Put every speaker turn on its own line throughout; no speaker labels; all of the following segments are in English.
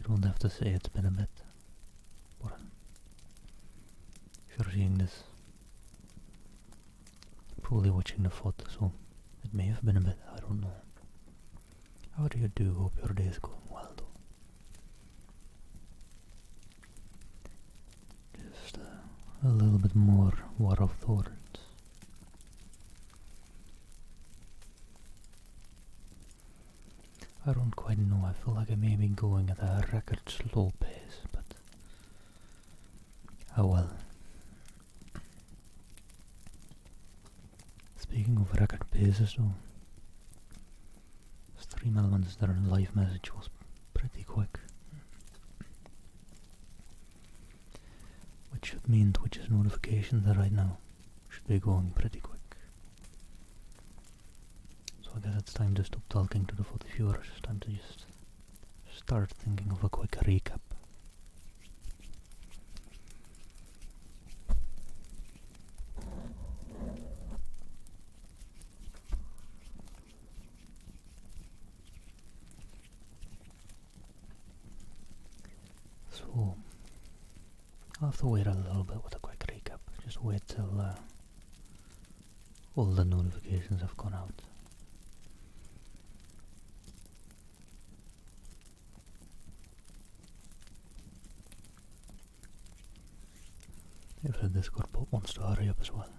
don't have to say it's been a bit. But if you're seeing this, probably watching the VoD, so it may have been a bit, I don't know. How do you do? Hope your day is going well though. Just a little bit more War of Thorns. I don't quite know, I feel like I may be going at a record slow pace, but oh well. Speaking of record paces though, stream elements, their live message was pretty quick. Which should mean Twitch's notifications right now should be going pretty quick. So I guess it's time to stop talking to the VoD viewers, time to just start thinking of a quick recap. So I'll have to wait a little bit with a quick recap, just wait till all the notifications have gone out. If the Discord bot wants to hurry up as well.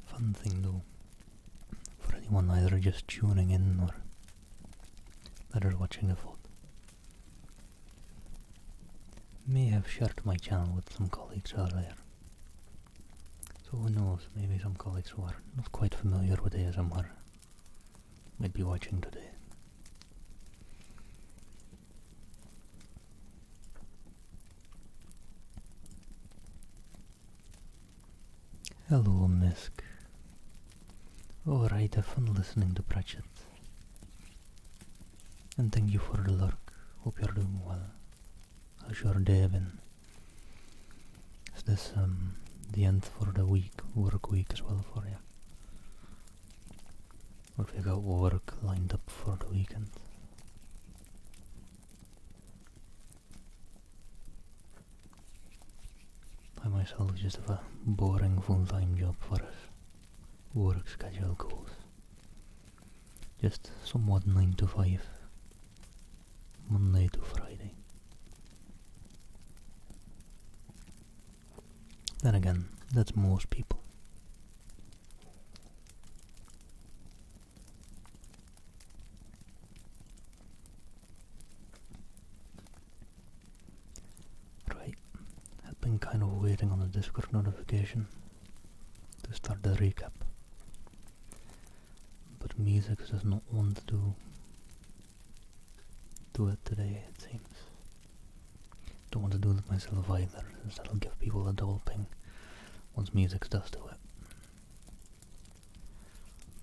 Fun thing though, for anyone either just tuning in or that are watching the VoD. May have shared my channel with some colleagues earlier. So who knows, maybe some colleagues who are not quite familiar with ASMR might be watching today. Hello, Misk. Alright, have fun listening to Pratchett. And thank you for the lurk. Hope you're doing well. How's your day been? Is this the end for the work week as well for you? Or have you got work lined up for the weekend? I myself just have a boring full-time job for us. Work schedule goes. Just somewhat 9 to 5. Monday to Friday. Then again, that's most people. Right, I've been kind of waiting on the Discord notification to start the recap. But music does not want to do it today, it seems. Don't want to do it myself either, since that'll give people a double ping once music does do it.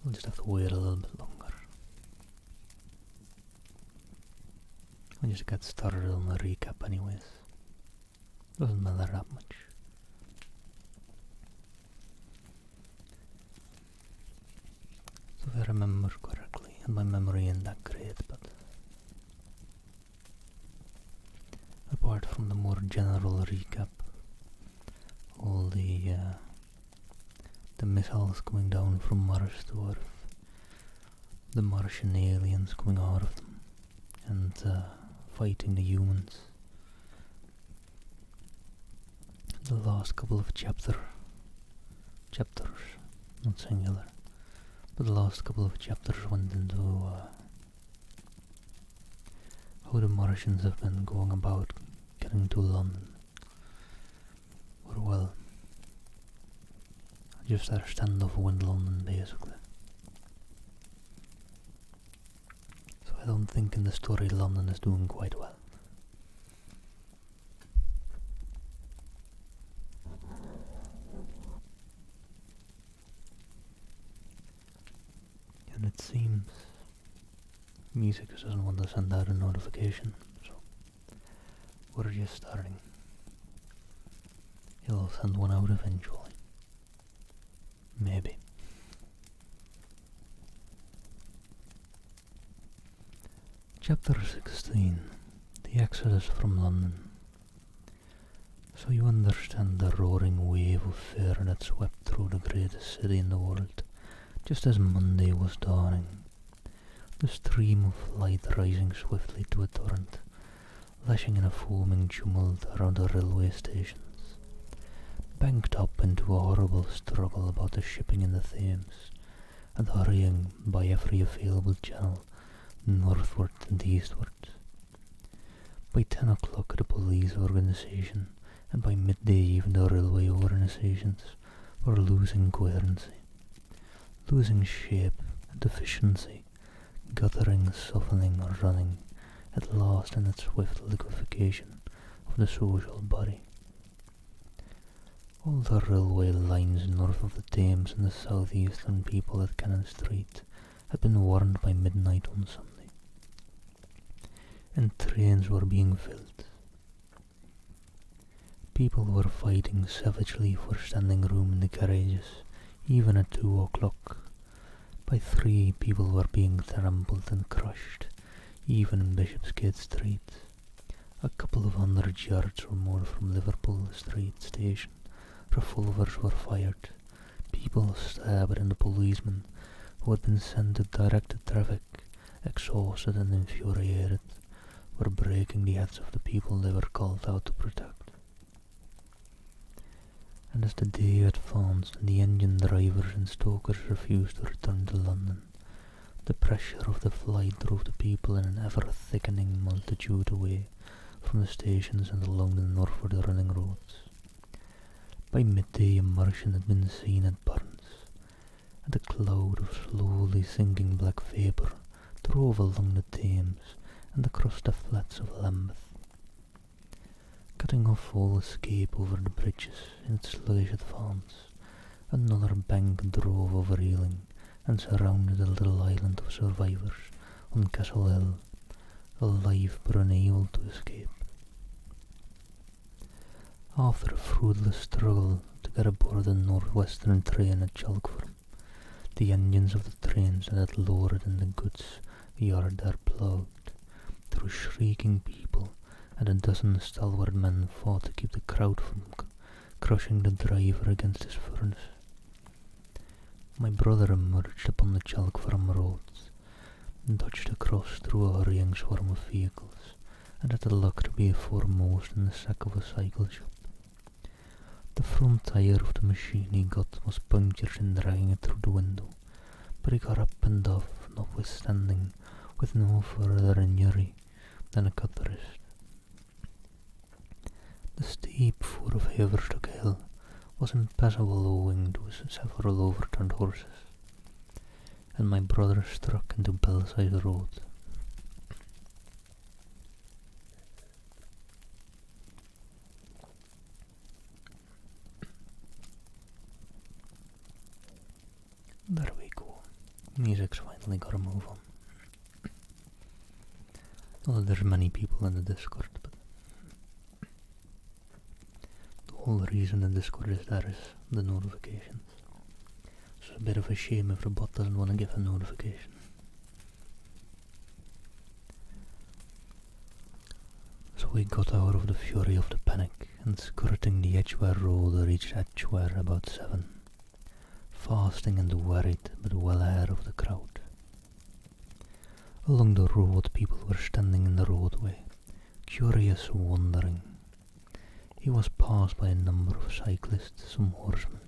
We'll just have to wait a little bit longer. I'll just get started on the recap anyways. Doesn't matter that much. So if I remember correctly, and my memory ain't that great, but apart from the more general recap, all the missiles coming down from Mars to Earth, the Martian aliens coming out of them, and fighting the humans. The last couple of chapters, not singular, but the last couple of chapters went into how the Martians have been going about getting to London. Or well, just their standoff with London basically. So I don't think in the story London is doing quite well. And it seems music doesn't want to send out a notification, so we're just starting. He'll send one out eventually. Maybe. Chapter 16. The Exodus from London. So you understand the roaring wave of fear that swept through the greatest city in the world, just as Monday was dawning. The stream of light rising swiftly to a torrent, lashing in a foaming tumult around the railway stations, banked up into a horrible struggle about the shipping in the Thames, and hurrying by every available channel northward and eastward. By 10 o'clock the police organisation, and by midday even the railway organisations, were losing coherency, losing shape and efficiency, guttering, softening, or running at last in its swift liquefaction of the social body. All the railway lines north of the Thames and the southeastern people at Cannon Street had been warned by midnight on Sunday, and trains were being filled. People were fighting savagely for standing room in the carriages, even at 2 o'clock. By 3, people were being trampled and crushed, even in Bishopsgate Street. A couple of 100 yards or more from Liverpool Street Station, revolvers were fired, people stabbed, and the policemen, who had been sent to direct the traffic, exhausted and infuriated, were breaking the heads of the people they were called out to protect. And as the day advanced and the engine drivers and stokers refused to return to London, the pressure of the flight drove the people in an ever-thickening multitude away from the stations and along the northward running roads. By midday a Martian had been seen at Burns, and a cloud of slowly sinking black vapour drove along the Thames and across the flats of Lambeth, cutting off all escape over the bridges in its sluggish advance. Another bank drove over Ealing and surrounded the little island of survivors on Castle Hill, alive but unable to escape. After a fruitless struggle to get aboard the northwestern train at Chalkford, the engines of the trains that had lowered in the goods yard there ploughed through shrieking people, and a dozen stalwart men fought to keep the crowd from crushing the driver against his furnace. My brother emerged upon the Chalkfarm roads, dodged across through a hurrying swarm of vehicles, and had the luck to be foremost in the sack of a cycle shop. The front tire of the machine he got was punctured in dragging it through the window, but he got up and off, notwithstanding, with no further injury than a cut wrist. The steep foot of Haverstock Hill was impassable owing to several overturned horses, and my brother struck into Belsize Road. There we go. Music's finally got a move on. Well, there's many people in the Discord, but the whole reason the Discord is there is the notifications. So it's a bit of a shame if the bot doesn't want to give a notification. So we got out of the fury of the panic, and skirting the Edgware Road reached Edgware about 7, fasting and worried but well ahead of the crowd. Along the road people were standing in the roadway, curious, wondering. He was passed by a number of cyclists, some horsemen,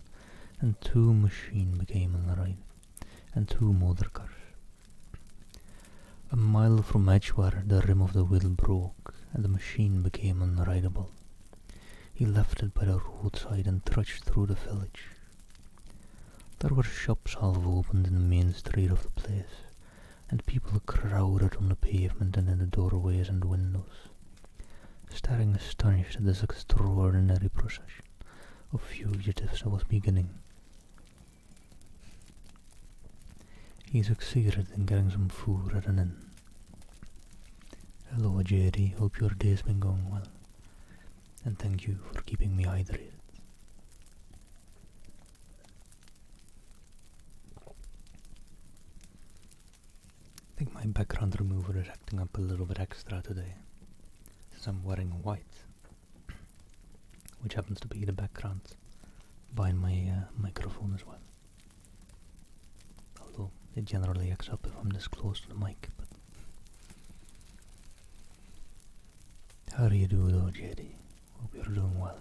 and 2 machines became unright, and 2 motor cars. A mile from Edgware the rim of the wheel broke, and the machine became unrideable. He left it by the roadside and trudged through the village. There were shops half opened in the main street of the place, and people crowded on the pavement and in the doorways and windows, staring astonished at this extraordinary procession of fugitives that was beginning. He succeeded in getting some food at an inn. "Hello, JD, hope your day's been going well, and thank you for keeping me hydrated." My background remover is acting up a little bit extra today, since I'm wearing white, which happens to be the background behind my microphone as well. Although it generally acts up if I'm this close to the mic. But how do you do though, JD? Hope you're doing well.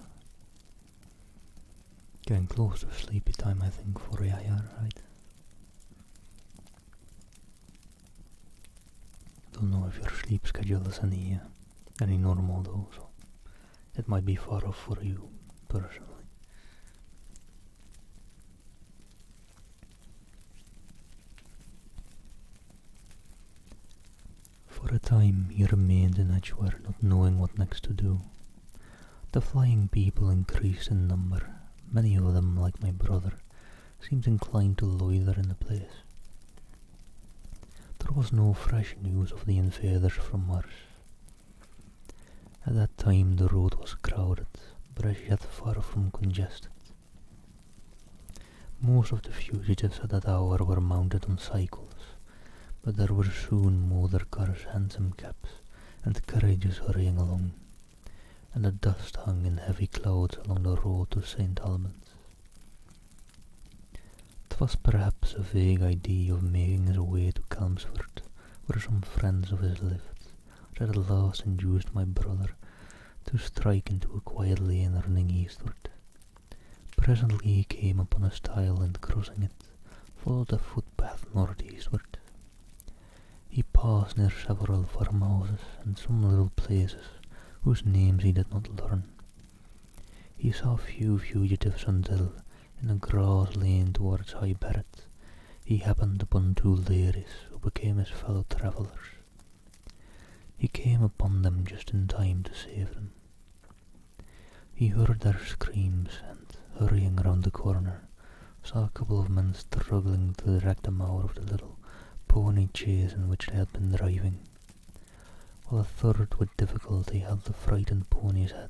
Getting close to sleepy time, I think, for Yaya, right? Don't know if your sleep schedule is any normal though, so it might be far off for you personally. For a time he remained in Edgeware, not knowing what next to do. The flying people increased in number. Many of them, like my brother, seemed inclined to loiter in the place. There was no fresh news of the invaders from Mars. At that time the road was crowded, but as yet far from congested. Most of the fugitives at that hour were mounted on cycles, but there were soon motor cars, hansom cabs, and carriages hurrying along, and the dust hung in heavy clouds along the road to St. Albans. It was perhaps a vague idea of making his way to Chelmsford, where some friends of his lived, that at last induced my brother to strike into a quiet lane running eastward. Presently he came upon a stile, and crossing it, followed a footpath northeastward. He passed near several farmhouses and some little places whose names he did not learn. He saw few fugitives until, in a grass lane towards High Barret, he happened upon two ladies who became his fellow travellers. He came upon them just in time to save them. He heard their screams and, hurrying round the corner, saw a couple of men struggling to drag them out of the little pony chaise in which they had been driving, while a third with difficulty held the frightened pony's head.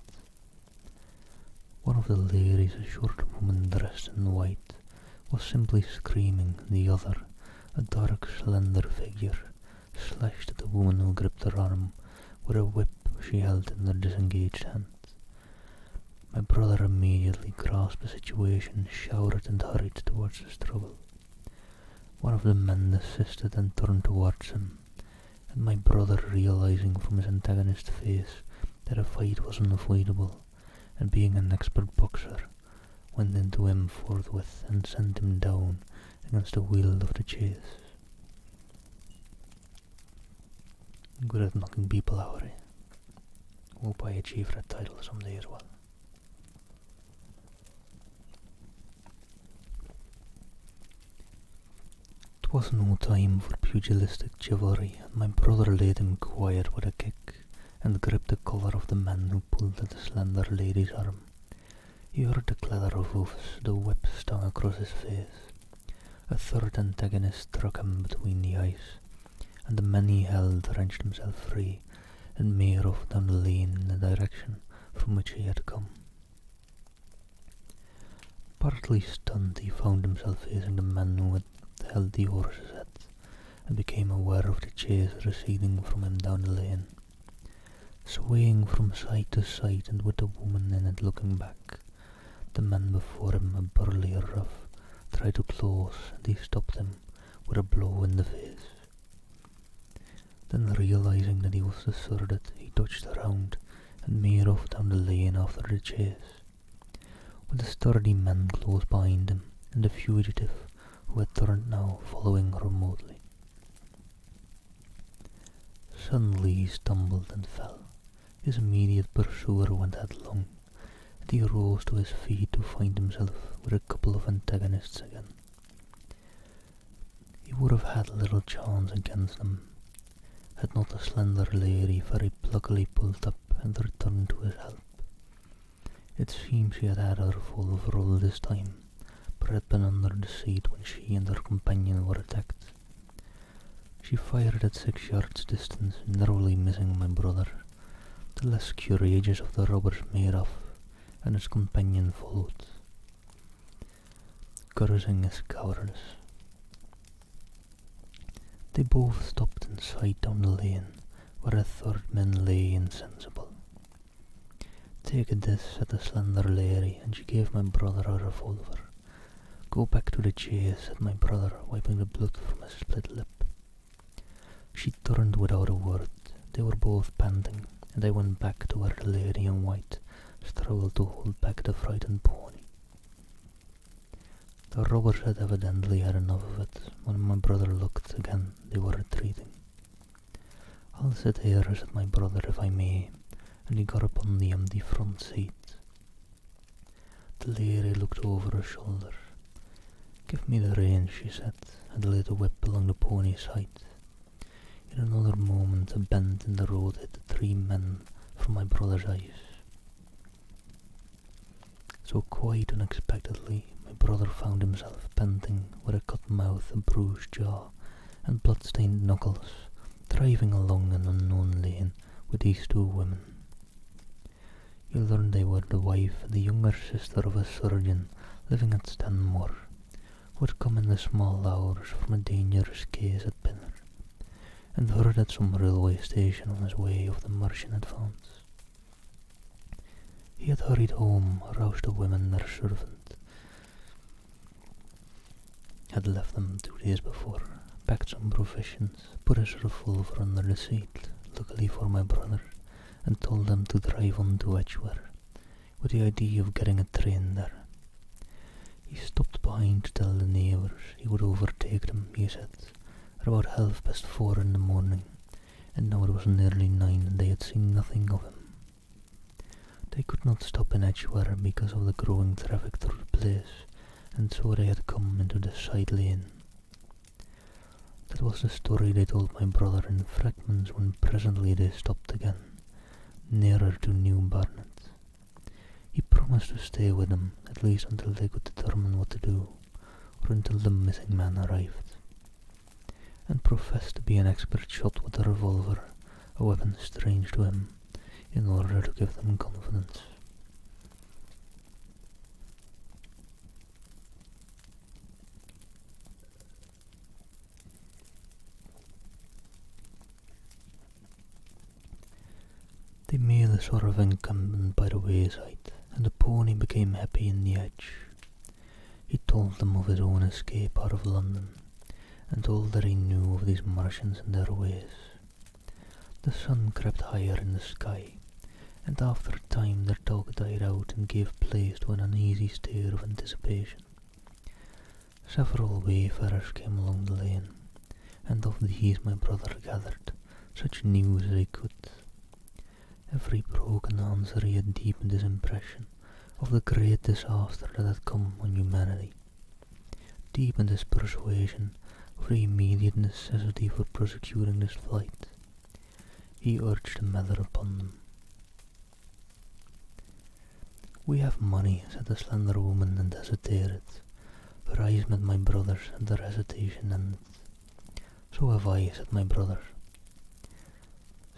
One of the ladies, a short woman dressed in white, was simply screaming. The other, a dark, slender figure, slashed at the woman who gripped her arm with a whip she held in her disengaged hand. My brother immediately grasped the situation, shouted and hurried towards the struggle. One of the men desisted and turned towards him, and my brother, realizing from his antagonist's face that a fight was unavoidable, and being an expert boxer, went into him forthwith and sent him down against the wheel of the chaise. Good at knocking people out, eh? Hope I achieve that title someday as well. It was no time for pugilistic chivalry, and my brother laid him quiet with a kick, and gripped the collar of the man who pulled at the slender lady's arm. He heard the clatter of hoofs, the whip stung across his face. A third antagonist struck him between the eyes, and the man he held wrenched himself free and made off down the lane in the direction from which he had come. Partly stunned, he found himself facing the man who had held the horse's head, and became aware of the chaise receding from him down the lane. Swaying from side to side, and with the woman in it looking back, the man before him, a burly rough, tried to close, and he stopped him with a blow in the face. Then, realizing that he was deserted, he dodged around and made off down the lane after the chaise, with the sturdy man close behind him, and the fugitive, who had turned now, following remotely. Suddenly he stumbled and fell. His immediate pursuer went headlong, and he rose to his feet to find himself with a couple of antagonists again. He would have had little chance against them, had not the slender lady very pluckily pulled up and returned to his help. It seems she had had her full of roll this time, but had been under the seat when she and her companion were attacked. She fired at 6 yards distance, narrowly missing my brother. The less courageous of the robbers made off, and his companion followed, cursing his cowardice. They both stopped in sight down the lane, where a third man lay insensible. "Take this," said the slender lady, and she gave my brother a revolver. "Go back to the chase," said my brother, wiping the blood from his split lip. She turned without a word. They were both panting, and I went back to where the lady in white struggled to hold back the frightened pony. The robbers had evidently had enough of it. When my brother looked again, they were retreating. "I'll sit here," said my brother, "if I may," and he got upon the empty front seat. The lady looked over her shoulder. "Give me the reins," she said, and laid the whip along the pony's height. In another moment a bend in the road hid the 3 men from my brother's eyes. So quite unexpectedly, my brother found himself panting, with a cut mouth, a bruised jaw, and blood-stained knuckles, driving along an unknown lane with these 2 women. You learned they were the wife and the younger sister of a surgeon living at Stanmore, who had come in the small hours from a dangerous case at Pinner, and heard at some railway station on his way of the march in advance. He had hurried home, roused the women their servant had left them 2 days before, packed some provisions, put his revolver under the seat, luckily for my brother, and told them to drive on to Edgware, with the idea of getting a train there. He stopped behind to tell the neighbours he would overtake them, he said, at about 4:30 in the morning, and now it was nearly 9 and they had seen nothing of him. They could not stop in Edgware because of the growing traffic through the place, and so they had come into the side lane. That was the story they told my brother in fragments when presently they stopped again, nearer to New Barnet. He promised to stay with them, at least until they could determine what to do, or until the missing man arrived, and professed to be an expert shot with a revolver, a weapon strange to him, in order to give them confidence. They made a sort of encampment by the wayside, and the pony became happy in the edge. He told them of his own escape out of London, and all that he knew of these Martians and their ways. The sun crept higher in the sky, and after a time their talk died out and gave place to an uneasy stare of anticipation. Several wayfarers came along the lane, and of these my brother gathered such news as he could. Every broken answer he had deepened his impression of the great disaster that had come on humanity, deepened his persuasion of the immediate necessity for prosecuting this flight. He urged the matter upon them. "We have money," said the slender woman, and hesitated. Her eyes met my brother's, and their hesitation ended. "So have I," said my brother.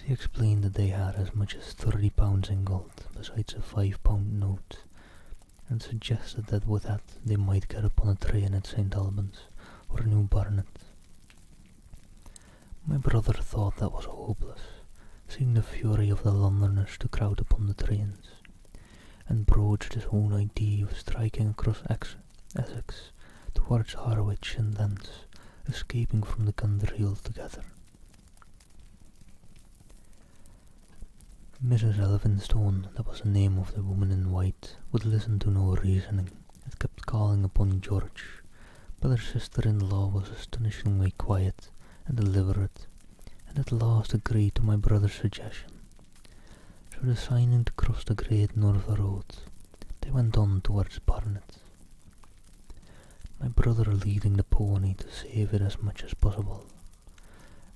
She explained that they had as much as £30 in gold, besides a £5 note, and suggested that with that they might get upon a train at St. Albans or New Barnet. My brother thought that was hopeless, seeing the fury of the Londoners to crowd upon the trains, and broached his own idea of striking across Essex towards Harwich and thence escaping from the country altogether. Mrs. Elphinstone, that was the name of the woman in white, would listen to no reasoning, and kept calling upon George, but her sister-in-law was astonishingly quiet and deliberate, and at last agreed to my brother's suggestion. So designing to cross the Great North Road, they went on towards Barnet, my brother leading the pony to save it as much as possible.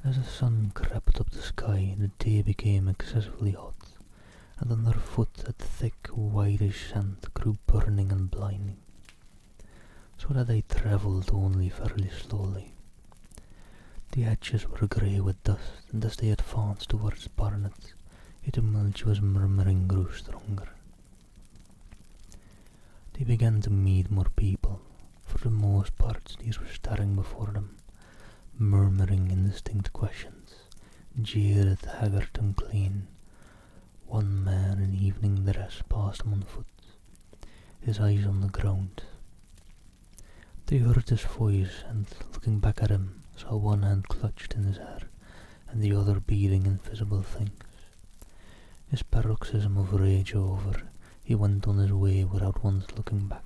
As the sun crept up the sky, the day became excessively hot, and underfoot a thick, whitish scent grew burning and blinding, so that they travelled only fairly slowly. The edges were grey with dust, and as they advanced towards Barnet, a tumultuous murmuring grew stronger. They began to meet more people. For the most part, these were staring before them, murmuring indistinct questions, jaded, haggard and clean. One man in evening dress passed him on foot, his eyes on the ground. They heard his voice, and looking back at him, saw one hand clutched in his hair, and the other beating invisible things. His paroxysm of rage over, he went on his way without once looking back.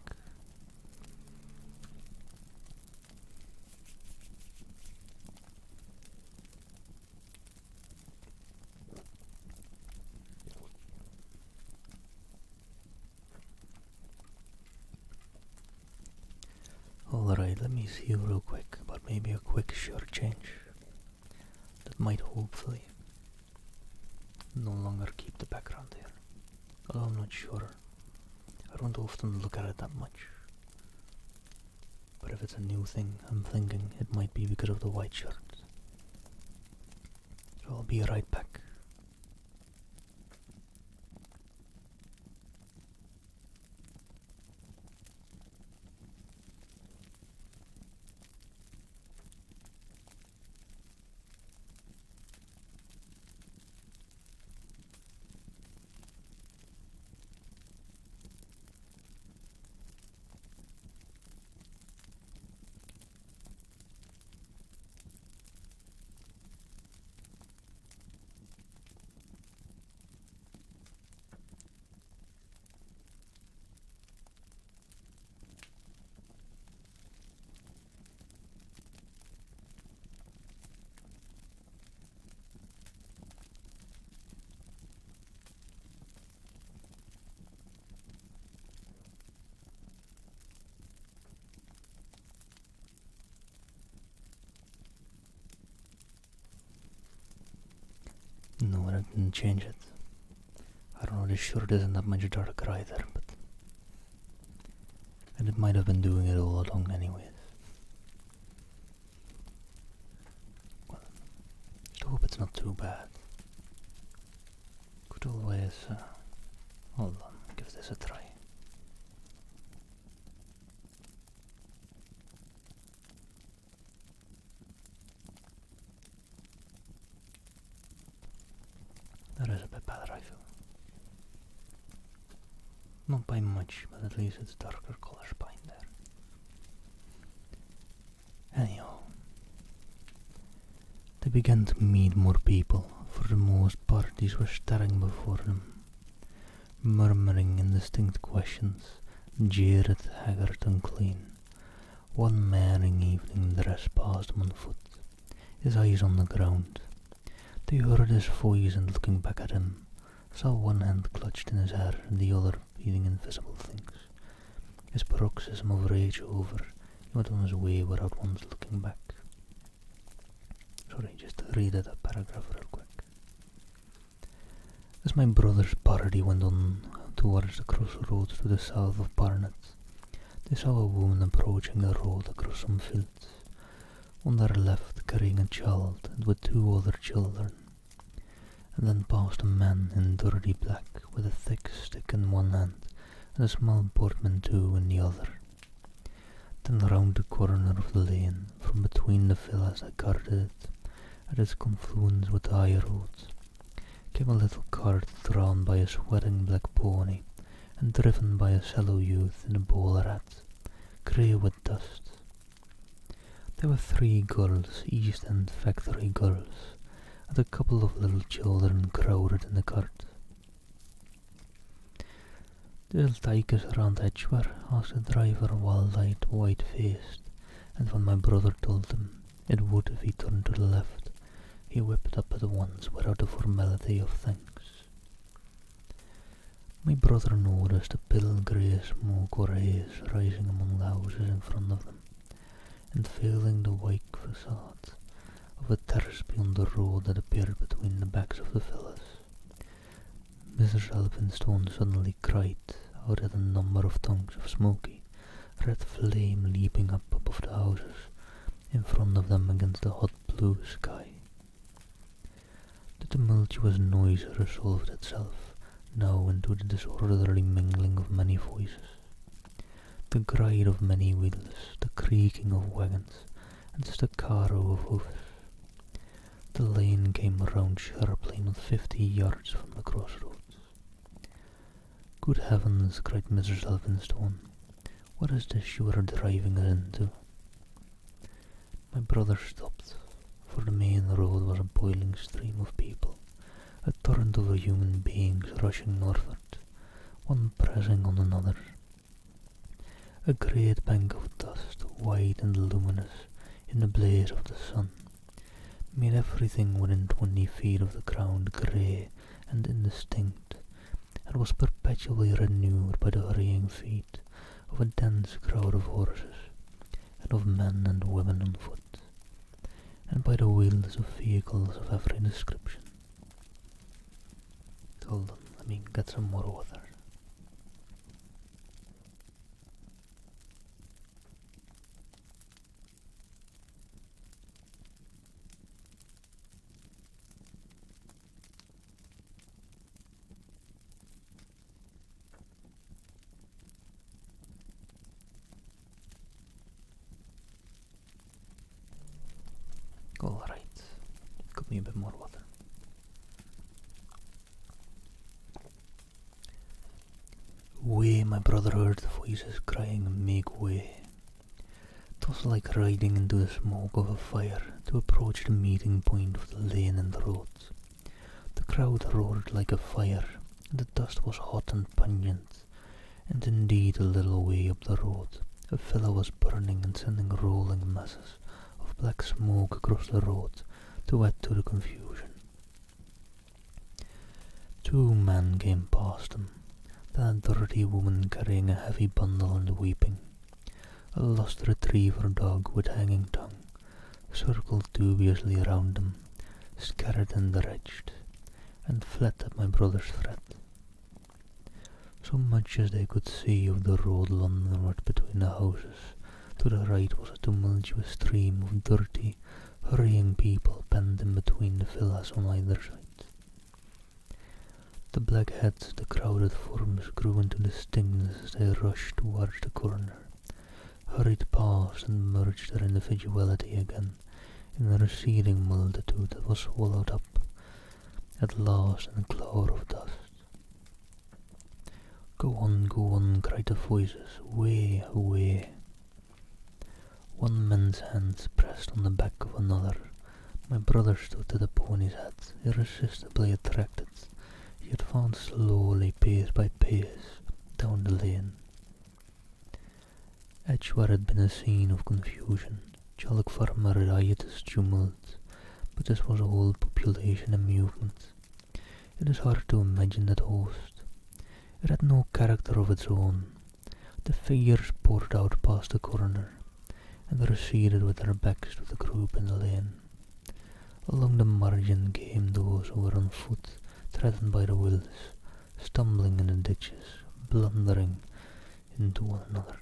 Alright, let me see real quick about maybe a quick shirt change that might hopefully no longer keep the background there. Although I'm not sure. I don't often look at it that much. But if it's a new thing, I'm thinking it might be because of the white shirt. So I'll be right back. No, I didn't change it. I don't know, this shirt isn't that much darker either, but... And it might have been doing it all along anyways. Well, I hope it's not too bad. Could always... hold on, give this a try. That is a bit better, I feel. Not by much, but at least it's darker colours behind there. Anyhow, they began to meet more people. For the most part, these were staring before them, murmuring indistinct questions, jaded, haggard and clean. One man in evening dress passed them on foot, his eyes on the ground. They heard his voice, and looking back at him, saw one hand clutched in his hair and the other beating invisible things. His paroxysm of rage over, he went on his way without once looking back. Sorry, just to read that paragraph real quick. As my brother's party went on towards the crossroads to the south of Barnet, they saw a woman approaching the road across some fields. On their left, carrying a child and with two other children, and then passed a man in dirty black with a thick stick in one hand and a small portmanteau in the other. Then round the corner of the lane, from between the villas that guarded it, at its confluence with the high roads, came a little cart drawn by a sweating black pony and driven by a sallow youth in a bowler hat, grey with dust. There were 3 girls, East End factory girls, and a couple of little children crowded in the cart. "They'll take us around Edgware?" asked the driver, wild-eyed, white-faced, and when my brother told him it would if he turned to the left, he whipped up at once without the formality of thanks. My brother noticed a pale grey smoke or haze rising among the houses in front of them, and veiling the white facade of a terrace beyond the road that appeared between the backs of the villas. Mrs. Elphinstone suddenly cried out at a number of tongues of smoky, red flame leaping up above the houses in front of them against the hot blue sky. The tumultuous noise resolved itself now into the disorderly mingling of many voices, the gride of many wheels, the creaking of wagons, and staccato of hoofs. The lane came round sharply not 50 yards from the crossroads. "Good heavens," cried Mrs. Elphinstone, "what is this you are driving us into?" My brother stopped, for the main road was a boiling stream of people, a torrent of human beings rushing northward, one pressing on another. A great bank of dust, white and luminous in the blaze of the sun, made everything within 20 feet of the ground grey and indistinct, and was perpetually renewed by the hurrying feet of a dense crowd of horses, and of men and women on foot, and by the wheels of vehicles of every description. Hold on, let me get some more water. Alright, got me a bit more water. "Way," my brother heard voices crying, "make way." 'Twas like riding into the smoke of a fire to approach the meeting point of the lane and the road. The crowd roared like a fire, and the dust was hot and pungent, and indeed a little way up the road a villa was burning and sending rolling masses of black smoke across the road to add to the confusion. 2 men came past them, then a dirty woman carrying a heavy bundle and weeping. A lost retriever dog with hanging tongue circled dubiously around them, scared and wretched, and fled at my brother's threat. So much as they could see of the road Londonward between the houses, to the right was a tumultuous stream of dirty, hurrying people penned in between the villas on either side. The black heads of the crowded forms grew into distinctness as they rushed towards the corner, hurried past and merged their individuality again in a receding multitude that was swallowed up at last in a cloud of dust. Go on," cried the voices, "way, away." One man's hands pressed on the back of another. My brother stood at the pony's head, irresistibly attracted. He advanced slowly, pace by pace, down the lane. Edgware had been a scene of confusion, Chalk Farm a riotous tumult, but this was all population and movement. It is hard to imagine that host. It had no character of its own. The figures poured out past the corner, and receded with their backs to the group in the lane. Along the margin came those who were on foot, threatened by the wills, stumbling in the ditches, blundering into one another.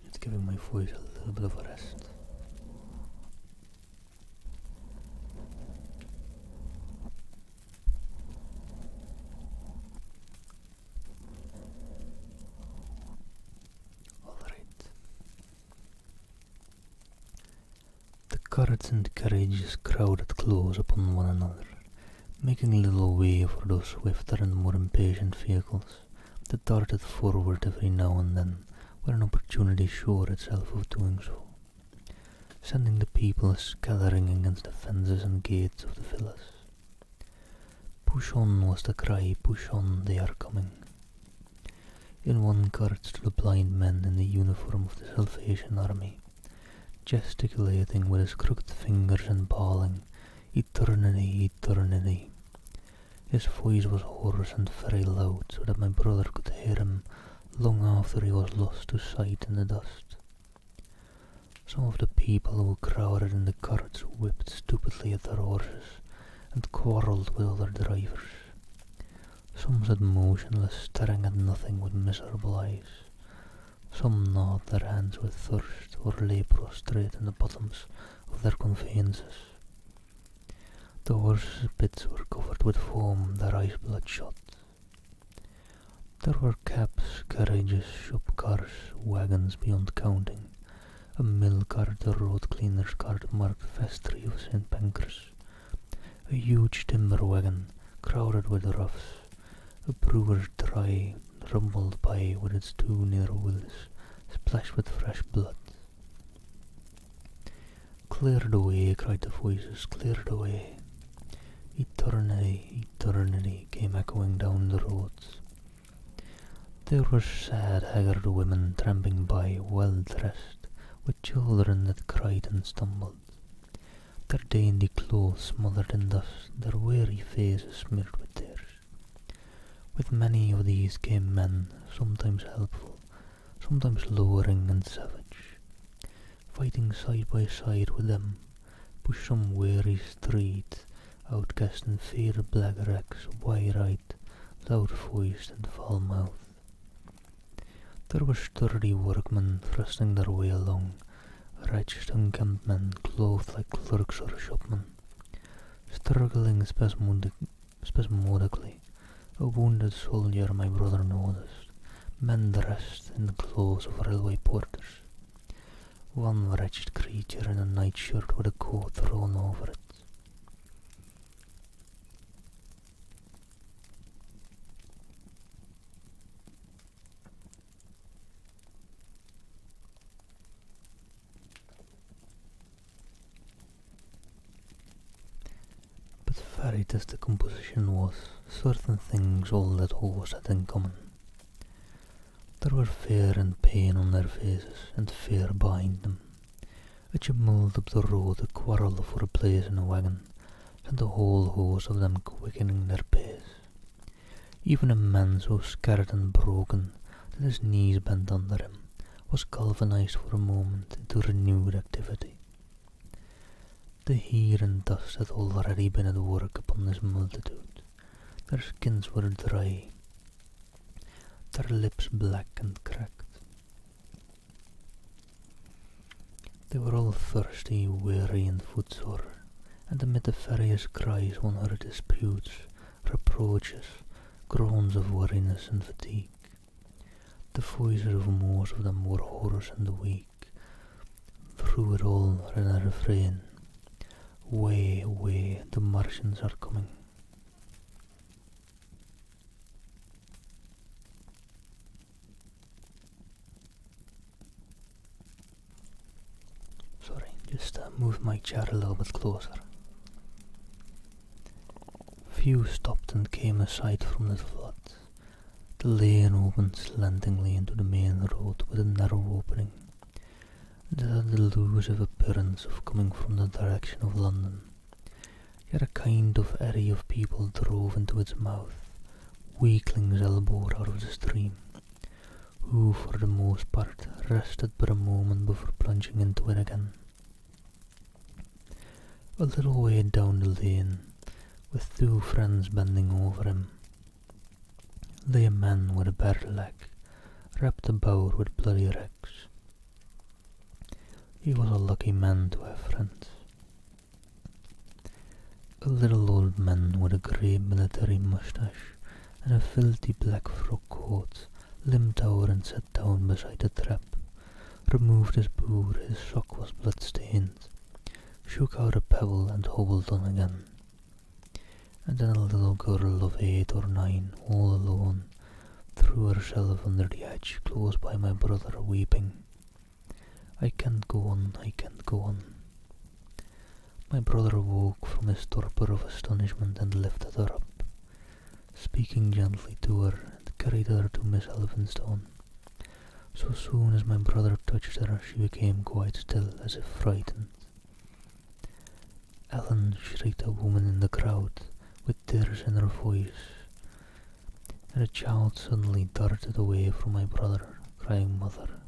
Just giving my voice a little bit of a rest. Carts and carriages crowded close upon one another, making little way for those swifter and more impatient vehicles that darted forward every now and then where an opportunity showed itself of doing so, sending the people scattering against the fences and gates of the villas. "Push on," was the cry, "push on, they are coming." In one cart stood a blind man in the uniform of the Salvation Army, gesticulating with his crooked fingers and bawling, "Eternity, eternity." His voice was hoarse and very loud, so that my brother could hear him long after he was lost to sight in the dust. Some of the people who crowded in the carts whipped stupidly at their horses and quarrelled with other drivers. Some sat motionless, staring at nothing with miserable eyes. Some gnawed their hands with thirst, or lay prostrate in the bottoms of their conveyances, The horses' bits were covered with foam, their eyes bloodshot. There were cabs, carriages, shop cars, wagons beyond counting, a mill cart, a road cleaner's cart marked Vestry of St. Pancras, a huge timber wagon crowded with roughs, a brewer's dray rumbled by with its two narrow wheels splashed with fresh blood. "Clear the way," cried the voices, "clear the way." "Eternity, eternity," came echoing down the roads. There were sad, haggard women tramping by, well dressed, with children that cried and stumbled, their dainty clothes smothered in dust, their weary faces smeared with tears. With many of these came men, sometimes helpful, sometimes lowering and savage, fighting side by side with them, push some weary street, outcast in faded black rags, wide-eyed, loud-voiced and foul-mouthed. There were sturdy workmen thrusting their way along, wretched unkempt men clothed like clerks or shopmen, struggling spasmodically. A wounded soldier my brother noticed, men dressed in the clothes of railway porters, one wretched creature in a nightshirt with a coat thrown over it. But varied as the composition was, certain things all that horse had in common. There were fear and pain on their faces, and fear behind them. A tumult up the road, a quarrel for a place in a wagon, and the whole horse of them quickening their pace. Even a man so scared and broken that his knees bent under him was galvanized for a moment into renewed activity. The heat and dust had already been at work upon this multitude. Their skins were dry, their lips black and cracked. They were all thirsty, weary and footsore, and amid the various cries one heard disputes, reproaches, groans of weariness and fatigue. The voices of most of them were hoarse and weak. Through it all ran a refrain: "Away, away, the Martians are coming." Sorry, just move my chair a little bit closer. Few stopped and came aside from the flood. The lane opened slantingly into the main road with a narrow opening. It had the elusive appearance of coming from the direction of London, yet a kind of eddy of people drove into its mouth, weaklings elbowed out of the stream, who for the most part rested but a moment before plunging into it again. A little way down the lane, with two friends bending over him, lay a man with a bare leg, wrapped about with bloody rags. He was a lucky man to have friends. A little old man with a grey military moustache and a filthy black frock coat limped over and sat down beside the trap, removed his boot, his sock was blood-stained, shook out a pebble and hobbled on again. And then a little girl of 8 or 9, all alone, threw herself under the hedge close by my brother, weeping. "I can't go on, I can't go on." My brother woke from his torpor of astonishment and lifted her up, speaking gently to her, and carried her to Miss Elphinstone. So soon as my brother touched her, she became quite still, as if frightened. "Ellen," shrieked a woman in the crowd, with tears in her voice, and the child suddenly darted away from my brother, crying, "Mother."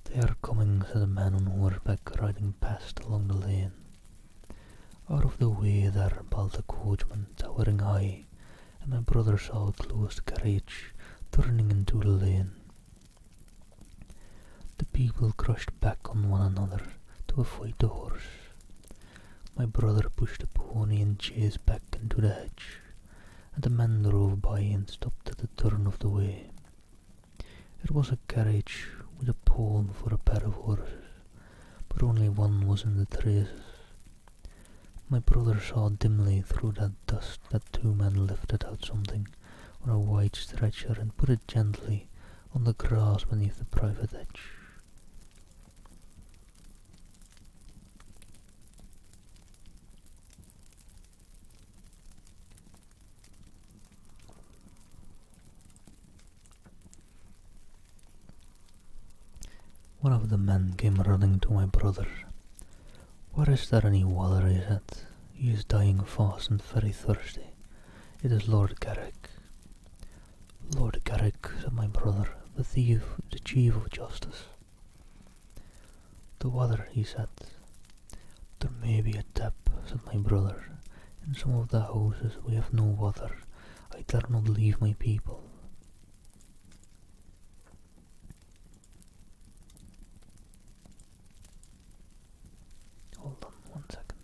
"They are coming," said a man on horseback riding past along the lane. Out of the way there bawled a coachman, towering high, and my brother saw a closed carriage turning into the lane. The people crushed back on one another to avoid the horse. My brother pushed the pony and chased back into the hedge, and the man drove by and stopped at the turn of the way. It was a carriage with a pole for a pair of horses, but only one was in the traces. My brother saw dimly through that dust that two men lifted out something on a wide stretcher and put it gently on the grass beneath the private hedge. One of the men came running to my brother. "Where is there any water?" he said. "He is dying fast and very thirsty. It is Lord Garrick." "Lord Garrick," said my brother, "the thief, the Chief of Justice." "The water," he said. "There may be a tap," said my brother. "In some of the houses we have no water. I dare not leave my people." Hold on 1 second.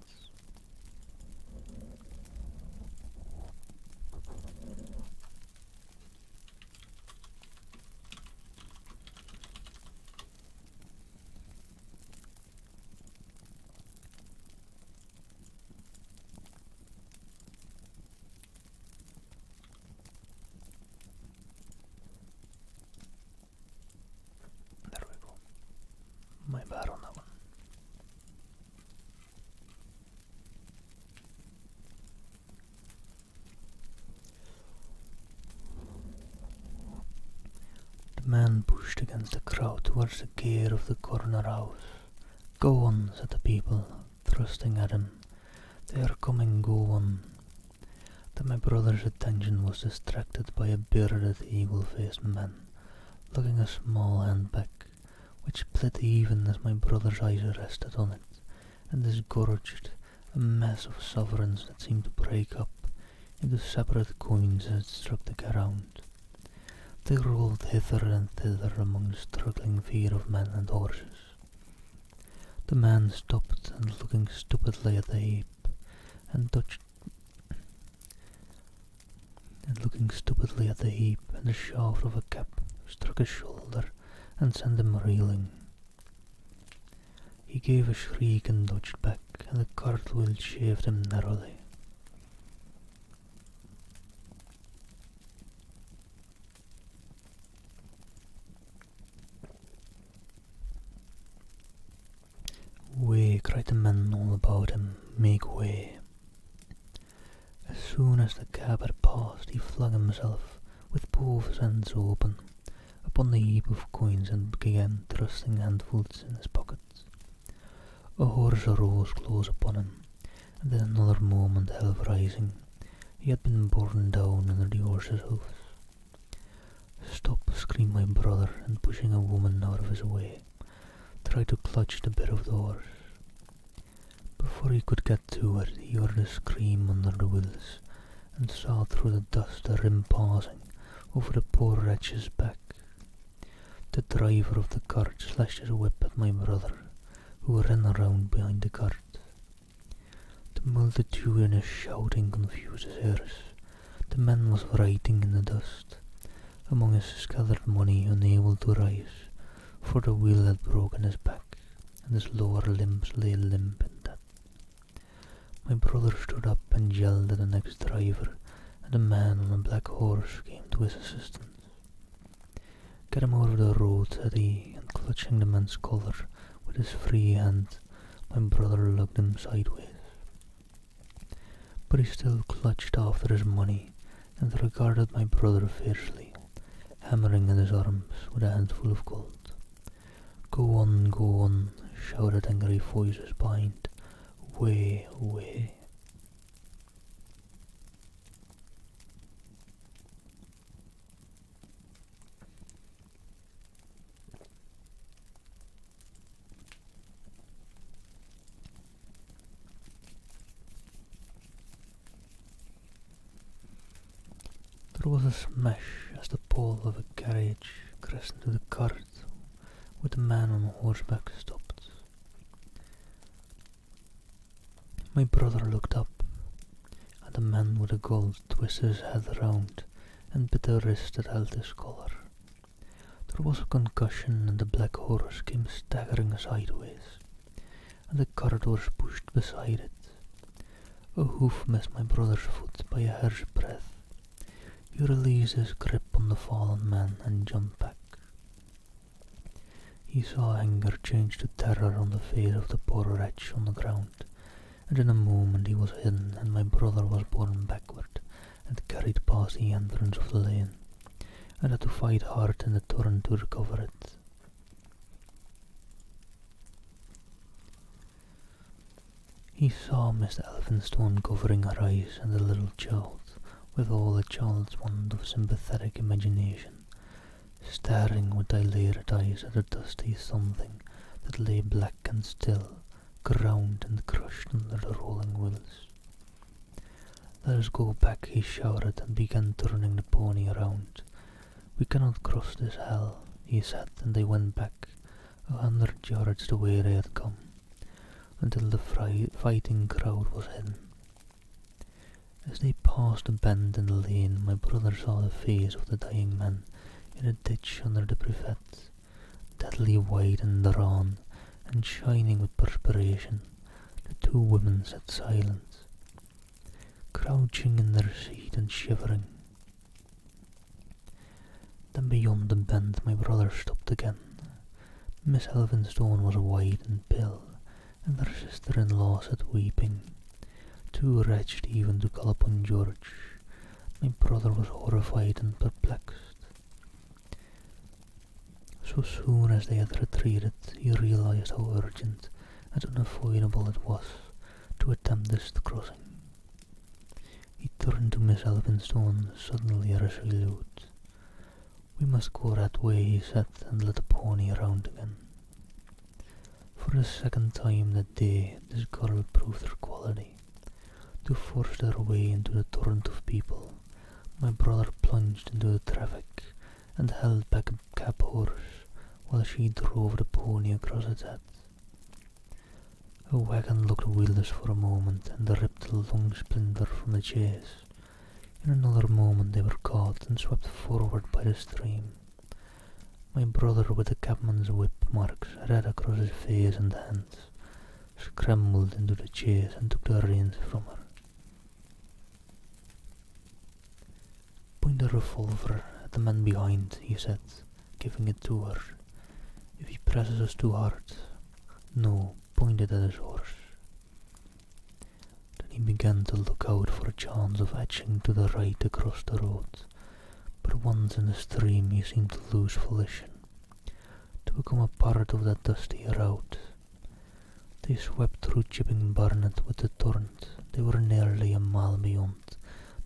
There we go. My bad on that one. The man pushed against the crowd towards the gate of the corner house. "Go on," said the people, thrusting at him. "They are coming, go on." Then my brother's attention was distracted by a bearded, eagle-faced man, lugging a small handbag, which split even as my brother's eyes rested on it, and disgorged a mass of sovereigns that seemed to break up into separate coins as it struck the ground. They rolled hither and thither among the struggling feet of men and horses. The man stopped, and looking stupidly at the heap, and the shaft of a cap struck his shoulder and sent him reeling. He gave a shriek and dodged back, and the cartwheel shaved him narrowly. "Way," cried the men all about him, "make way." As soon as the cab had passed, he flung himself, with both hands open, upon the heap of coins and began thrusting handfuls in his pockets. A horse arose close upon him, and in another moment, half rising, he had been borne down under the horse's hoofs. "Stop!" screamed my brother, and pushing a woman out of his way, tried to clutch the bit of the horse. Before he could get to it, he heard a scream under the wheels, and saw through the dust a rim passing over the poor wretch's back. The driver of the cart slashed his whip at my brother, who ran around behind the cart. The multitudinous shouting confused his ears. The man was writhing in the dust, among his scattered money, unable to rise, for the wheel had broken his back, and his lower limbs lay limp in death. My brother stood up and yelled at the next driver, and a man on a black horse came to his assistance. "Get him out of the road," said he, and clutching the man's collar with his free hand, my brother lugged him sideways. But he still clutched after his money, and regarded my brother fiercely, hammering at his arms with a handful of gold. Go on," shouted angry voices behind. "Way, way." There was a smash as the pole of a carriage crashed into the cart, with the man on horseback stopped. My brother looked up, and the man with the gold twisted his head around and bit the wrist that held his collar. There was a concussion, and the black horse came staggering sideways, and the corridors pushed beside it. A hoof missed my brother's foot by a hair's breadth. He released his grip on the fallen man and jumped back. He saw anger change to terror on the face of the poor wretch on the ground, and in a moment he was hidden, and my brother was borne backward and carried past the entrance of the lane, and had to fight hard in the torrent to recover it. He saw Miss Elphinstone covering her eyes and the little child, with all a child's want of sympathetic imagination, staring with dilated eyes at a dusty something that lay black and still, ground and crushed under the rolling wheels. "Let us go back," he shouted, and began turning the pony around. "We cannot cross this hell," he said, and they went back 100 yards the way they had come, until the fighting crowd was hidden. As they passed a bend in the lane, my brother saw the face of the dying man in a ditch under the privet, deadly white and drawn, and shining with perspiration. The two women sat silent, crouching in their seat and shivering. Then beyond the bend my brother stopped again. Miss Elphinstone was white and pale, and her sister-in-law sat weeping, too wretched even to call upon George. My brother was horrified and perplexed. So soon as they had retreated, he realized how urgent and unavoidable it was to attempt this crossing. He turned to Miss Elphinstone, suddenly resolute. "We must go that way," he said, and led the pony around again. For the second time that day, this girl proved her quality. To force their way into the torrent of people, my brother plunged into the traffic and held back a cab horse while she drove the pony across its head. A wagon looked wheelless for a moment and ripped a long splinter from the chase. In another moment they were caught and swept forward by the stream. My brother, with the cabman's whip marks red across his face and hands, scrambled into the chase and took the reins from her. "Point the revolver at the man behind," he said, giving it to her. "If he presses us too hard, no, point it at his horse." Then he began to look out for a chance of edging to the right across the road, but once in the stream he seemed to lose volition, to become a part of that dusty route. They swept through Chipping Barnet with the torrent. They were nearly a mile beyond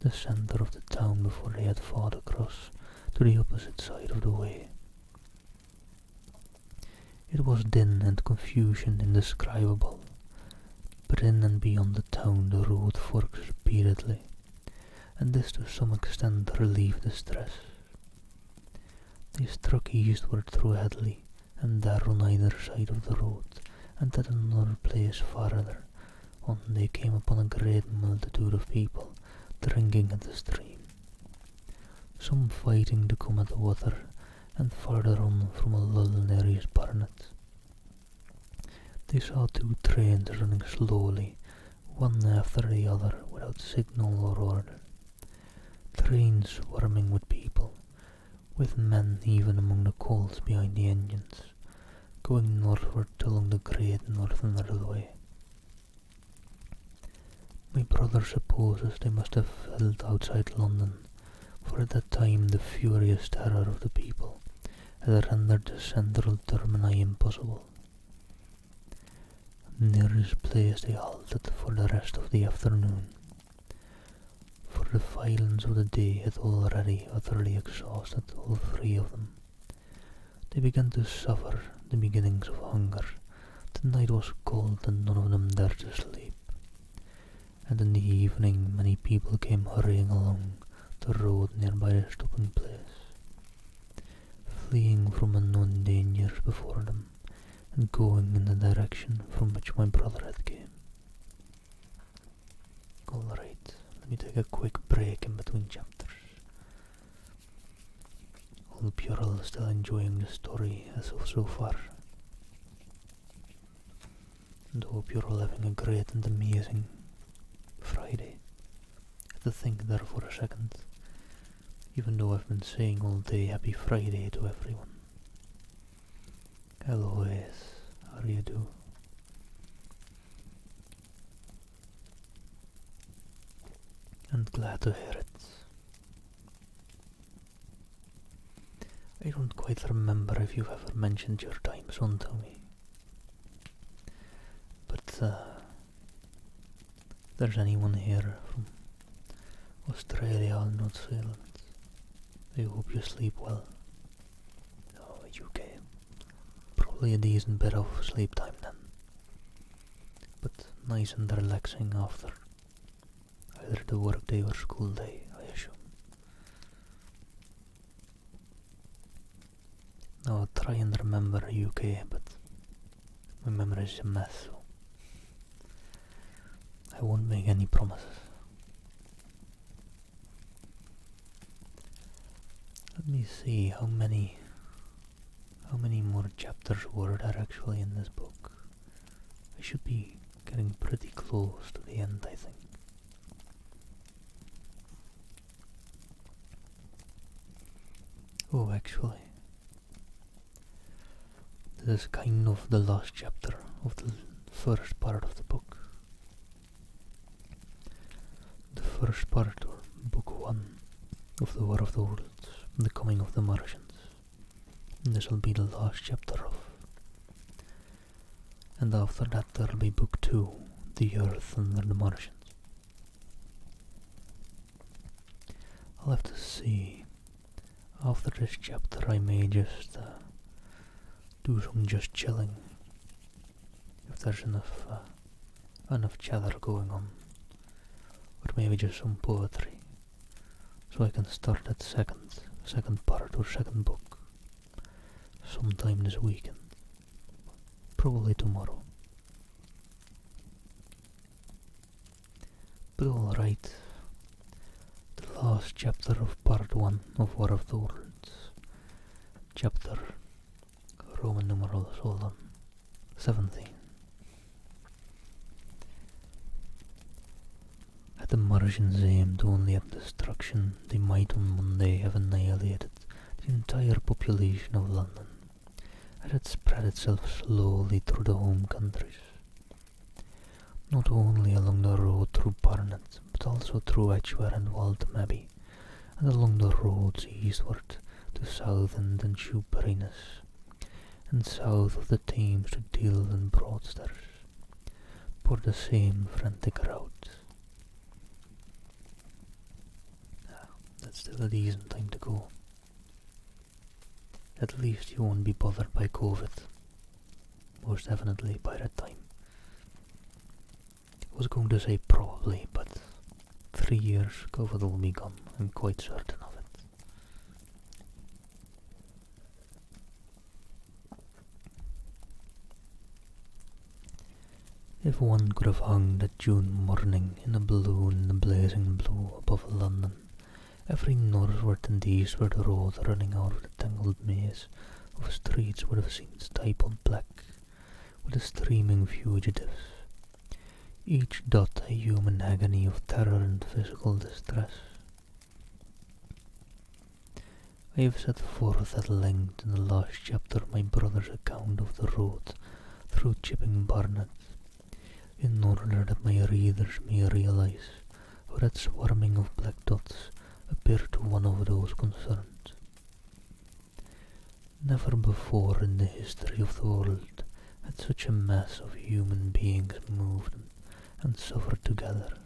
the centre of the town before they had fought across to the opposite side of the way. It was din and confusion indescribable, but in and beyond the town the road forks repeatedly, and this to some extent relieved the stress. They struck eastward through Headley, and there on either side of the road, and at another place farther on they came upon a great multitude of people drinking at the stream, some fighting to come at the water, and farther on from a lull near East Barnet. They saw two trains running slowly, one after the other, without signal or order. Trains swarming with people, with men even among the coals behind the engines, going northward along the Great Northern Railway. My brother supposes they must have held outside London, for at that time the furious terror of the people had rendered the central termini impossible. Near this place they halted for the rest of the afternoon, for the violence of the day had already utterly exhausted all three of them. They began to suffer the beginnings of hunger. The night was cold and none of them dared to sleep, and in the evening many people came hurrying along the road nearby the stopping place, fleeing from unknown dangers before them and going in the direction from which my brother had came. Alright, let me take a quick break in between chapters. Hope you're all still enjoying the story as of so far. And hope you're all having a great and amazing Friday. I had to think there for a second, even though I've been saying all day Happy Friday to everyone. Hello, yes, how do you do? And glad to hear it. I don't quite remember if you've ever mentioned your time zone to me. But if there's anyone here from Australia or New Zealand, I hope you sleep well. Oh, UK. Probably a decent bit of sleep time then. But nice and relaxing after either the work day or school day, I assume. Now I'll try and remember UK, but my memory is a mess, so I won't make any promises. Let me see how many more chapters were there actually in this book. I should be getting pretty close to the end, I think. Oh, actually, this is kind of the last chapter of the first part of the book. The first part, or book 1, of the War of the Worlds, the coming of the Martians. And this will be the last chapter of. And after that there'll be book 2, the Earth under the Martians. I'll have to see. After this chapter I may just do some just chilling, if there's enough chatter going on, or maybe just some poetry, so I can start that second part or second book sometime this weekend, probably tomorrow. But alright, the last chapter of part 1 of War of the Worlds, chapter Roman numerals, hold on, 17. Had the Martians aimed only at destruction, they might on Monday have annihilated the entire population of London, as it spread itself slowly through the home countries. Not only along the road through Barnet, but also through Edgware and Waltham Abbey, and along the roads eastward to Southend and Shoeburyness, and south of the Thames to Dill and Broadstairs, for the same frantic route. That's still a decent time to go. At least you won't be bothered by COVID. Most definitely by that time. I was going to say probably, but 3 years COVID will be gone, I'm quite certain of it. If one could have hung that June morning in a balloon in the blazing blue above London, every northward and eastward road running out of the tangled maze of streets would have seemed stippled black with the streaming fugitives, each dot a human agony of terror and physical distress. I have set forth at length in the last chapter my brother's account of the road through Chipping Barnet, in order that my readers may realize how that swarming of black dots appeared to one of those concerned. Never before in the history of the world had such a mass of human beings moved and suffered together.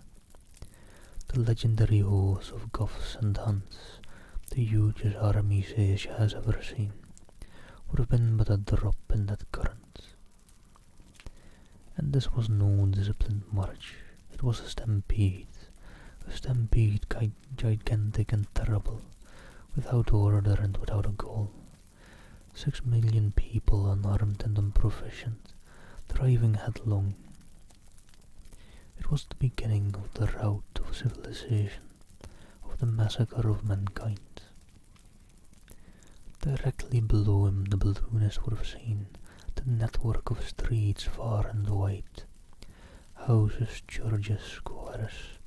The legendary hosts of Goths and Huns, the hugest armies Asia has ever seen, would have been but a drop in that current. And this was no disciplined march, it was a stampede gigantic and terrible, without order and without a goal. 6 million people, unarmed and unproficient, driving headlong. It was the beginning of the rout of civilization, of the massacre of mankind. Directly below him the balloonist would have seen the network of streets far and wide, houses, churches, squares,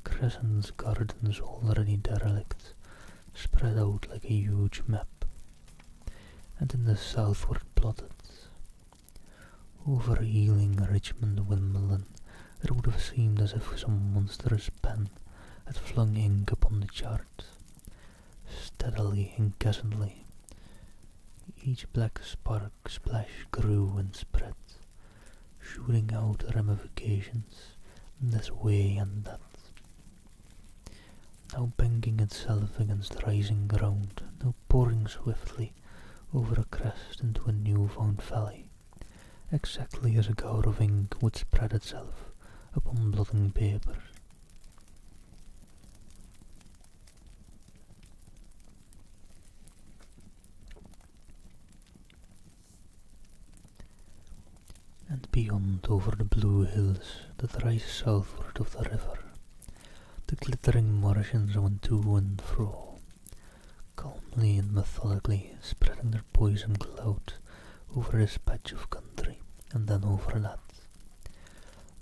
crescents, gardens already derelict, spread out like a huge map, and in the southward plotted. Over Ealing, Richmond, Wimbledon, it would have seemed as if some monstrous pen had flung ink upon the chart. Steadily, incessantly, each black spark splash grew and spread, shooting out ramifications this way and that, now banking itself against rising ground, now pouring swiftly over a crest into a new-found valley, exactly as a gout of ink would spread itself upon blotting paper. And beyond, over the blue hills that rise southward of the river, the glittering Martians went to and fro, calmly and methodically spreading their poison cloud over this patch of country, and then over that,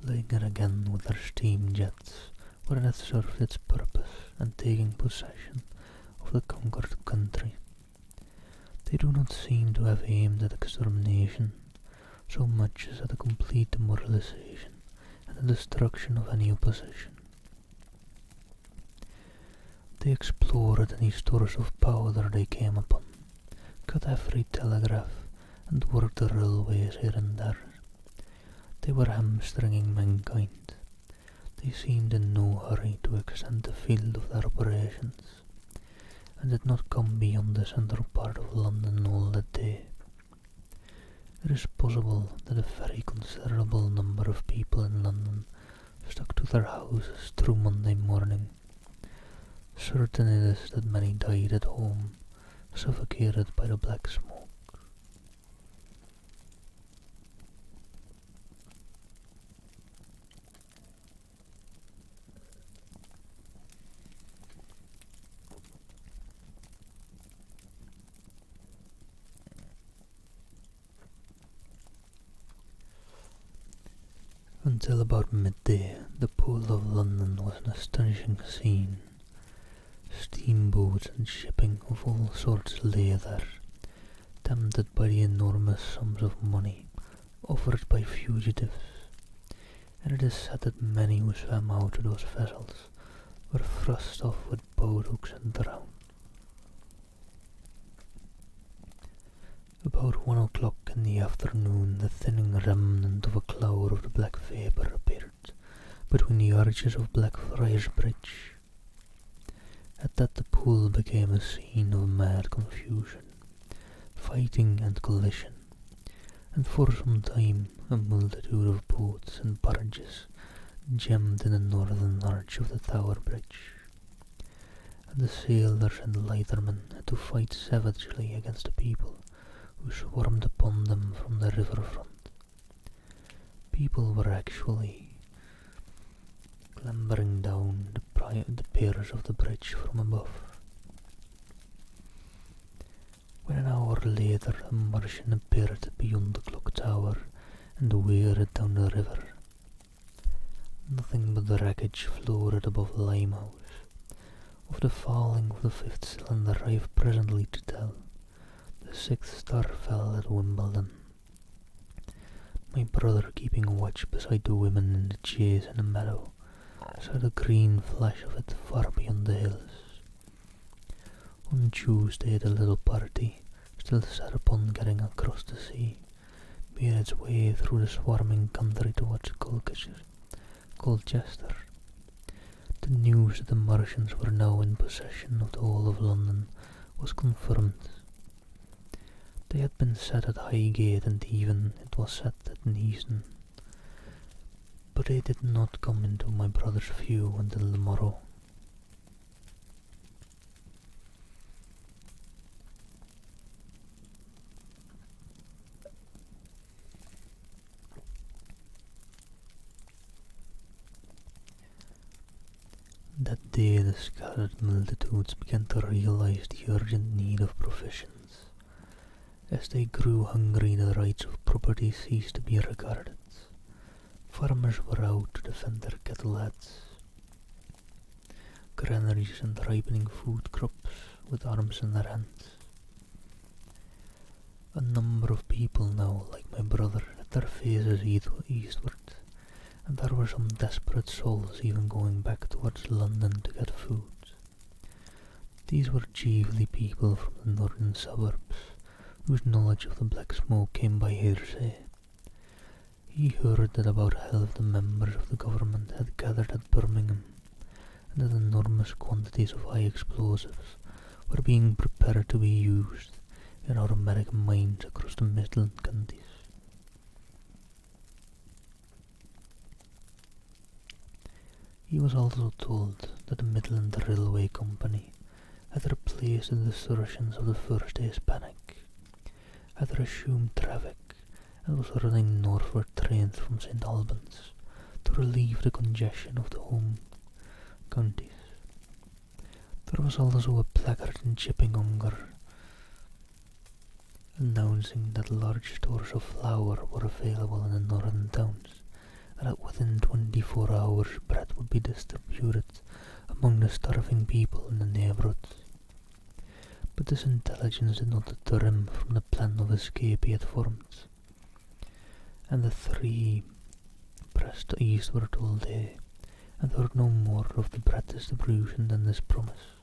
laying it again with their steam jets where it had served its purpose, and taking possession of the conquered country. They do not seem to have aimed at extermination so much as at a complete demoralization and the destruction of any opposition. They explored any stores of powder they came upon, cut every telegraph, and worked the railways here and there. They were hamstringing mankind. They seemed in no hurry to extend the field of their operations, and did not come beyond the central part of London all that day. It is possible that a very considerable number of people in London stuck to their houses through Monday morning. Certain it is that many died at home, suffocated by the black smoke. Until about midday, the Pole of London was an astonishing scene. Steamboats and shipping of all sorts lay there, tempted by the enormous sums of money offered by fugitives, and it is said that many who swam out to those vessels were thrust off with boat hooks and drowned. About 1 o'clock in the afternoon, the thinning remnant of a cloud of the black vapour appeared between the arches of Blackfriars Bridge. At that the pool became a scene of mad confusion, fighting and collision, and for some time a multitude of boats and barges jammed in the northern arch of the Tower Bridge, and the sailors and lightermen had to fight savagely against the people who swarmed upon them from the riverfront. People were actually clambering down the piers of the bridge from above. When an hour later a Martian appeared beyond the clock tower and weird down the river, nothing but the wreckage floated above Limehouse. Of the falling of the 5th cylinder I have presently to tell. The 6th star fell at Wimbledon. My brother, keeping watch beside the women in the chase in the meadow, saw the green flash of it far beyond the hills. On Tuesday the little party, still set upon getting across the sea, made its way through the swarming country towards Colchester. The news that the Martians were now in possession of the whole of London was confirmed. They had been set at Highgate, and even it was set at Neasden, but they did not come into my brother's view until the morrow. that day the scattered multitudes began to realize the urgent need of provisions. As they grew hungry, the rights of property ceased to be regarded. Farmers were out to defend their cattle heads. Granaries and ripening food crops with arms in their hands. A number of people now, like my brother, had their faces eastward, and there were some desperate souls even going back towards London to get food. These were chiefly people from the northern suburbs, whose knowledge of the Black Smoke came by hearsay. He heard that about half of the members of the government had gathered at Birmingham, and that enormous quantities of high explosives were being prepared to be used in our American mines across the Midland counties. He was also told that the Midland Railway Company had replaced the desertions of the first day's panic, had resumed traffic, and was running northward trains from St. Albans to relieve the congestion of the home counties. There was also a placard in Chipping-Ongar announcing that large stores of flour were available in the northern towns, and that within 24 hours bread would be distributed among the starving people in the neighbourhood. But this intelligence did not deter him from the plan of escape he had formed, and the three pressed eastward all day, and heard no more of the bread distribution than this promise.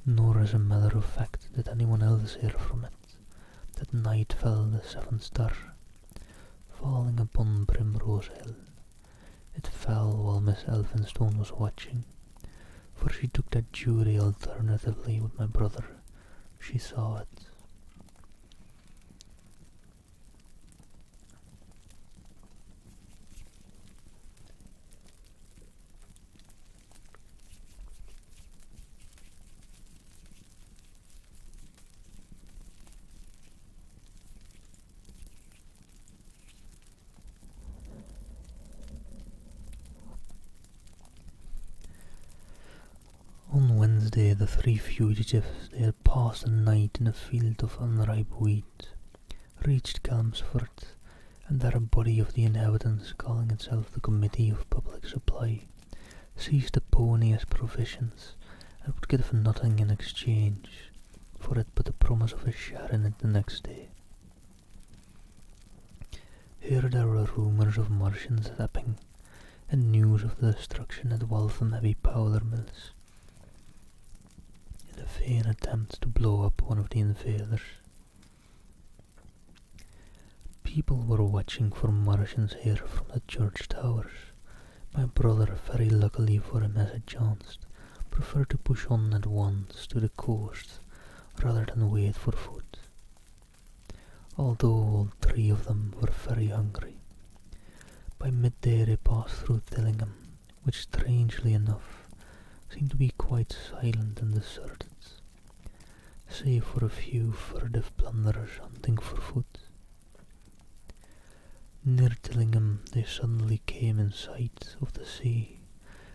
Nor, as a matter of fact, did anyone else hear from it. That night fell the seventh star, falling upon Primrose Hill. It fell while Miss Elphinstone was watching, for she took that duty alternatively with my brother. She saw it. On Wednesday, the three fugitives, they had passed the night in a field of unripe wheat, reached Chelmsford, and there a body of the inhabitants, calling itself the Committee of Public Supply, seized the pony as provisions, and would give nothing in exchange for it but the promise of a share in it the next day. Here there were rumours of Martians at Epping, and news of the destruction at Waltham Abbey powder mills, in a vain attempt to blow up one of the invaders. People were watching for Martians here from the church towers. My brother, very luckily for him as it chanced, preferred to push on at once to the coast rather than wait for food, although all three of them were very hungry. By midday they passed through Tillingham, which strangely enough seemed to be quite silent and deserted, save for a few furtive plunderers hunting for food. Near Tillingham they suddenly came in sight of the sea,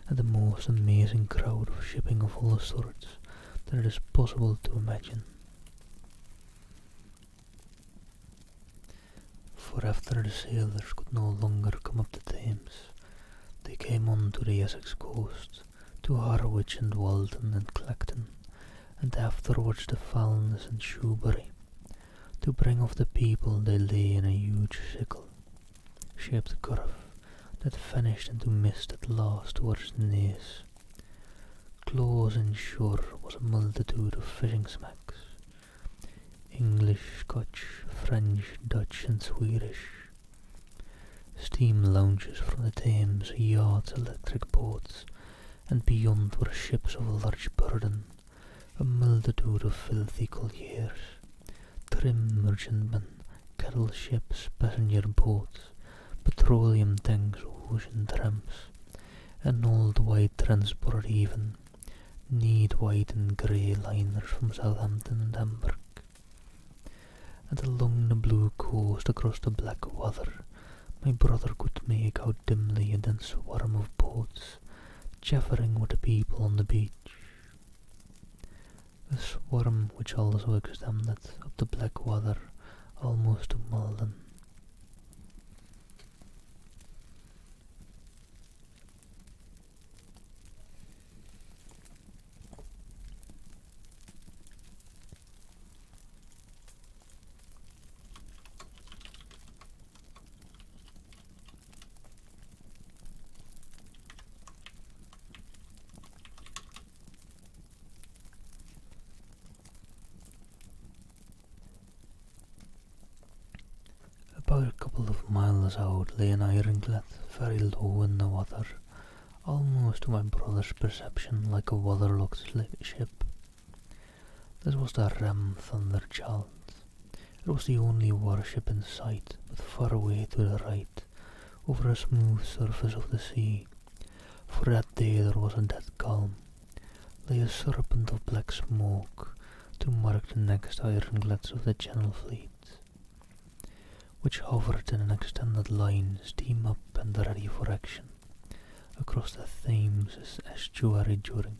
and the most amazing crowd of shipping of all sorts that it is possible to imagine. For after the sailors could no longer come up the Thames, they came on to the Essex coast, to Harwich and Walton and Clacton, and afterwards to Foulness and Shoebury. To bring off the people they lay in a huge sickle-shaped curve that vanished into mist at last towards Naas. Close inshore was a multitude of fishing smacks, English, Scotch, French, Dutch and Swedish, steam launches from the Thames, yachts, electric boats, and beyond were ships of large burden, a multitude of filthy colliers, trim merchantmen, cattle ships, passenger boats, petroleum tanks, ocean tramps, and old white transport even, neat white and grey liners from Southampton and Hamburg. And along the blue coast across the black water, my brother could make out dimly a dense swarm of boats, chaffering with the people on the beach. The swarm which also extended up the black water almost to Malden. About a couple of miles out lay an ironclad, very low in the water, almost to my brother's perception like a waterlogged ship. This was the Rem Thunderchild. It was the only warship in sight, but far away to the right, over a smooth surface of the sea. For that day there was a dead calm, lay a serpent of black smoke to mark the next ironclads of the Channel Fleet, which hovered in an extended line, steam up and ready for action, across the Thames' estuary during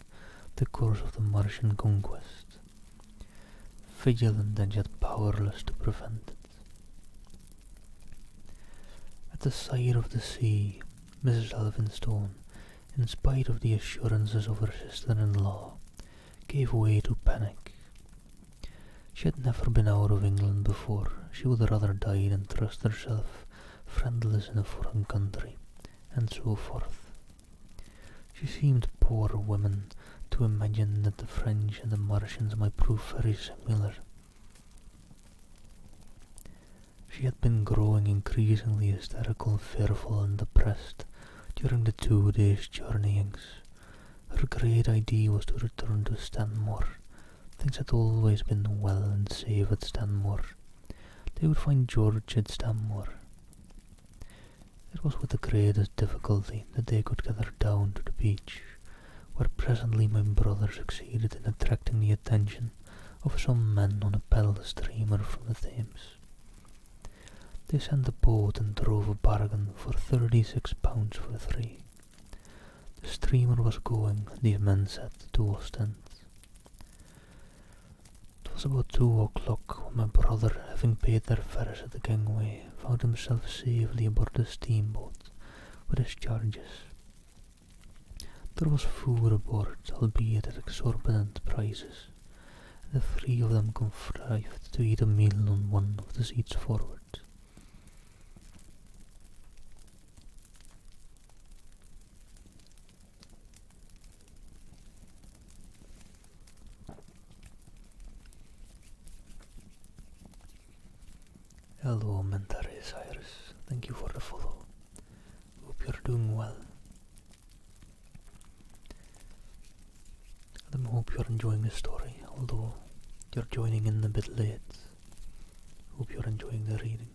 the course of the Martian conquest, vigilant and yet powerless to prevent it. At the side of the sea, Mrs. Elphinstone, in spite of the assurances of her sister-in-law, gave way to panic. She had never been out of England before. She would rather die than trust herself friendless in a foreign country, and so forth. She seemed, poor woman, to imagine that the French and the Martians might prove very similar. She had been growing increasingly hysterical, fearful and depressed during the 2 days' journeyings. Her great idea was to return to Stanmore. Things had always been well and safe at Stanmore. They would find George at Stanmore. It was with the greatest difficulty that they could get her down to the beach, where presently my brother succeeded in attracting the attention of some men on a pedal steamer from the Thames. They sent a boat and drove a bargain for £36 for 3. The steamer was going, these men said, to Ostend. It was about 2 o'clock when my brother, having paid their fares at the gangway, found himself safely aboard the steamboat with his charges. There was food aboard, albeit at exorbitant prices, and the 3 of them contrived to eat a meal on one of the seats forward. Hello, Mentare Cyrus. Thank you for the follow. Hope you're doing well. I hope you're enjoying the story, although you're joining in a bit late. Hope you're enjoying the reading.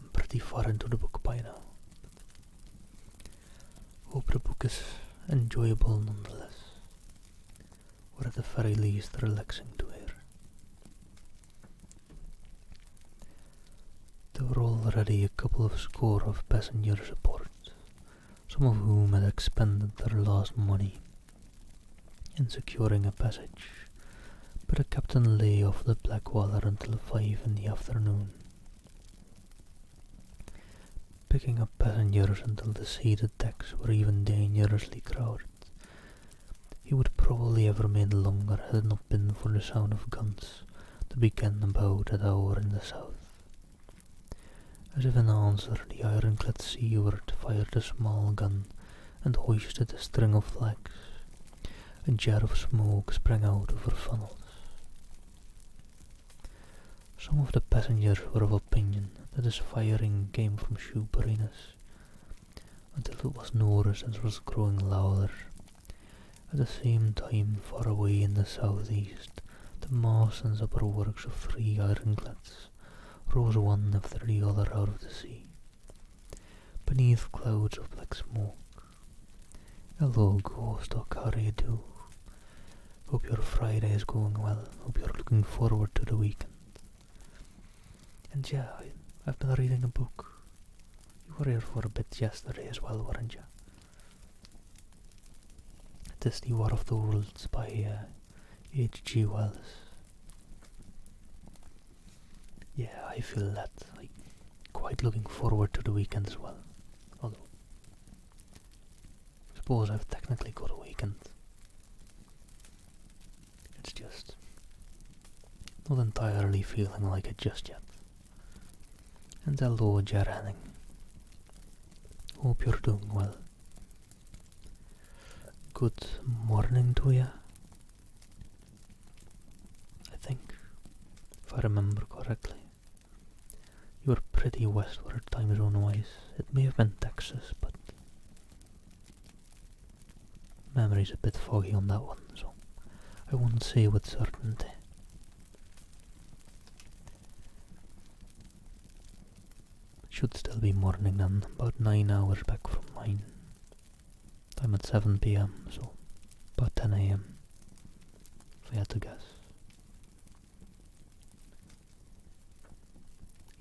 I'm pretty far into the book by now. Hope the book is enjoyable nonetheless, or at the very least relaxing to hear. There were already a couple of score of passengers aboard, some of whom had expended their last money in securing a passage, but the captain lay off the Blackwater until 5 in the afternoon, picking up passengers until the seated decks were even dangerously crowded. He would probably have remained longer had it not been for the sound of guns that began about that hour in the south. As if in answer, the ironclad seaward fired a small gun and hoisted a string of flags. A jet of smoke sprang out of her funnels. Some of the passengers were of opinion that this firing came from submariners, until it was noticed and was growing louder. At the same time, far away in the southeast, the masts and upper works of 3 ironclads rose one after the other out of the sea, beneath clouds of black smoke. Hello, Ghostock, how do you do? Hope your Friday is going well. Hope you're looking forward to the weekend. And yeah, I've been reading a book. You were here for a bit yesterday as well, weren't you? It is the War of the Worlds by H.G. Wells. Yeah, I feel that. I'm quite looking forward to the weekend as well. Although, I suppose I've technically got a weekend. It's just not entirely feeling like it just yet. And hello, Jar Hope you're doing well. Good morning to you. I think, if I remember correctly. You're pretty westward time zone wise. It may have been Texas, but memory's a bit foggy on that one, so I won't say with certainty. Should still be morning then, about 9 hours back from mine. I'm at 7 PM, so about 10 AM, if I had to guess.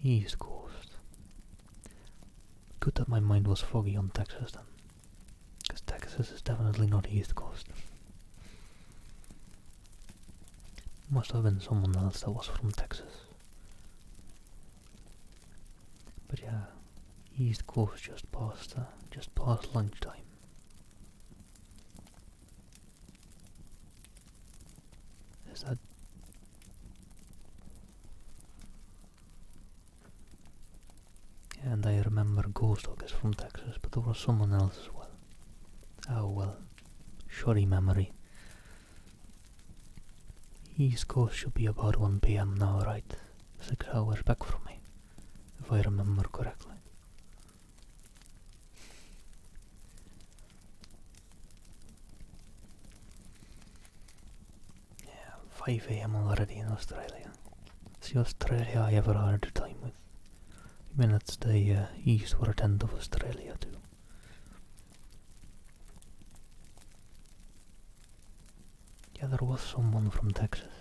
East Coast. Good that my mind was foggy on Texas then, because Texas is definitely not East Coast. Must have been someone else that was from Texas. But yeah, East Coast just past lunchtime. Is that? Yeah, and I remember Ghost Dog is from Texas, but there was someone else as well. Oh well, shoddy memory. East Coast should be about 1 PM now, right? 6 hours back from me, if I remember correctly. Yeah, 5 AM already in Australia. It's the Australia I ever had a time with. I mean, it's the eastward end of Australia too. Yeah, there was someone from Texas.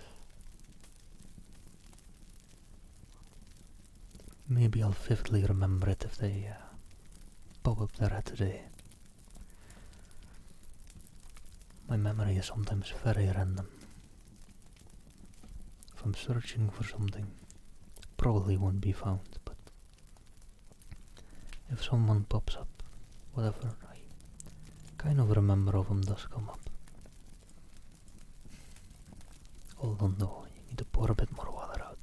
Maybe I'll vividly remember it if they pop up there today. My memory is sometimes very random. If I'm searching for something, probably won't be found, but if someone pops up, whatever, I kind of remember of them does come up. Hold on though, you need to pour a bit more water out.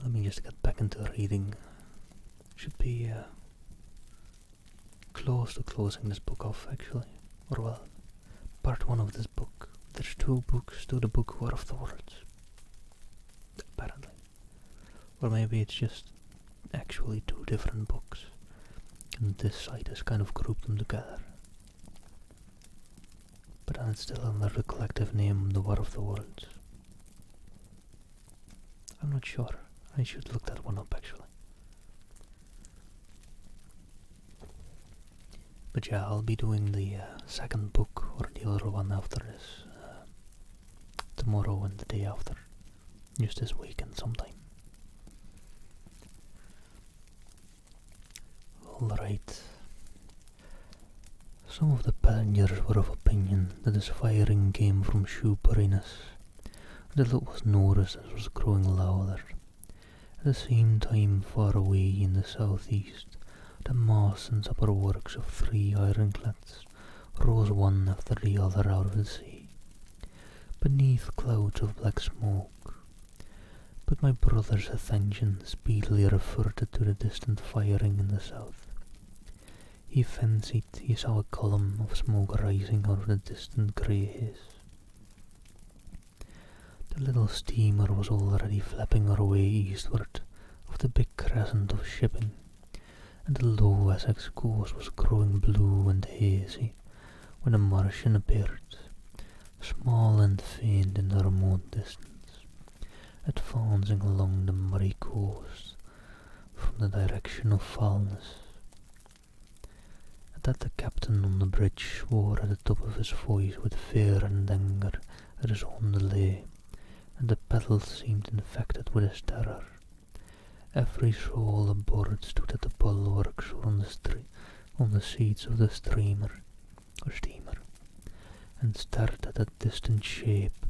Let me just get back into reading. Should be close to closing this book off actually. Or well, part 1 of this book. There's 2 books to the book War of the Worlds. Apparently. Or maybe it's just actually 2 different books. And this site has kind of grouped them together. But then it's still under the collective name The War of the Worlds. I'm not sure. I should look that one up actually. But yeah, I'll be doing the second book or the other one after this tomorrow and the day after. Just this weekend sometime. Alright. Some of the passengers were of opinion that this firing came from Shoe Perinus, until it was noticed as it was growing louder. At the same time, far away in the southeast, the masts and upper works of 3 ironclads rose one after the other out of the sea, beneath clouds of black smoke. But my brother's attention speedily reverted to the distant firing in the south. He fancied he saw a column of smoke rising out of the distant grey haze. The little steamer was already flapping her way eastward of the big crescent of shipping, and the low Essex coast was growing blue and hazy when a Martian appeared, small and faint in the remote distance, advancing along the muddy coast from the direction of Foulness. At that the captain on the bridge swore at the top of his voice with fear and anger at his own delay, and the pedals seemed infected with his terror. Every soul aboard stood at the bulwarks or on the seats of the steamer, and stared at that distant shape,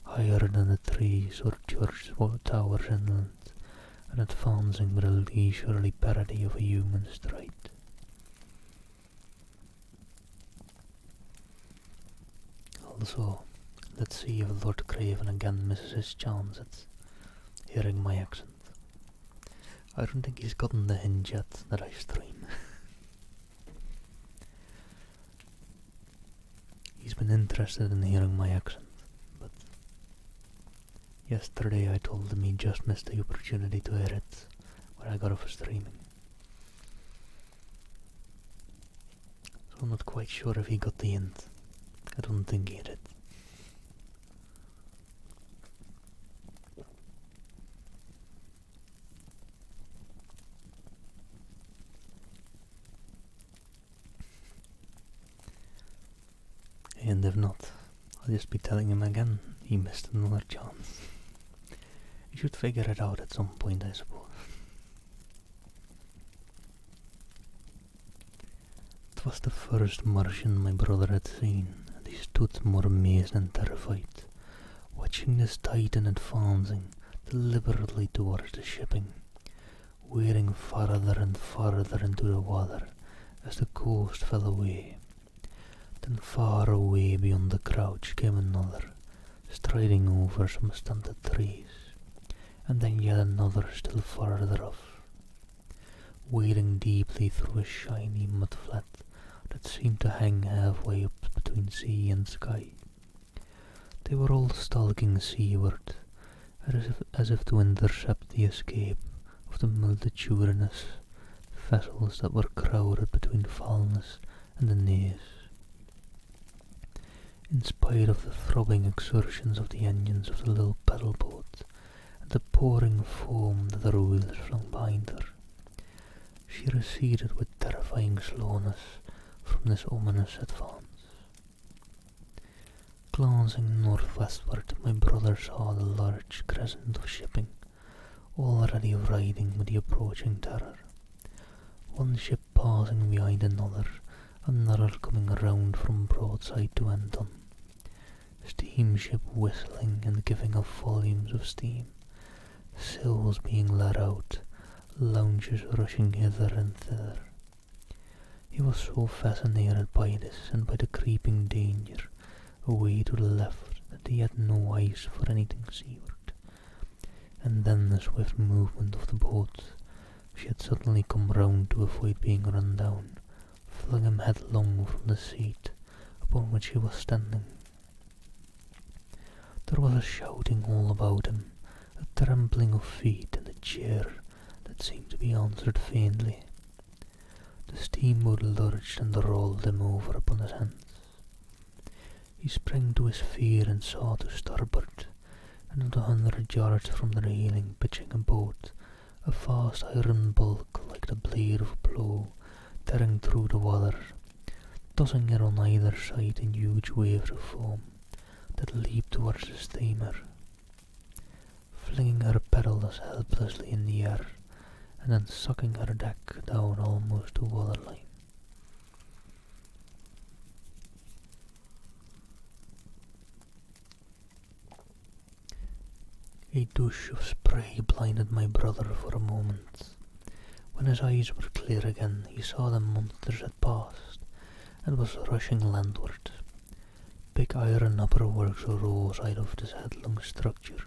higher than the trees or church towers inland, and advancing with a leisurely parody of a human stride. Also, let's see if Lord Craven again misses his chance at hearing my accent. I don't think he's gotten the hint yet that I stream. He's been interested in hearing my accent, but yesterday I told him he just missed the opportunity to hear it when I got off streaming. So I'm not quite sure if he got the hint. I don't think he did. And if not, I'll just be telling him again he missed another chance. He should figure it out at some point, I suppose. It was the first Martian my brother had seen, and he stood more amazed and terrified, watching this titan advancing deliberately towards the shipping, wearing farther and farther into the water as the coast fell away. Then far away beyond the crouch came another, striding over some stunted trees, and then yet another still farther off, wading deeply through a shiny mudflat that seemed to hang halfway up between sea and sky. They were all stalking seaward, as if to intercept the escape of the multitudinous vessels that were crowded between Falmouth and the Naze. In spite of the throbbing exertions of the engines of the little paddle boat and the pouring foam that her wheels flung behind her, she receded with terrifying slowness from this ominous advance. Glancing northwestward, my brother saw the large crescent of shipping, already riding with the approaching terror. One ship passing behind another coming around from broadside to end on. Steamship whistling and giving off volumes of steam, sails being let out, launches rushing hither and thither. He was so fascinated by this and by the creeping danger away to the left that he had no eyes for anything seaward. And then the swift movement of the boat, she had suddenly come round to avoid being run down, flung him headlong from the seat upon which he was standing. There was a shouting all about him, a trampling of feet, and a cheer that seemed to be answered faintly. The steamboat lurched and rolled him over upon his hands. He sprang to his feet and saw to starboard, and not 100 yards from the railing, pitching a boat, a vast iron bulk like the blade of a plough, tearing through the water, tossing it on either side in huge waves of foam that leaped towards the steamer, flinging her paddles helplessly in the air, and then sucking her deck down almost to waterline. A douche of spray blinded my brother for a moment. When his eyes were clear again, he saw the monsters had passed, and was rushing landward. Big iron upperworks rose out of this headlong structure,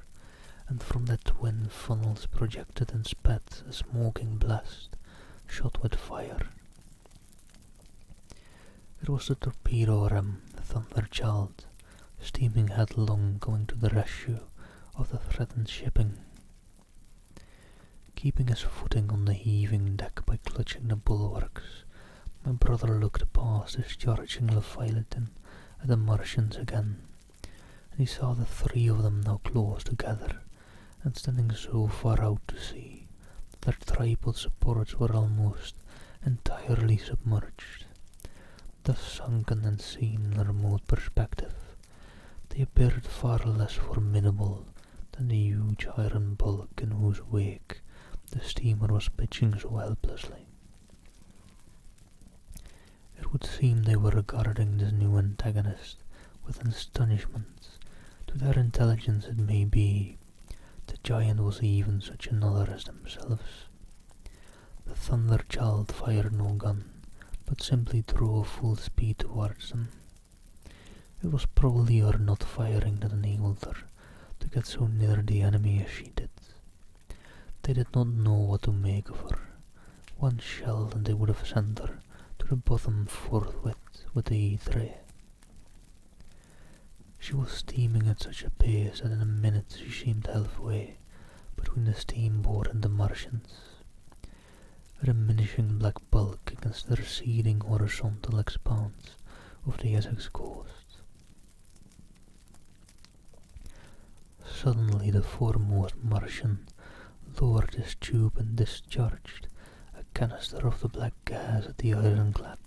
and from their twin funnels projected and spat a smoking blast, shot with fire. It was the torpedo ram, the Thunder Child, steaming headlong, going to the rescue of the threatened shipping. Keeping his footing on the heaving deck by clutching the bulwarks, my brother looked past his charging Leviathan at the Martians again, and he saw the three of them now close together, and standing so far out to sea that their tripod supports were almost entirely submerged, Thus sunken and seen in a remote perspective, they appeared far less formidable than the huge iron bulk in whose wake the steamer was pitching so helplessly. It would seem they were regarding this new antagonist with astonishment. To their intelligence, it may be, the giant was even such another as themselves. The Thunder Child fired no gun, but simply drove full speed towards them. It was probably her not firing that enabled her to get so near the enemy as she did. They did not know what to make of her. One shell and they would have sent her to the bottom forthwith with the heat ray. She was steaming at such a pace that in a minute she seemed halfway between the steamboat and the Martians, a diminishing black bulk against the receding horizontal expanse of the Essex coast. Suddenly the foremost Martian lowered his tube and discharged a canister of the black gas at the ironclad.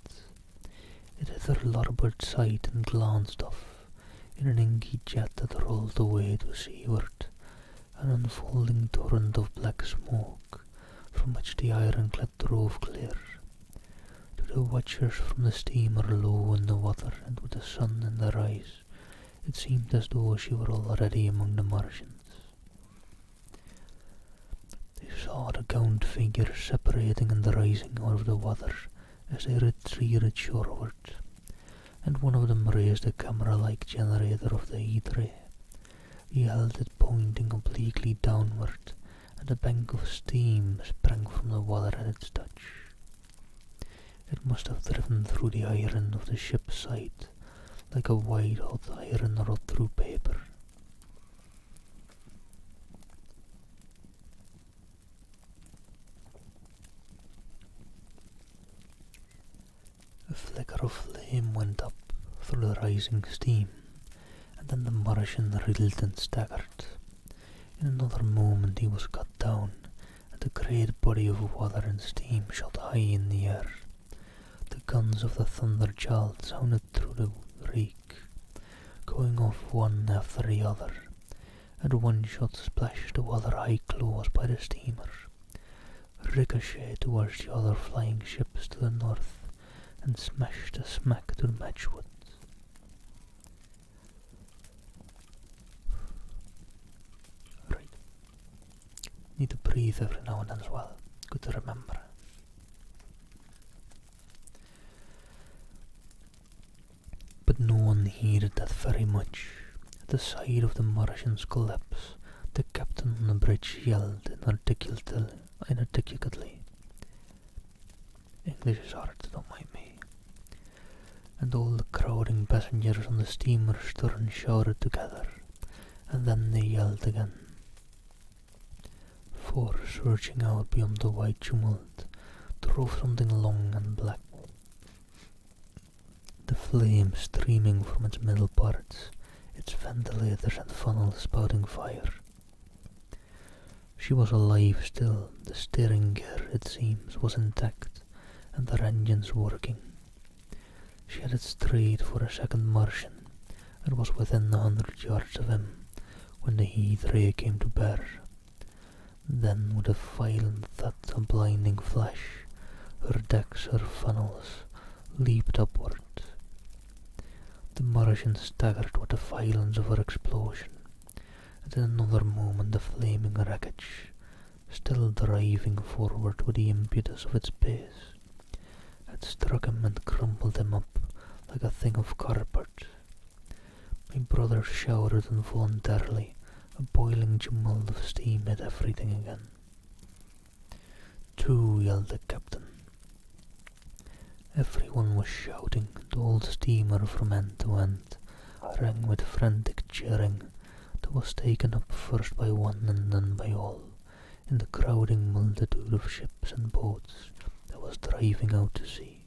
It hit her larboard side and glanced off in an inky jet that rolled away to seaward, an unfolding torrent of black smoke from which the ironclad drove clear. To the watchers from the steamer low in the water and with the sun in their eyes, it seemed as though she were already among the Martians. They saw the gaunt figure separating and rising out of the water as they retreated shoreward, and one of them raised a camera-like generator of the heat ray. He held it pointing obliquely downward, and a bank of steam sprang from the water at its touch. It must have driven through the iron of the ship's side, like a white-hot iron rod through paper. A flicker of flame went up through the rising steam, and then the Martian reeled and staggered. In another moment he was cut down, and a great body of water and steam shot high in the air. The guns of the Thunder Child sounded through the reek, going off one after the other, and one shot splashed the water high close by the steamer, ricocheted towards the other flying ships to the north, and smashed a smack to the matchwood. Right. Need to breathe every now and then as well. Good to remember. But no one heeded that very much. At the sight of the Martian's collapse, the captain on the bridge yelled inarticulately. English is hard, don't mind me. And all the crowding passengers on the steamer's stern shouted together, and then they yelled again. For, surging out beyond the white tumult, drove something long and black. The flame streaming from its middle parts, its ventilators and funnels spouting fire. She was alive still, the steering gear, it seems, was intact, and their engines working. She headed straight for a second Martian, and was within 100 yards of him when the heat ray came to bear. Then, with a violent thud and blinding flash, her decks, her funnels, leaped upward. The Martian staggered with the violence of her explosion, and in another moment the flaming wreckage, still driving forward with the impetus of its pace, had struck him and crumpled him up like a thing of carpet. My brother shouted involuntarily. A boiling tumult of steam hit everything again. "Two!" yelled the captain. Everyone was shouting. The old steamer from end to end rang with frantic cheering that was taken up first by one and then by all, in the crowding multitude of ships and boats that was driving out to sea.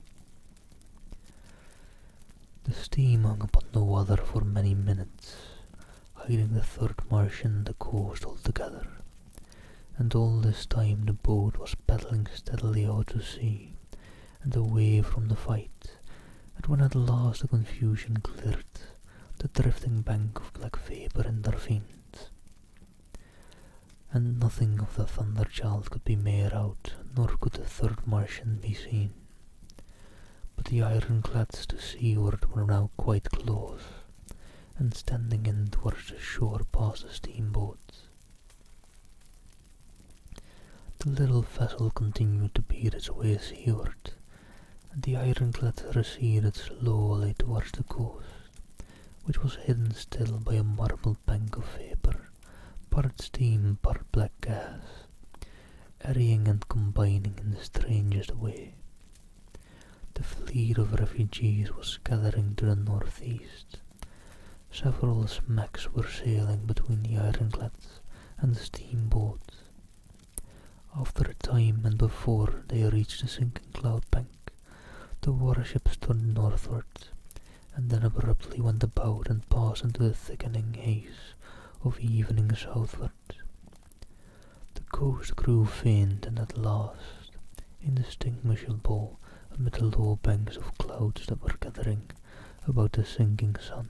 The steam hung upon the water for many minutes, hiding the third Martian and the coast altogether, and all this time the boat was paddling steadily out to sea and away from the fight, And when at last the confusion cleared, the drifting bank of black vapour intervened, and nothing of the Thunderchild could be made out, nor could the third Martian be seen. But the ironclads to seaward were now quite close, and standing in towards the shore past the steamboats. The little vessel continued to beat its way seaward, and the ironclad receded slowly towards the coast, which was hidden still by a marble bank of vapour, part steam, part black gas, eddying and combining in the strangest way. The fleet of refugees was gathering to the northeast. Several smacks were sailing between the ironclads and the steamboats. After a time, and before they reached the sinking cloud bank, the warships turned northwards, and then abruptly went about and passed into the thickening haze of evening southward. The coast grew faint and at last indistinguishable amid the low banks of clouds that were gathering about the sinking sun.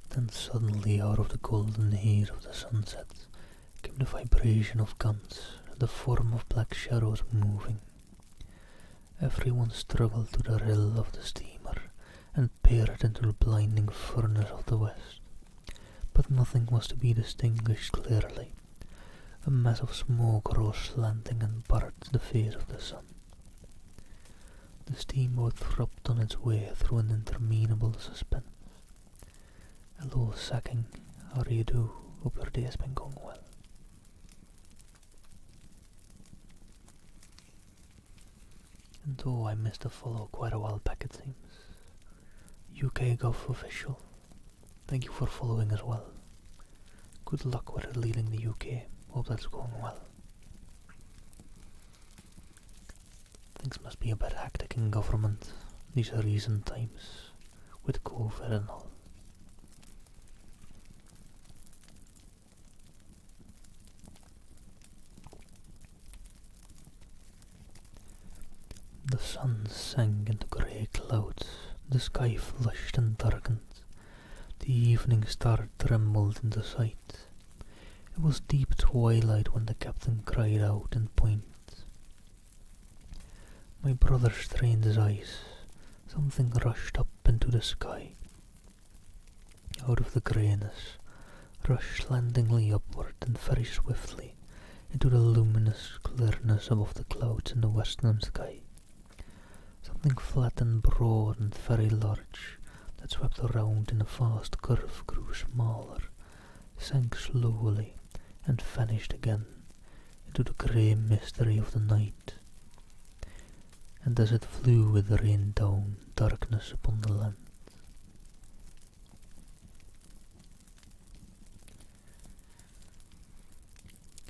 Then suddenly out of the golden haze of the sunset came the vibration of guns and the form of black shadows moving. Everyone struggled to the rail of the steamer and peered into the blinding furnace of the west, but nothing was to be distinguished clearly. A mass of smoke rose slanting and barred the face of the sun. The steamboat throbbed on its way through an interminable suspense. Hello, Sacking. How do you do? Hope your day has been going well. And though I missed a follow quite a while back, it seems. UK Gov official. Thank you for following as well. Good luck with leading the UK. Hope that's going well. Things must be a bit hectic in government these recent times with COVID and all. The sun sank into grey clouds, the sky flushed and darkened, the evening star trembled into sight. It was deep twilight when the captain cried out in point. My brother strained his eyes. Something rushed up into the sky. Out of the greyness, rushed slantingly upward and very swiftly into the luminous clearness above the clouds in the western sky. Something flat and broad and very large that swept around in a fast curve grew smaller, sank slowly, and vanished again into the grey mystery of the night. And as it flew it rained down darkness upon the land.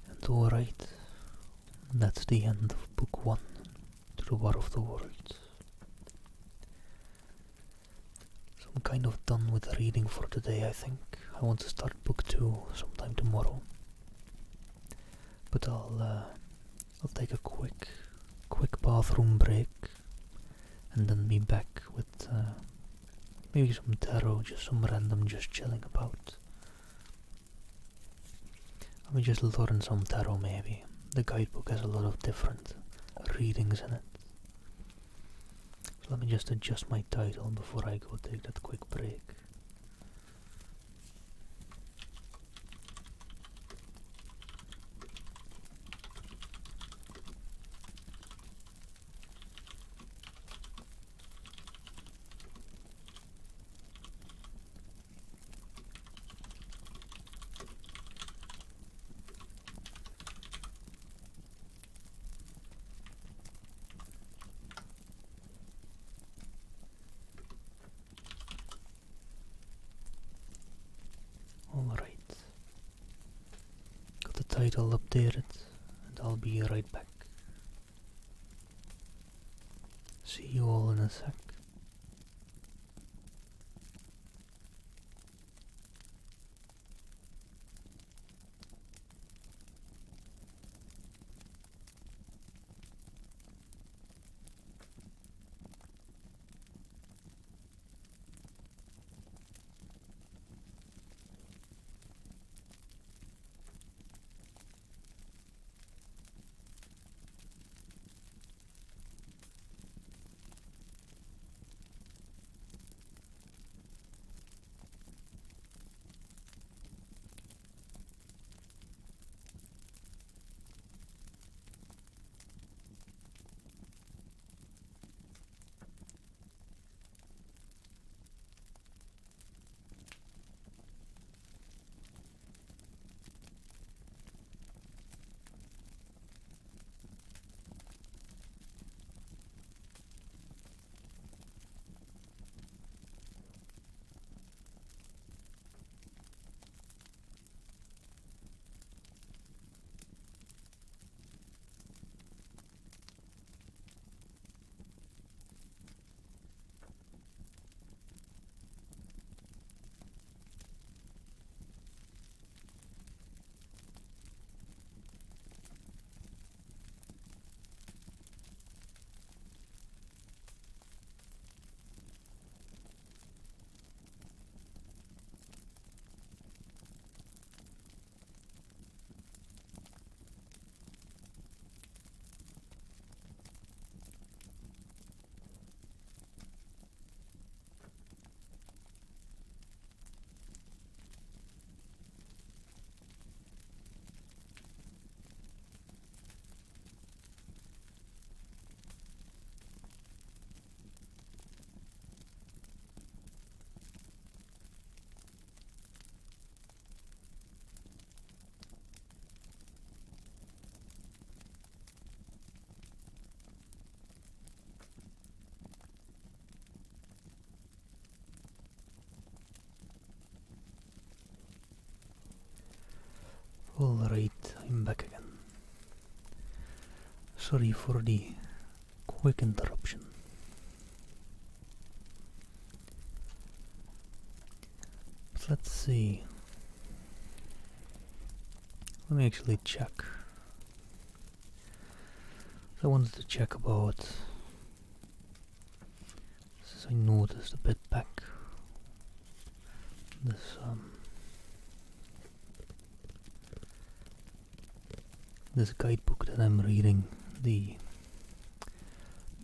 And alright, that's the end of Book 1, To the War of the Worlds. So I'm kind of done with the reading for today, I think. I want to start Book 2 sometime tomorrow. But I'll take a quick bathroom break and then be back with maybe some tarot, just some random just chilling about. I may just learn some tarot maybe. The guidebook has a lot of different readings in it. So let me just adjust my title before I go take that quick break. Alright, got the title updated and I'll be right back. See you all in a sec. Alright, I'm back again. Sorry for the quick interruption. But let's see. Let me actually check. So I wanted to check about, as I noticed a bit back, this guidebook that I'm reading the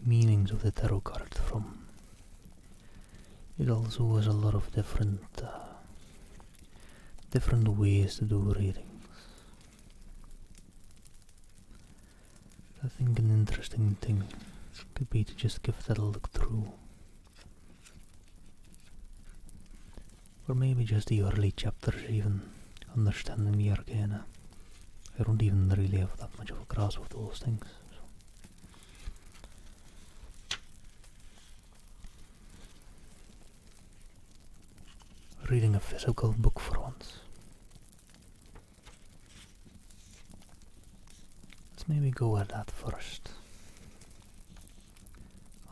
meanings of the tarot card from. It also has a lot of different ways to do readings. I think an interesting thing could be to just give that a look through. Or maybe just the early chapters even, understanding the arcana. I don't even really have that much of a grasp of those things. So. Reading a physical book for once. Let's maybe go at that first.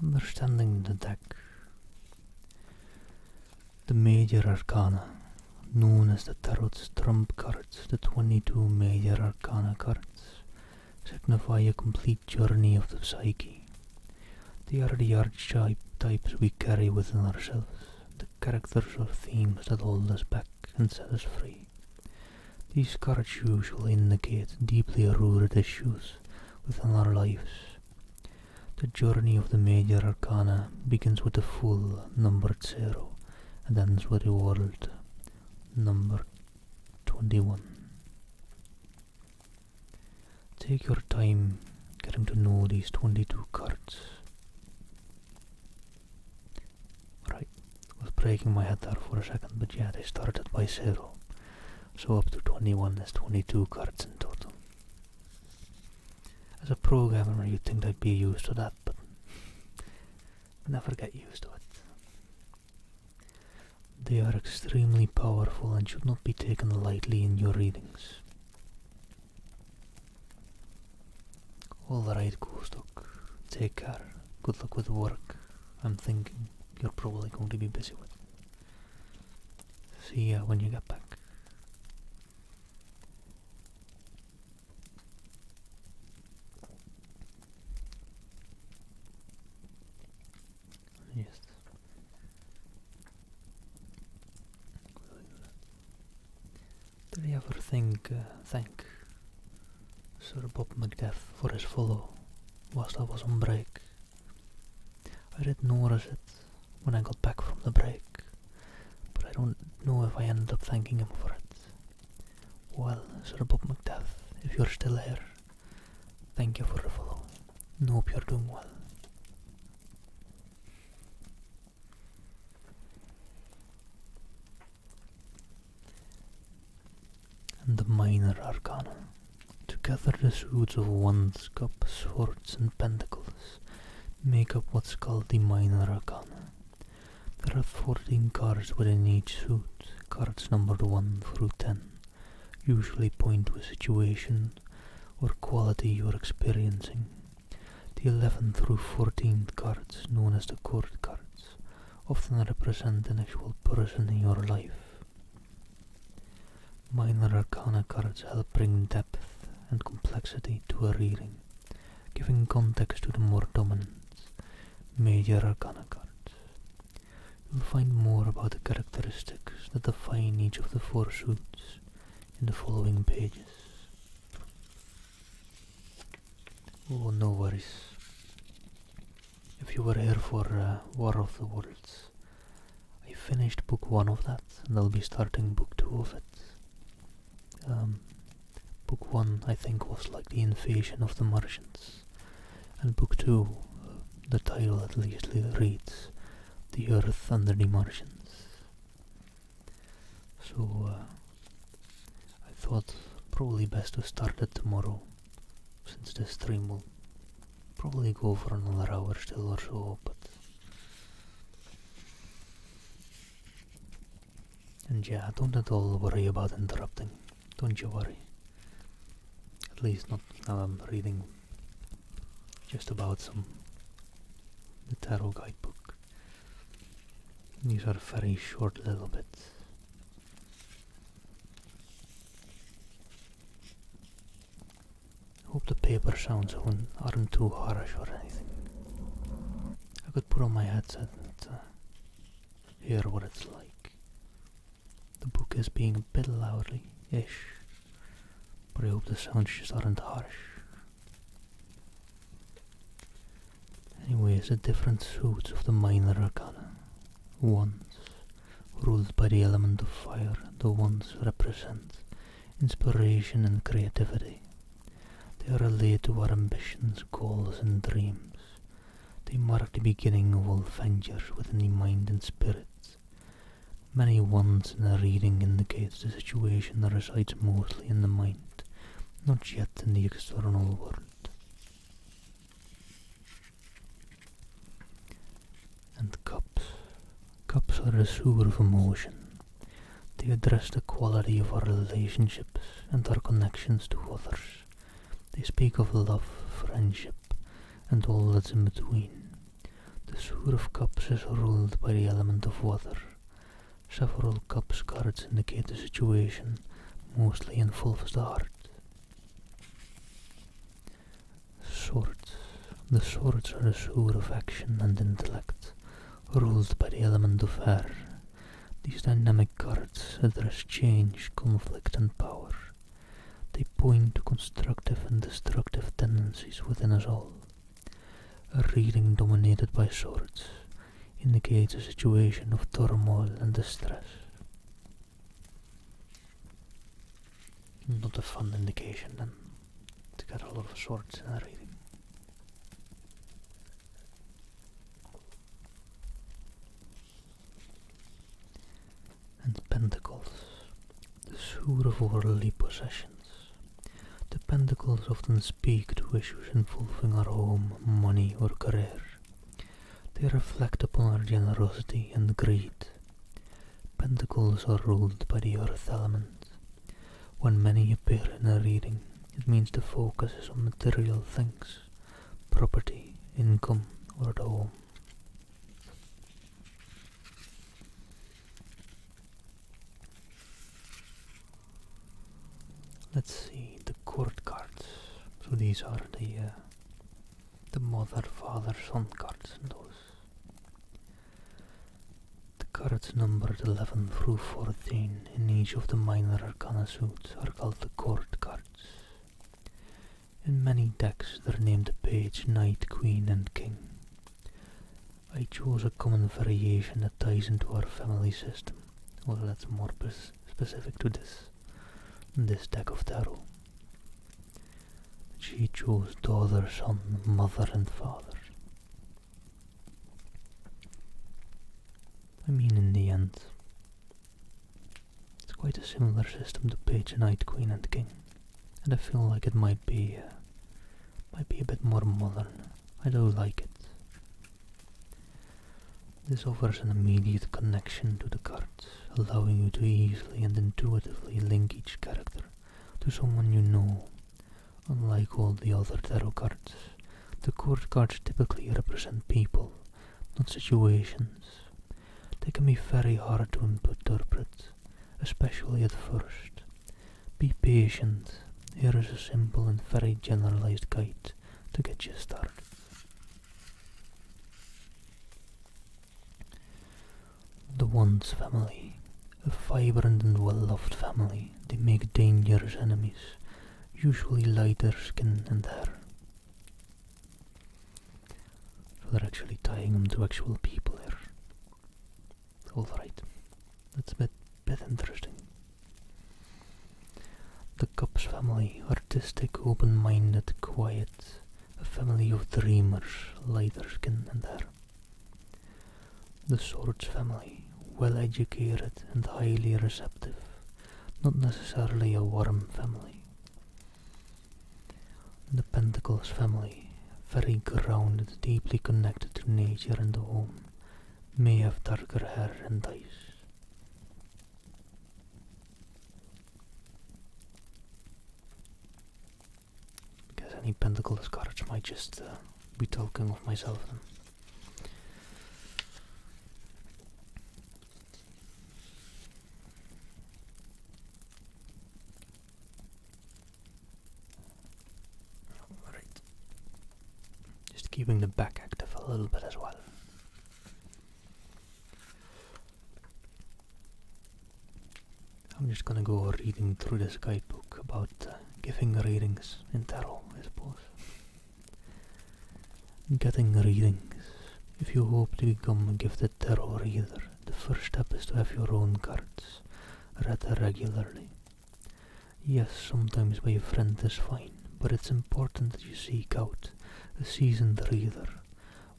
Understanding the deck. The major arcana, known as the tarot's trump cards, the 22 major arcana cards, signify a complete journey of the psyche. They are the archetypes we carry within ourselves, the characters or themes that hold us back and set us free. These cards usually indicate deeply rooted issues within our lives. The journey of the major arcana begins with the full numbered 0 and ends with the world number 21. Take your time getting to know these 22 cards. Right, I was breaking my head there for a second, but yeah, they started by 0. So up to 21 is 22 cards in total. As a programmer, you'd think I'd be used to that, but I never get used to it. They are extremely powerful and should not be taken lightly in your readings. Alright, Ghostock, take care. Good luck with work. I'm thinking you're probably going to be busy with. See ya when you get back. Yes. Did you ever thank Sir Bob Macbeth for his follow whilst I was on break? I did notice it when I got back from the break, but I don't know if I ended up thanking him for it. Well, Sir Bob Macbeth, if you're still here, thank you for the follow. Hope you're doing well. And the minor arcana. Together the suits of wands, cups, swords and pentacles make up what's called the minor arcana. There are 14 cards within each suit. Cards numbered 1 through 10 usually point to a situation or quality you're experiencing. The 11th through 14th cards, known as the court cards, often represent an actual person in your life. Minor arcana cards help bring depth and complexity to a reading, giving context to the more dominant major arcana cards. You'll find more about the characteristics that define each of the 4 suits in the following pages. Oh, no worries. If you were here for War of the Worlds, I finished book 1 of that, and I'll be starting book 2 of it. Book 1, I think, was like the invasion of the Martians, and book 2, the title at least reads The Earth Under the Martians. So I thought probably best to start it tomorrow, since the stream will probably go for another hour still or so, but and yeah, don't at all worry about interrupting. Don't you worry. At least not now I'm reading just about the tarot guidebook. These are very short little bits. Hope the paper sounds aren't too harsh or anything. I could put on my headset and hear what it's like. The book is being a bit loudly-ish, but I hope the sounds just aren't harsh. Anyways, the different suits of the minor arcana. Wands, ruled by the element of fire. The wands represent inspiration and creativity. They relate to our ambitions, goals and dreams. They mark the beginning of all ventures within the mind and spirit. Many wands in a reading indicates the situation that resides mostly in the mind, not yet in the external world. And cups. Cups are a sewer of emotion. They address the quality of our relationships and our connections to others. They speak of love, friendship, and all that's in between. The sewer of cups is ruled by the element of water. Several cups cards indicate the situation mostly involves the heart. Swords. The swords are a sewer of action and intellect, ruled by the element of air. These dynamic cards address change, conflict and power. They point to constructive and destructive tendencies within us all. A reading dominated by swords indicates a situation of turmoil and distress. Not a fun indication then, to get a lot of swords in a reading. And pentacles, the sewer of worldly possessions. The pentacles often speak to issues involving our home, money or career. They reflect upon our generosity and greed. Pentacles are ruled by the earth element. When many appear in a reading, it means the focus is on material things, property, income or the home. Let's see, the court cards. So these are the mother, father, son cards and those. The cards numbered 11 through 14 in each of the minor arcana suits are called the court cards. In many decks they're named page, knight, queen and king. I chose a common variation that ties into our family system, although that's more specific to this deck of tarot. She chose daughter, son, mother and father. I mean, in the end, it's quite a similar system to page, knight, queen and king, and I feel like it might be a bit more modern. I do like it. This offers an immediate connection to the cards, allowing you to easily and intuitively link each character to someone you know. Unlike all the other tarot cards, the court cards typically represent people, not situations. They can be very hard to interpret, especially at first. Be patient. Here is a simple and very generalized guide to get you started. The Wands family. A vibrant and well-loved family. They make dangerous enemies, usually lighter skin and hair. So they're actually tying them to actual people here. Alright, that's a bit interesting. The Cups family. Artistic, open-minded, quiet. A family of dreamers, lighter skin and hair. The Swords family. Well-educated and highly receptive, not necessarily a warm family. The Pentacles family, very grounded, deeply connected to nature and the home, may have darker hair and eyes. tentacles cards might just be talking of myself then. Right. Just keeping the back active a little bit as well. I'm just gonna go reading through this guidebook about giving readings in tarot, I suppose. Getting readings. If you hope to become a gifted tarot reader, the first step is to have your own cards read regularly. Yes, sometimes by a friend is fine, but it's important that you seek out a seasoned reader.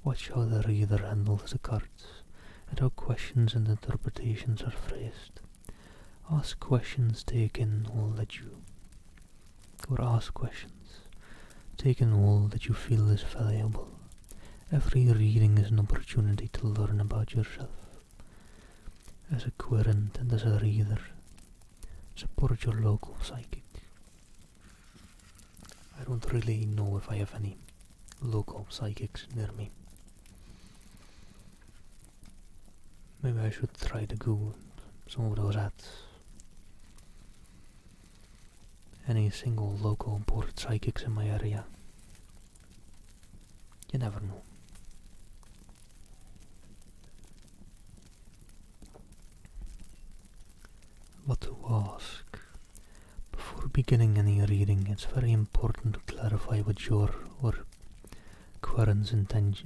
Watch how the reader handles the cards, and how questions and interpretations are phrased. Ask questions, take in all that you feel is valuable. Every reading is an opportunity to learn about yourself. As a querent and as a reader, support your local psychic. I don't really know if I have any local psychics near me. Maybe I should try to Google some of those ads. Any single local board psychics in my area? You never know. What to ask? Before beginning any reading, it's very important to clarify what your querent's intentions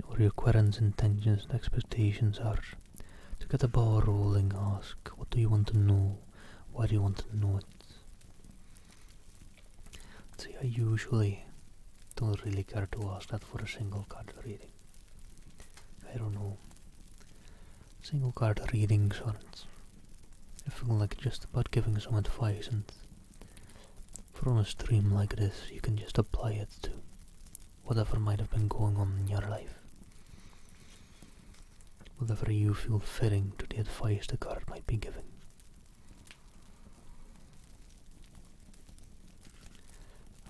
and expectations are. To get the ball rolling, ask, what do you want to know? Why do you want to know it? See, I usually don't really care to ask that for a single card reading. I don't know. Single card readings aren't. I feel like just about giving some advice, and from a stream like this you can just apply it to whatever might have been going on in your life. Whatever you feel fitting to the advice the card might be giving.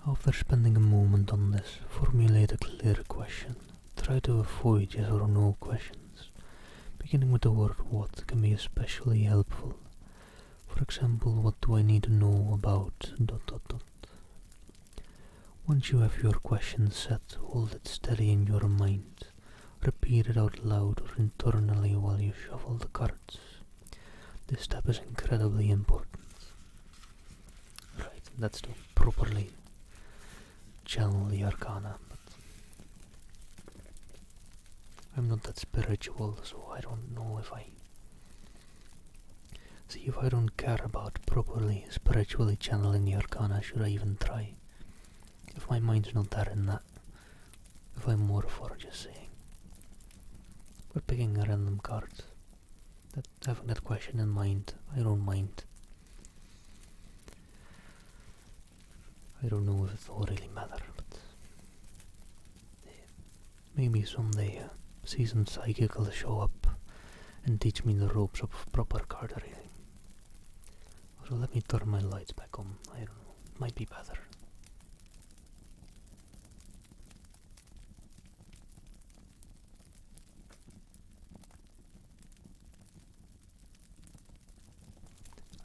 After spending a moment on this, formulate a clear question. Try to avoid yes or no questions. Beginning with the word what can be especially helpful. For example, what do I need to know about ... Once you have your question set, hold it steady in your mind. Repeat it out loud or internally while you shuffle the cards. This step is incredibly important. Right, that's to properly channel the arcana, but I'm not that spiritual, so I don't know if I don't care about properly spiritually channeling the arcana, should I even try? If my mind's not there in that, if I'm more for just saying, we're picking a random card, having that question in mind, I don't mind. I don't know if it will really matter, but maybe someday a seasoned psychic will show up and teach me the ropes of proper card reading. So let me turn my lights back on. I don't know, it might be better.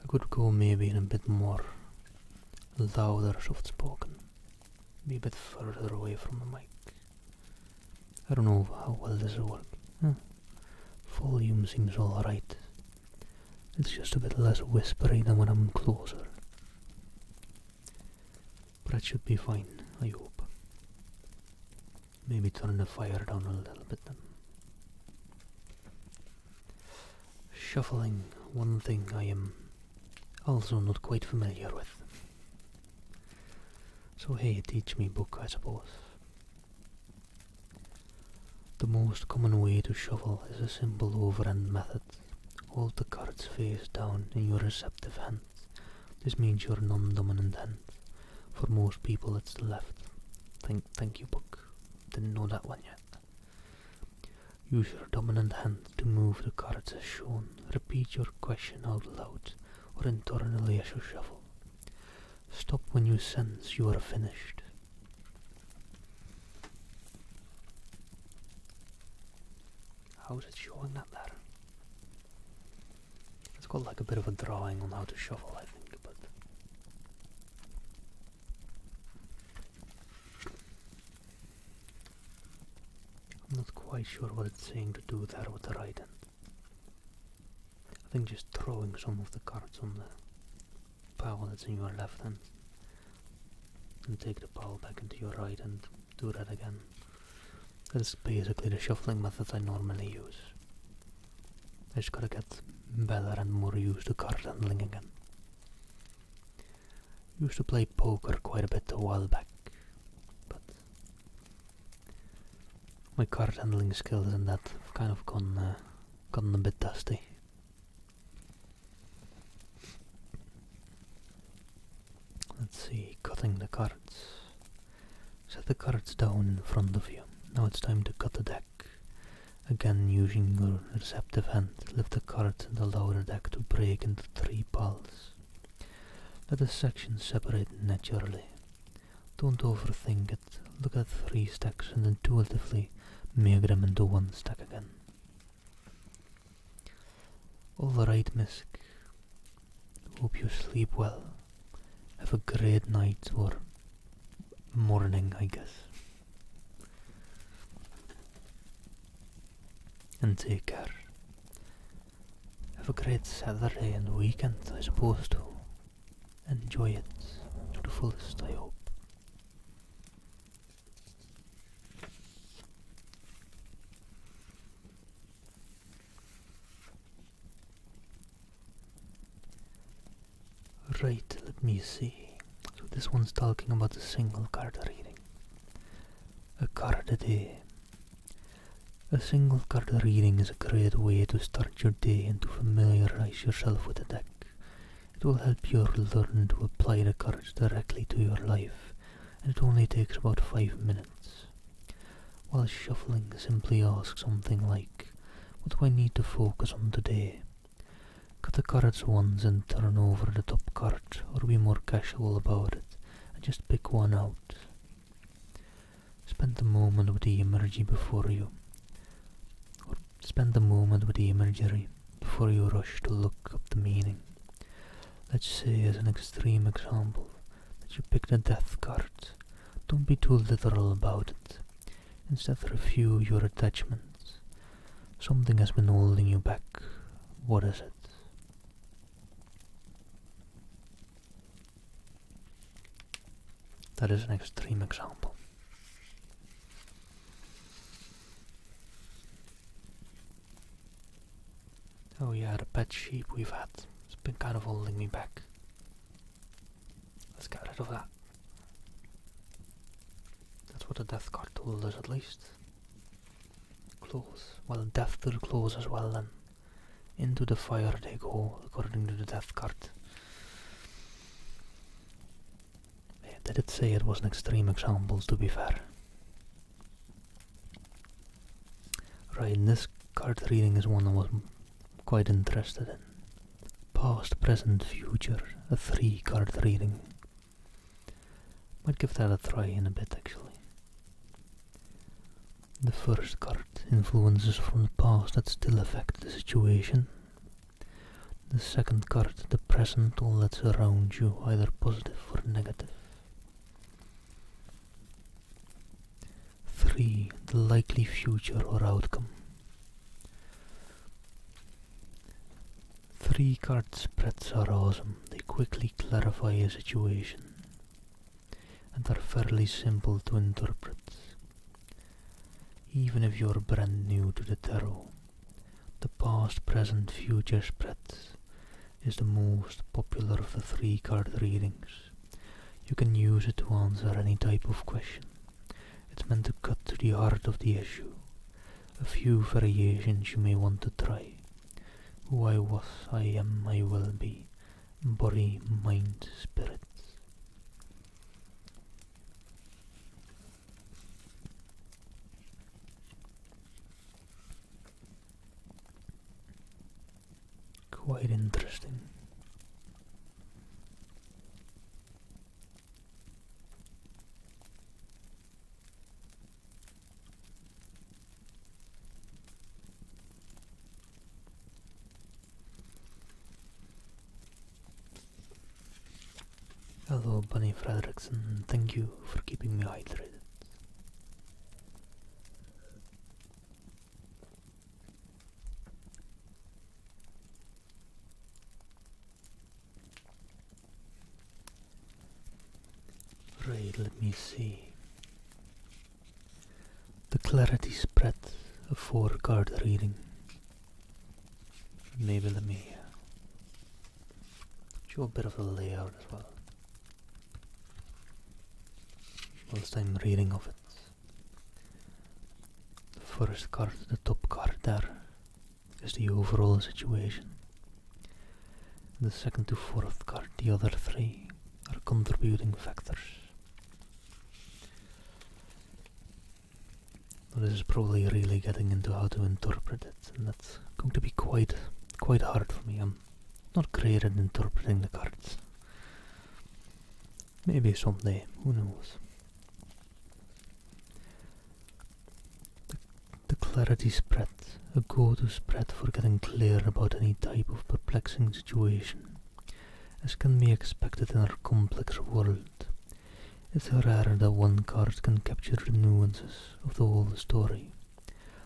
I could go maybe in a bit more louder, soft spoken, be a bit further away from the mic. I don't know how well this will work. Volume seems alright. It's just a bit less whispery than when I'm closer. But it should be fine, I hope. Maybe turn the fire down a little bit then. Shuffling, one thing I am also not quite familiar with. So hey, teach me book, I suppose. The most common way to shuffle is a simple overhand method. Hold the cards face down in your receptive hand. This means your non-dominant hand. For most people it's the left. Thank you, book. Didn't know that one yet. Use your dominant hand to move the cards as shown. Repeat your question out loud or internally as you shuffle. Stop when you sense you are finished. how's it showing that there? It's got like a bit of a drawing on how to shuffle, I think, but I'm not quite sure what it's saying to do there with the right hand. I think just throwing some of the cards on the pile that's in your left hand and take the pile back into your right and do that again. That's basically the shuffling method I normally use. I just gotta get better and more used to card handling again. Used to play poker quite a bit a while back, but my card handling skills and that have kind of gotten a bit dusty. Let's see, cutting the cards. Set the cards down in front of you. Now it's time to cut the deck. Again, using your receptive hand, lift the card and allow the deck to break into 3 piles. Let the sections separate naturally. Don't overthink it. Look at 3 stacks and intuitively make them into 1 stack again. Alright, Misk. Hope you sleep well. Have a great night, or morning, I guess. And take care. Have a great Saturday and weekend, I suppose, too. Enjoy it to the fullest, I hope. Right, let me see. So this one's talking about a single card reading. A card a day. A single card reading is a great way to start your day and to familiarize yourself with the deck. It will help you learn to apply the cards directly to your life, and it only takes about 5 minutes. While shuffling, simply ask something like, what do I need to focus on today? Cut the cards once and turn over the top card, or be more casual about it, and just pick one out. Spend a moment with the imagery before you rush to look up the meaning. Let's say, as an extreme example, that you pick the death card. Don't be too literal about it. Instead, review your attachments. Something has been holding you back. What is it? That is an extreme example. Oh yeah, the pet sheep we've had. It's been kind of holding me back. Let's get rid of that. That's what the death card told us, at least. Close. Well, death to the close as well then. Into the fire they go, according to the death card. Yeah, did it say it was an extreme example, to be fair? Right, this card reading is one I was quite interested in. Past, present, future, a 3 card reading. Might give that a try in a bit, actually. The first card, influences from the past that still affect the situation. The second card, the present, all that's around you, either positive or negative. 3, the likely future or outcome. 3 card spreads are awesome. They quickly clarify a situation and are fairly simple to interpret. Even if you're brand new to the tarot, the past, present, future spread is the most popular of the 3 card readings. You can use it to answer any type of question. It's meant to cut to the heart of the issue. A few variations you may want to try. Who I was, I am, I will be. Body, mind, spirit. Quite interesting. Hello, Bunny Fredrickson. Thank you for keeping me hydrated. Right, let me see. The clarity spread, a 4-card reading. Maybe let me show a bit of a layout as well, whilst I'm reading of it. The first card, the top card there, is the overall situation. The second to fourth card, the other 3, are contributing factors. Now this is probably really getting into how to interpret it, and that's going to be quite hard for me. I'm not great at interpreting the cards. Maybe someday, who knows. The clarity spread, a go-to spread for getting clear about any type of perplexing situation. As can be expected in our complex world, it's rare that one card can capture the nuances of the whole story.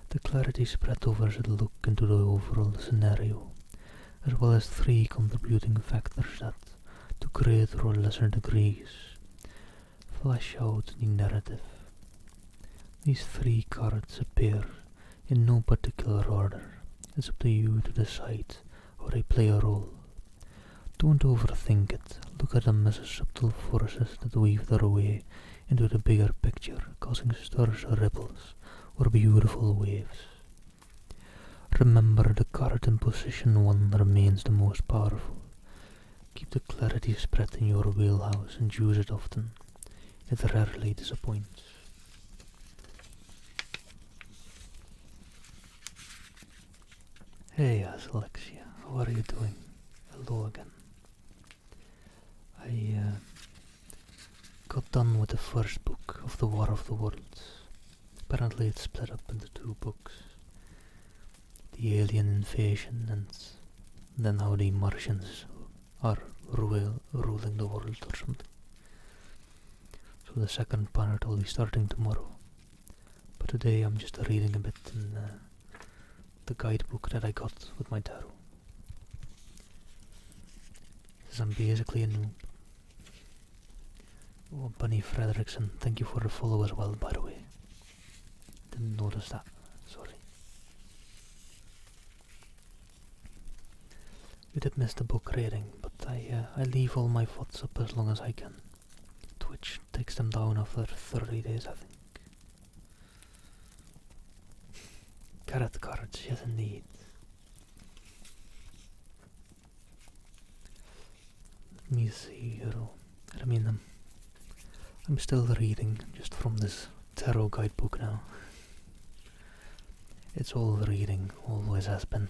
The clarity spread offers a look into the overall scenario, as well as 3 contributing factors that, to greater or lesser degrees, flesh out the narrative. These 3 cards appear in no particular order. It's up to you to decide how they play a role. Don't overthink it. Look at them as subtle forces that weave their way into the bigger picture, causing stirs or ripples or beautiful waves. Remember, the card in position 1 remains the most powerful. Keep the clarity spread in your wheelhouse and use it often. It rarely disappoints. Hey, Alexia, how are you doing? Hello again. I got done with the first book of The War of the Worlds. Apparently it's split up into 2 books. The alien invasion and then how the Martians are ruling the world or something. So the second part will be starting tomorrow. But today I'm just reading a bit in the guidebook that I got with my tarot. Because I'm basically a noob. Oh, Bunny Fredrickson, thank you for the follow as well, by the way. Didn't notice that, sorry. You did miss the book reading, but I leave all my VoDs up as long as I can. Twitch takes them down after 30 days, I think. Carrot cards, yes indeed. Let me see here. I mean, I'm still reading just from this tarot guidebook now. It's all reading, always has been.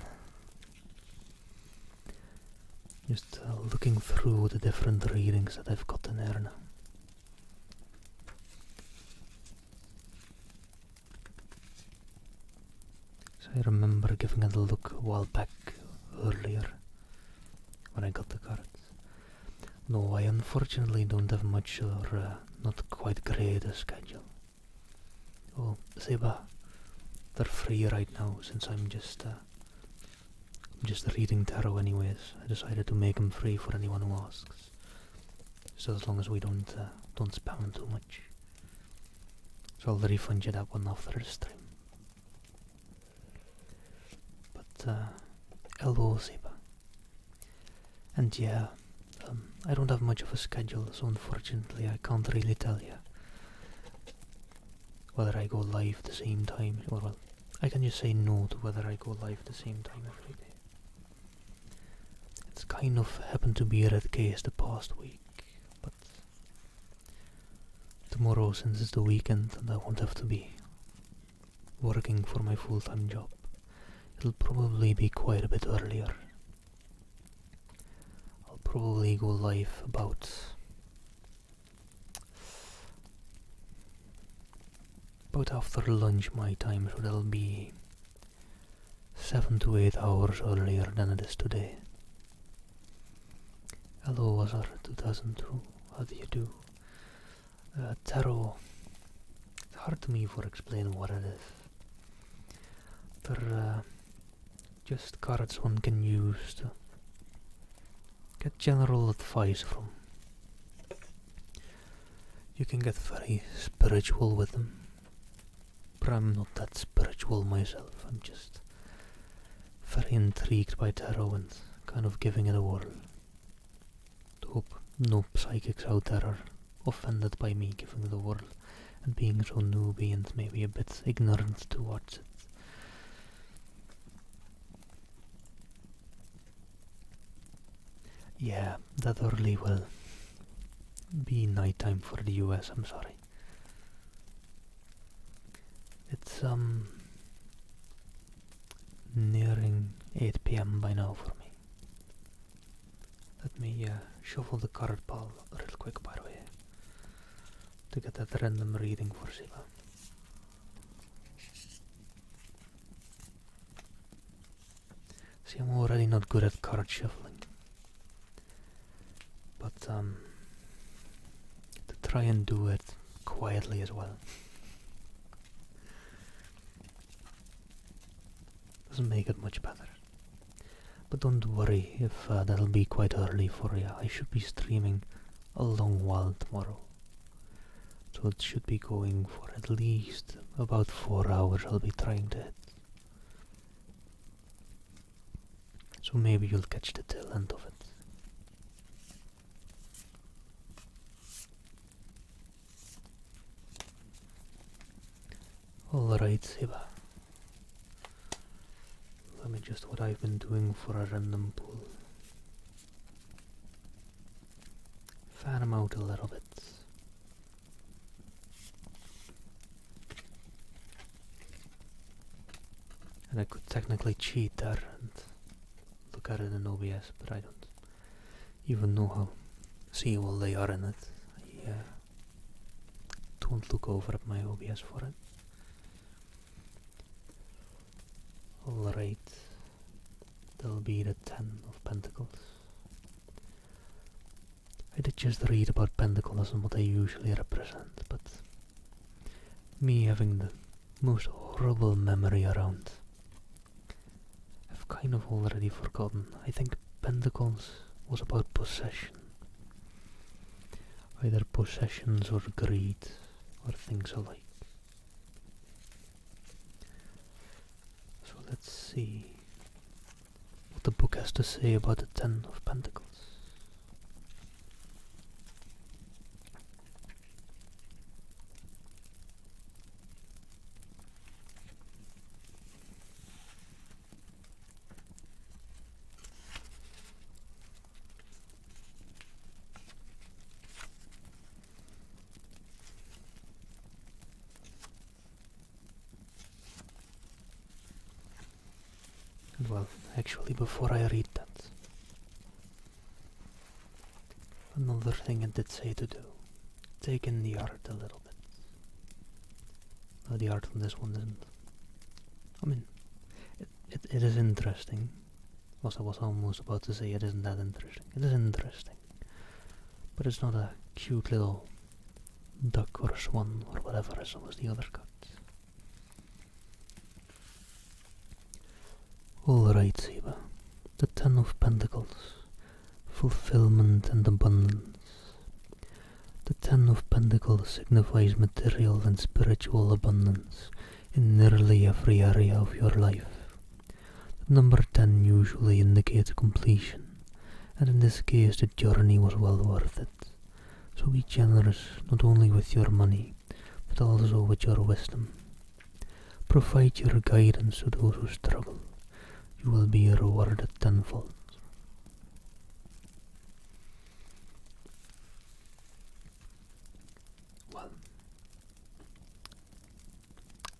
Just looking through the different readings that I've got in there now. So I remember giving it a look a while back earlier when I got the cards. No, I unfortunately don't have much or not quite great a schedule. Oh, Seba, they're free right now since I'm just reading tarot anyways. I decided to make them free for anyone who asks. So as long as we don't spam them too much. So I'll refund you that one after the stream. But hello Seba. And yeah, I don't have much of a schedule, so unfortunately I can't really tell you whether I go live the same time, or well, I can just say no to whether I go live the same time every day. It's kind of happened to be that case the past week, but tomorrow, since it's the weekend and I won't have to be working for my full-time job, it'll probably be quite a bit earlier. I'll probably go live about after lunch my time, so that'll be 7 to 8 hours earlier than it is today. Hello Azar 2002, How do you do? Tarot. It's hard to me for explain what it is. They're just cards one can use to get general advice from. You can get very spiritual with them. But I'm not that spiritual myself. I'm just very intrigued by tarot and kind of giving it a whirl. To hope no psychics out there are offended by me giving it a whirl and being so newbie and maybe a bit ignorant towards it. Yeah, that early will be nighttime for the US, I'm sorry. It's nearing 8 PM by now for me. Let me shuffle the card pile real quick, by the way, to get that random reading for Siva. See, I'm already not good at card shuffling, but to try and do it quietly as well doesn't make it much better. But don't worry if that'll be quite early for you. I should be streaming a long while tomorrow, so it should be going for at least about 4 hours. I'll be trying to hit, so maybe you'll catch the tail end of it. Alright, Siva. Let me just what I've been doing for a random pull. Fan him out a little bit. And I could technically cheat there and look at it in OBS, but I don't even know how seeable they are in it. I don't look over at my OBS for it. Alright, that'll be the 10 of Pentacles. I did just read about Pentacles and what they usually represent, but me having the most horrible memory around, I've kind of already forgotten. I think Pentacles was about possession. Either possessions or greed, or things alike. So let's see what the book has to say about the 10 of Pentacles. Well, actually, before I read that, another thing it did say to do, take in the art a little bit. No, the art on this one isn't. I mean, it is interesting. Was I was almost about to say it isn't that interesting. It is interesting, but it's not a cute little duck or swan or whatever as was the other cards. Alright, Siva. The 10 of Pentacles. Fulfillment and abundance. The 10 of Pentacles signifies material and spiritual abundance in nearly every area of your life. The number 10 usually indicates completion, and in this case the journey was well worth it. So be generous not only with your money, but also with your wisdom. Provide your guidance to those who struggle. You will be rewarded tenfold. Well,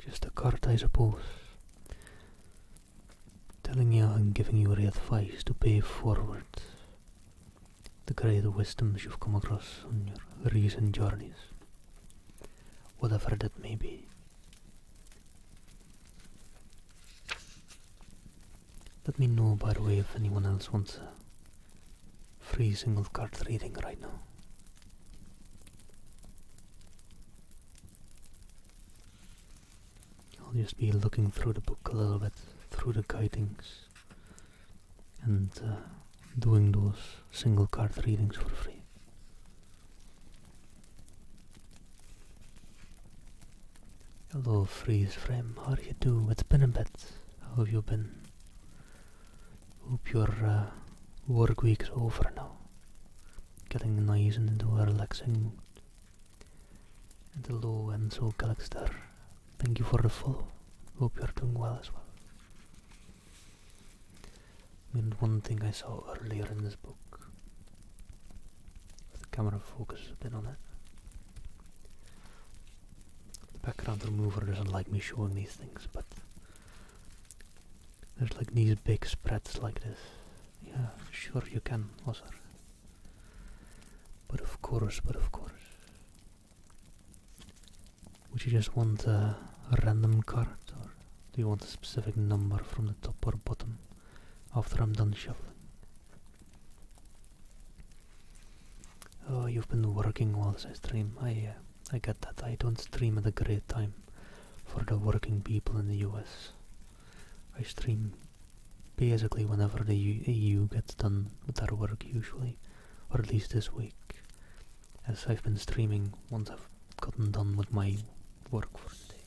just a card, I suppose, telling you and giving you the advice to pay forward the great wisdoms you've come across on your recent journeys, whatever that may be. Let me know, by the way, if anyone else wants a free single card reading right now. I'll just be looking through the book a little bit, through the guidings, and doing those single card readings for free. Hello, freeze frame. How do you do? It's been a bit. How have you been? Hope your work week's over now. Getting nice and into a relaxing mood. And hello, Enzo Galaxter. Thank you for the follow. Hope you're doing well as well. And one thing I saw earlier in this book, the camera focus a bit on it. The background remover doesn't like me showing these things, but there's like these big spreads like this. Yeah, sure you can, Osar. But of course. Would you just want a random card, or do you want a specific number from the top or bottom after I'm done shuffling? Oh, you've been working whilst I stream. I get that. I don't stream at a great time for the working people in the US. I stream basically whenever the EU gets done with their work usually, or at least this week, as I've been streaming once I've gotten done with my work for the day.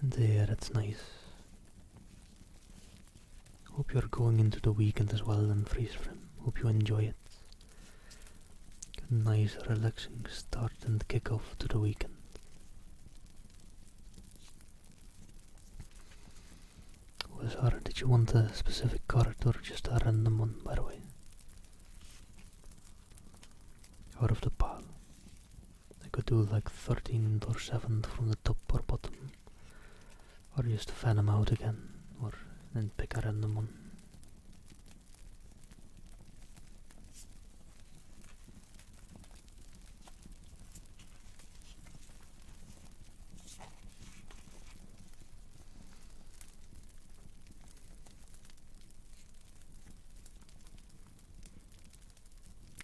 And there, it's nice. Hope you're going into the weekend as well and freeze frame. Hope you enjoy it. A nice relaxing start and kick-off to the weekend. Wizard, did you want a specific card or just a random one, by the way? Out of the pile. I could do like 13th or 7th from the top or bottom. Or just fan them out again, or then pick a random one.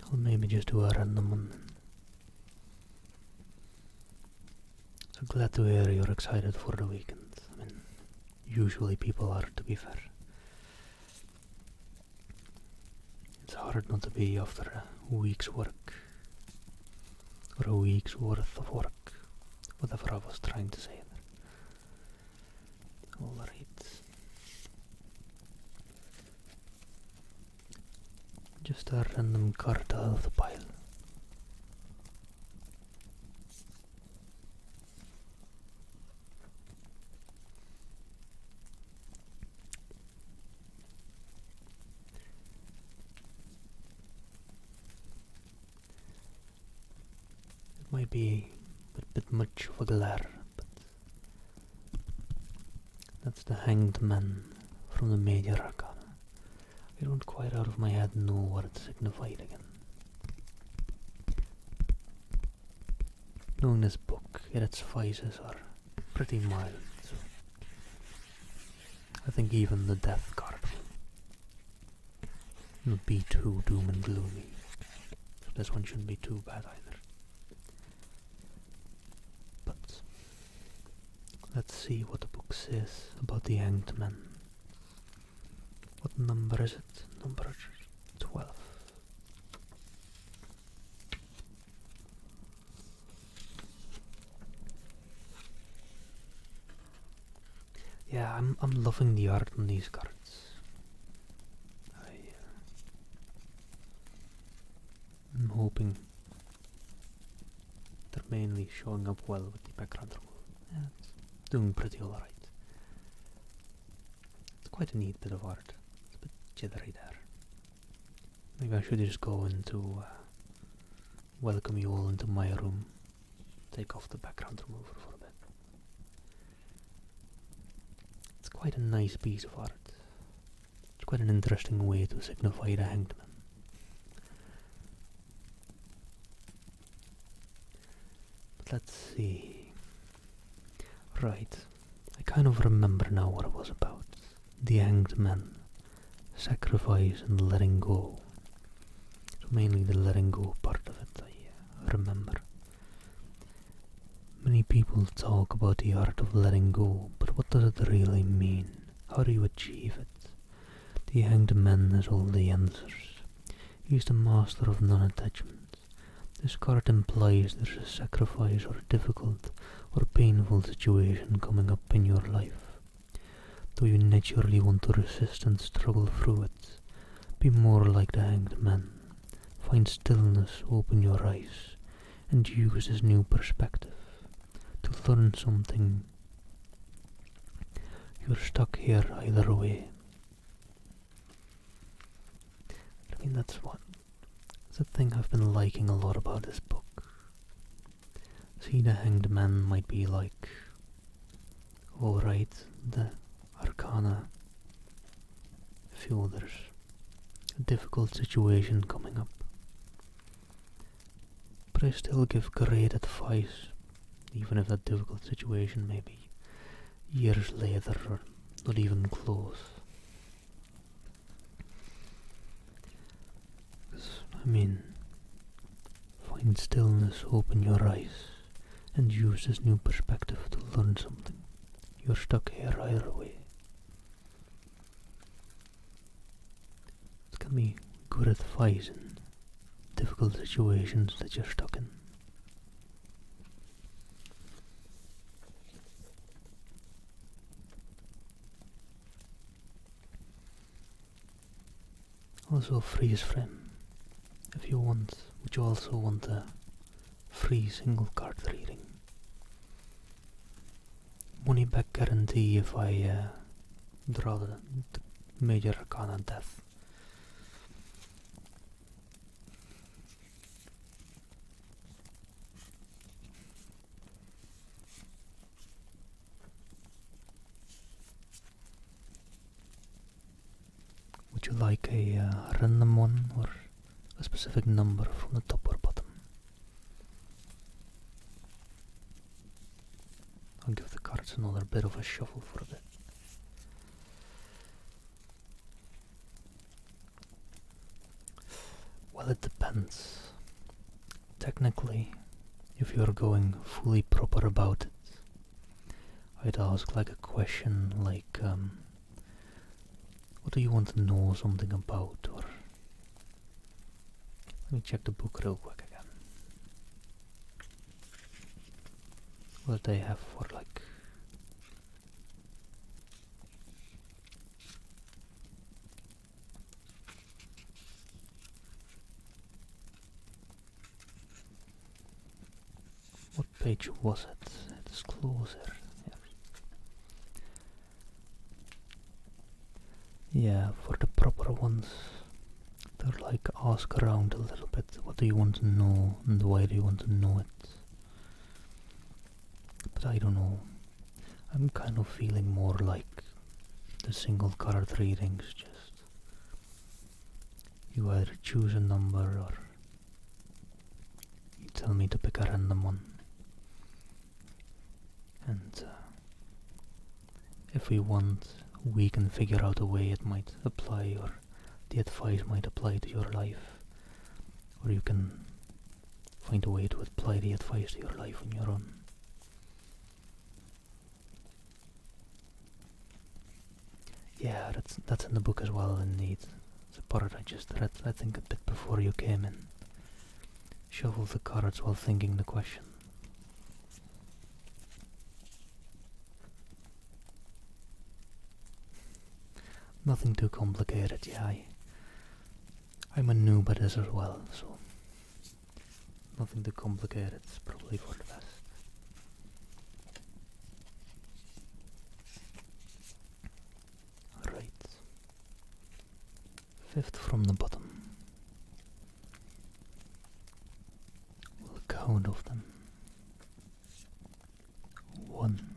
I'll maybe just do a random one. So glad to hear you're excited for the weekend. I mean, usually people are, to be fair. It's hard not to be after a week's work, or a week's worth of work, whatever I was trying to say there. Alright. Just a random card out of the pile. It might be a bit much of a glare, but that's the Hanged Man from the Major Arcana. I don't quite out of my head know what it signified again. Knowing this book, its vices are pretty mild, so I think even the death card will not be too doom and gloomy. So this one shouldn't be too bad either. But let's see what the book says about the Hanged Man. What number is it? Number 12. Yeah, I'm loving the art on these cards. I'm hoping they're mainly showing up well with the background removal. Yeah, it's doing pretty alright. It's quite a neat bit of art. Jittery there. Maybe I should just go into welcome you all into my room. Take off the background remover for a bit. It's quite a nice piece of art. It's quite an interesting way to signify the Hanged Man. But let's see. Right. I kind of remember now what it was about. The Hanged Man. Sacrifice and letting go. So mainly the letting go part. remember. Many people talk about the art of letting go, but what does it really mean? How do you achieve it? The Hanged Man has all the answers. He is the master of non-attachment. This card implies there's a sacrifice or a difficult or painful situation coming up in your life. Though you naturally want to resist and struggle through it, be more like the Hanged Man. Find stillness, open your eyes, and use this new perspective to learn something. You're stuck here either way. I mean, that's the thing I've been liking a lot about this book. See, the Hanged Man might be like, alright, the Arcana, feel there's a difficult situation coming up, but I still give great advice, even if that difficult situation may be years later or not even close. I mean, find stillness, open your eyes, and use this new perspective to learn something. You're stuck here either way. It can be good advice in difficult situations that you're stuck in. Also, freeze frame. If you want, would you also want a free single card reading? Money back guarantee if I draw the Major Arcana Death. Would you like a random one or a specific number from the top or bottom? I'll give the cards another bit of a shuffle for a bit. Well, it depends. Technically, if you're going fully proper about it, I'd ask like a question like, what do you want to know something about? Or let me check the book real quick again. What they have for like what page was it? It's closer. Yeah, for the proper ones, they're like ask around a little bit. What do you want to know and why do you want to know it? But I don't know. I'm kind of feeling more like the single card readings, just you either choose a number or you tell me to pick a random one. And if we want, we can figure out a way it might apply, or the advice might apply to your life, or you can find a way to apply the advice to your life on your own. Yeah, that's in the book as well, indeed. The part I just read, I think, a bit before you came in. Shuffle the cards while thinking the question. Nothing too complicated, yeah. I'm a noob at this as well, so nothing too complicated. It's probably for the best. Alright. Fifth from the bottom. We'll count of them. 1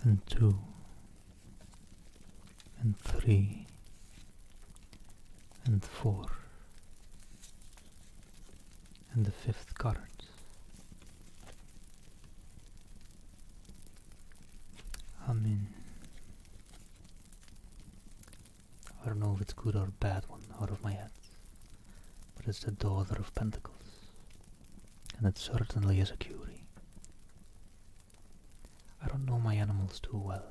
and 2 and 3 and 4 and the fifth card. I mean, I don't know if it's good or bad one out of my head, but it's the Daughter of Pentacles. and it certainly is a curie. I don't know my animals too well.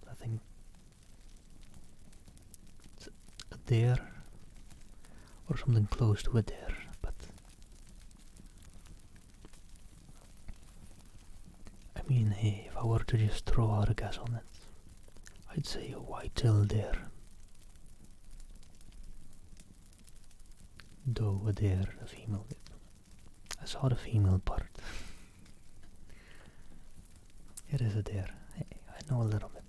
I think it's a deer or something close to a deer, but I mean, hey, if I were to just throw out a guess on it, I'd say a white-tailed deer. Though a deer, a female. I saw the female part. It is a deer. Hey, I know a little bit.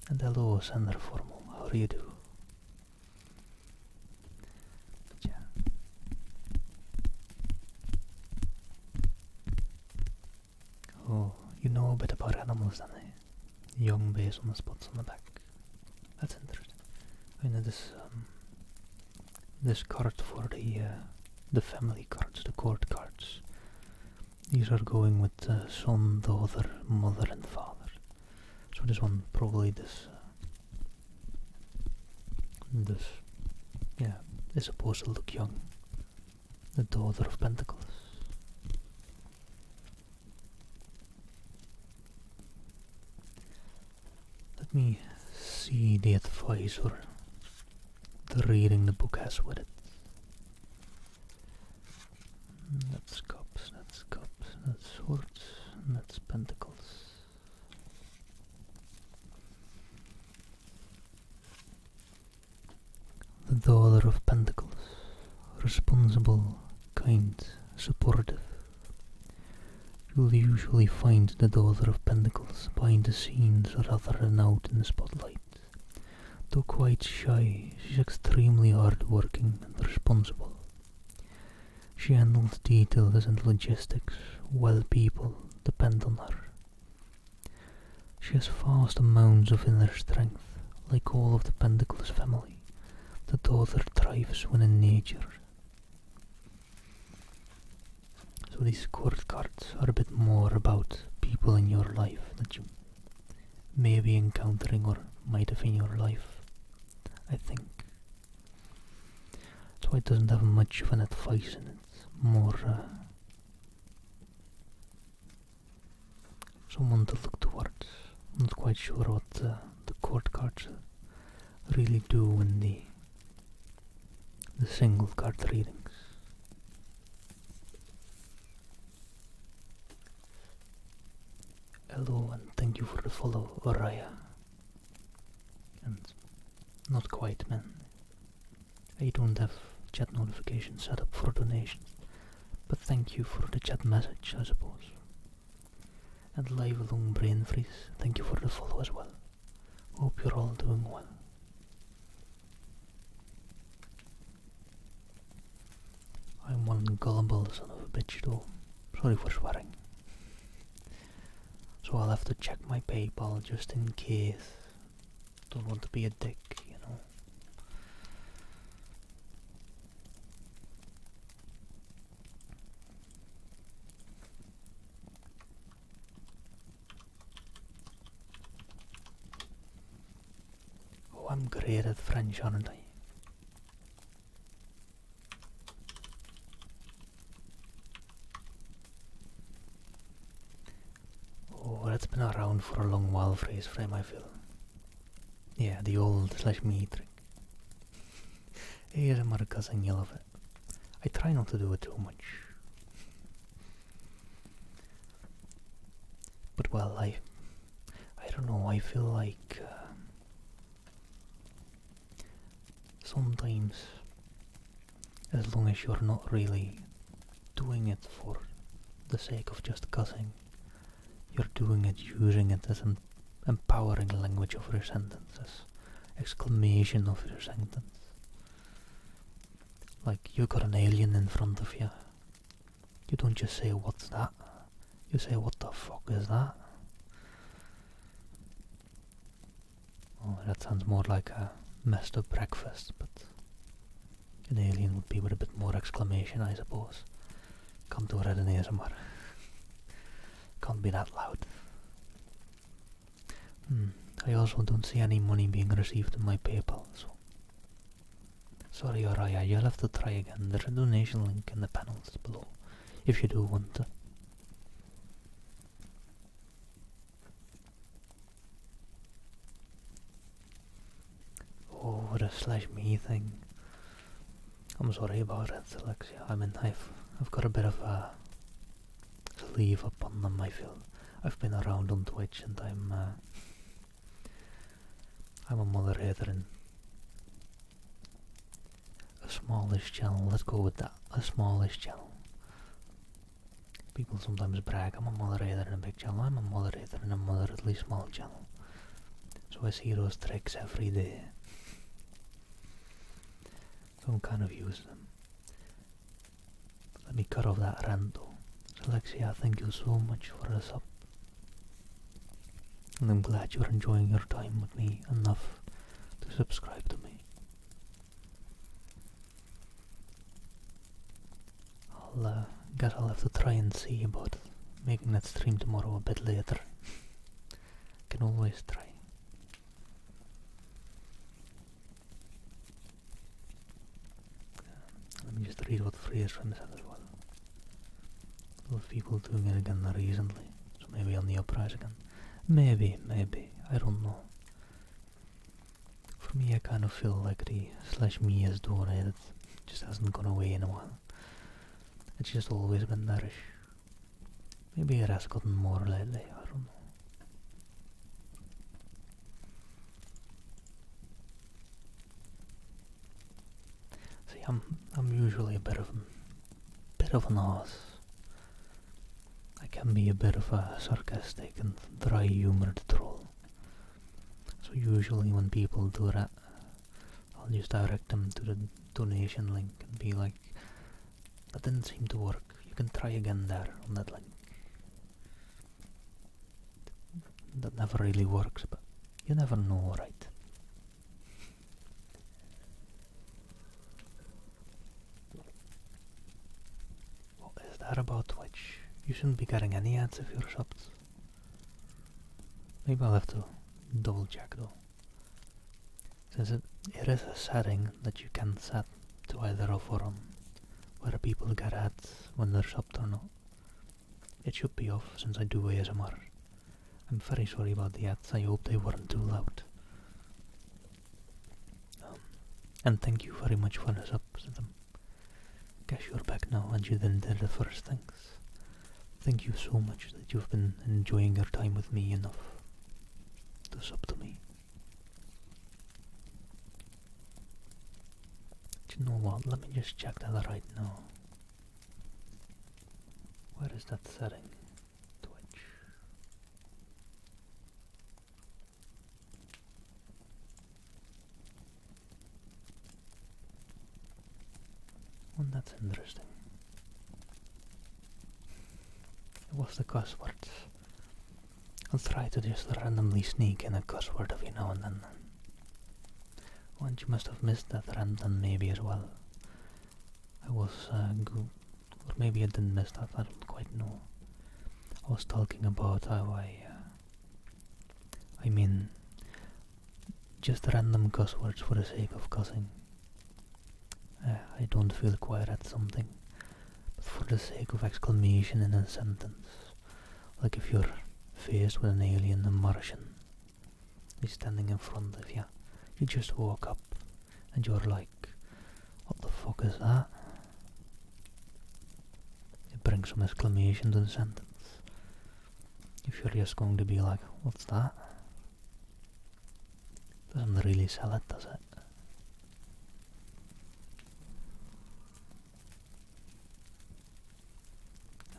And hello, Sender Formal. How do you do? But yeah. Oh, you know a bit about animals then, eh? Young base on the spots on the back. That's interesting. I know this card for the family cards, the court cards. These are going with son, daughter, mother, and father. So this one probably this is supposed to look young. The daughter of Pentacles. Let me see the advice or the reading the book has with it. That's cups, that's swords, and that's pentacles. The daughter of Pentacles, responsible, kind, supportive. You'll usually find the daughter of Pentacles behind the scenes rather than out in the spotlight. Though quite shy, she's extremely hard-working and responsible. She handles details and logistics, while people depend on her. She has vast amounts of inner strength, like all of the Pentacles family. The daughter thrives when in nature. So these court cards are a bit more about people in your life that you may be encountering or might have in your life, I think. So it doesn't have much of an advice in it, more someone to look towards. I'm not quite sure what the court cards really do in the single card readings. Hello and thank you for the follow, Oraya. And not quite, man. I don't have chat notifications set up for donations, but thank you for the chat message, I suppose. And live along Brain Freeze, thank you for the follow as well. Hope you're all doing well. I'm one gullible son of a bitch though. Sorry for swearing. So I'll have to check my PayPal just in case. Don't want to be a dick, you know. Oh, I'm great at French, aren't I? Oh, that's been around for a long while, phrase frame, I feel. Yeah, the old /me trick. ASMR cousin, you love it. I try not to do it too much. But well, I don't know, I feel like sometimes as long as you're not really doing it for the sake of just cussing, you're doing it, using it as an empowering language of your sentences, exclamation of your sentence. Like, you got an alien in front of you. You don't just say, what's that? You say, what the fuck is that? Oh, that sounds more like a messed up breakfast, but an alien would be with a bit more exclamation, I suppose. Can't do it in ASMR. Can't be that loud. I also don't see any money being received in my PayPal, so sorry Araya, you'll have to try again. There's a donation link in the panels below if you do want to. Oh, the /me thing. I'm sorry about it, Alexia. I mean, I've got a bit of a sleeve up on them. I feel I've been around on Twitch, and I'm a moderator in a smallish channel. Let's go with that. A smallish channel. People sometimes brag, I'm a moderator in a big channel. I'm a moderator in a moderately small channel. So I see those tricks every day. So I'm kind of used to them. Let me cut off that rant though. Alexia, thank you so much for the sub. And I'm glad you're enjoying your time with me enough to subscribe to me. Guess I'll have to try and see about making that stream tomorrow a bit later. Can always try. Let me just read what Freya's friend said as well. A lot of people doing it again recently, so maybe on the uprise again. Maybe, I don't know. For me, I kind of feel like the /me is donated just hasn't gone away in a while. It's just always been there-ish. Maybe it has gotten more lately, I don't know. See, I'm usually a bit of an ass. I can be a bit of a sarcastic and dry humoured troll. So usually when people do that, I'll just direct them to the donation link and be like, that didn't seem to work. You can try again there on that link. That never really works, but you never know, right? What is that about Twitch? You shouldn't be getting any ads if you're subbed. Maybe I'll have to double check though. Since it is a setting that you can set to either off or on, whether people get ads when they're subbed or not. It should be off since I do ASMR. I'm very sorry about the ads, I hope they weren't too loud. And thank you very much for the subs. Guess you're back now and you didn't hear the first things. Thank you so much that you've been enjoying your time with me enough to sub to me. Do you know what? Let me just check that right now. Where is that setting? Twitch. Well, that's interesting. What's the cuss words? I'll try to just randomly sneak in a cuss word every now and then. Well, you must have missed that rant then maybe as well. I was good, or maybe I didn't miss that, I don't quite know. I was talking about how I mean, just random cuss words for the sake of cussing. I don't feel quiet at something, but for the sake of exclamation in a sentence. Like if you're faced with an alien, a Martian, he's standing in front of you. You just walk up and you're like, what the fuck is that? You bring some exclamation to the sentence. If you're just going to be like, what's that? Doesn't really sell it, does it?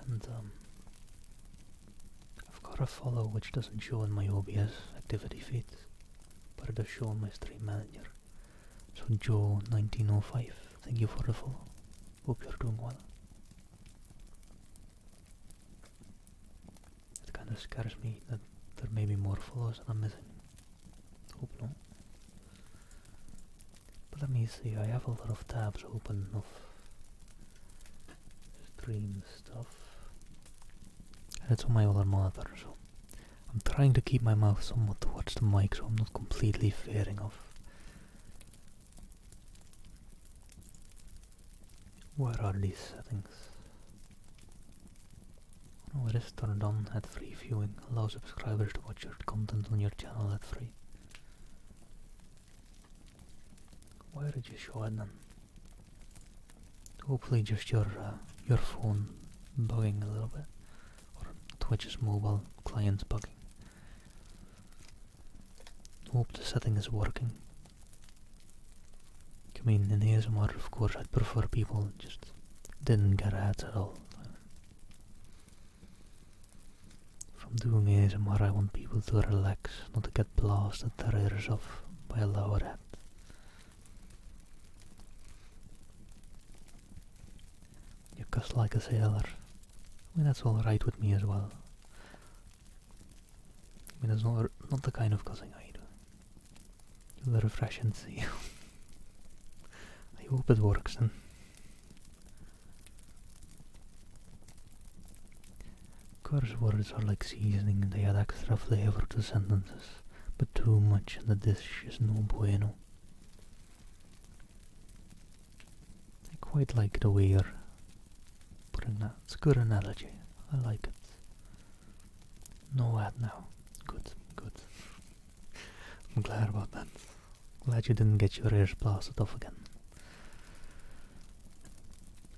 And I've got a follow which doesn't show in my OBS activity feed, but it does show on my stream manager. So Joe1905, thank you for the follow. Hope you're doing well. It kind of scares me that there may be more follows that I'm missing. Hope not. But let me see, I have a lot of tabs open of stream stuff. And it's on my other monitor, so I'm trying to keep my mouth somewhat towards the mic so I'm not completely veering off. Where are these settings? Oh, it is turned on ad-free viewing. Allow subscribers to watch your content on your channel ad-free. Why did you show it then? Hopefully just your phone bugging a little bit. Or Twitch's mobile client's bugging. Hope the setting is working. I mean, in ASMR, of course, I'd prefer people just didn't get ads at all. From doing ASMR, I want people to relax, not to get blasted their ears off by a loud ad. You cuss like a sailor. I mean, that's alright with me as well. I mean, it's not the kind of cussing I do. You'll refresh and see. I hope it works then. Curse words are like seasoning, they add extra flavor to sentences, but too much and the dish is no bueno. I quite like the way you're putting that. It's a good analogy. I like it. No ad now. Good, good. I'm glad about that. Glad you didn't get your ears blasted off again.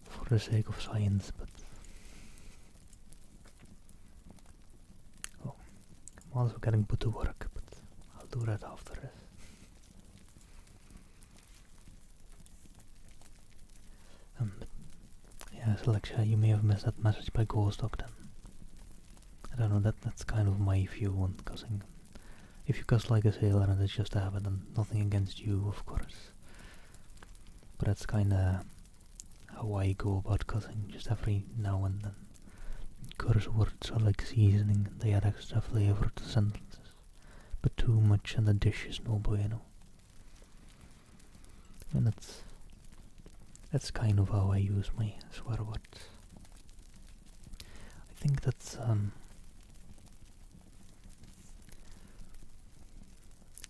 For the sake of science, but... Oh, I'm also getting put to work, but I'll do that after this. Yes, Alexia, you may have missed that message by Ghostock then. I don't know, that's kind of my view on cussing. If you cuss like a sailor and it's just a habit, and nothing against you, of course. But that's kinda how I go about cussing, just every now and then. Curse words are like seasoning, they add extra flavor to sentences. But too much and the dish is no bueno. And that's kind of how I use my swear words. I think that's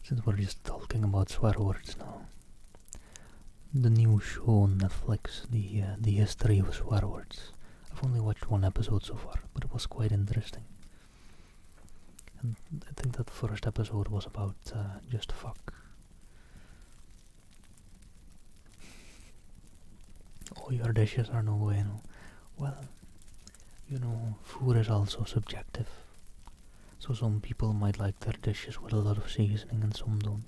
since we're just talking about swear words now, the new show on Netflix, the history of swear words. I've only watched one episode so far, but it was quite interesting. And I think that first episode was about just fuck. All your dishes are no bueno. Well, you know, food is also subjective. So some people might like their dishes with a lot of seasoning and some don't.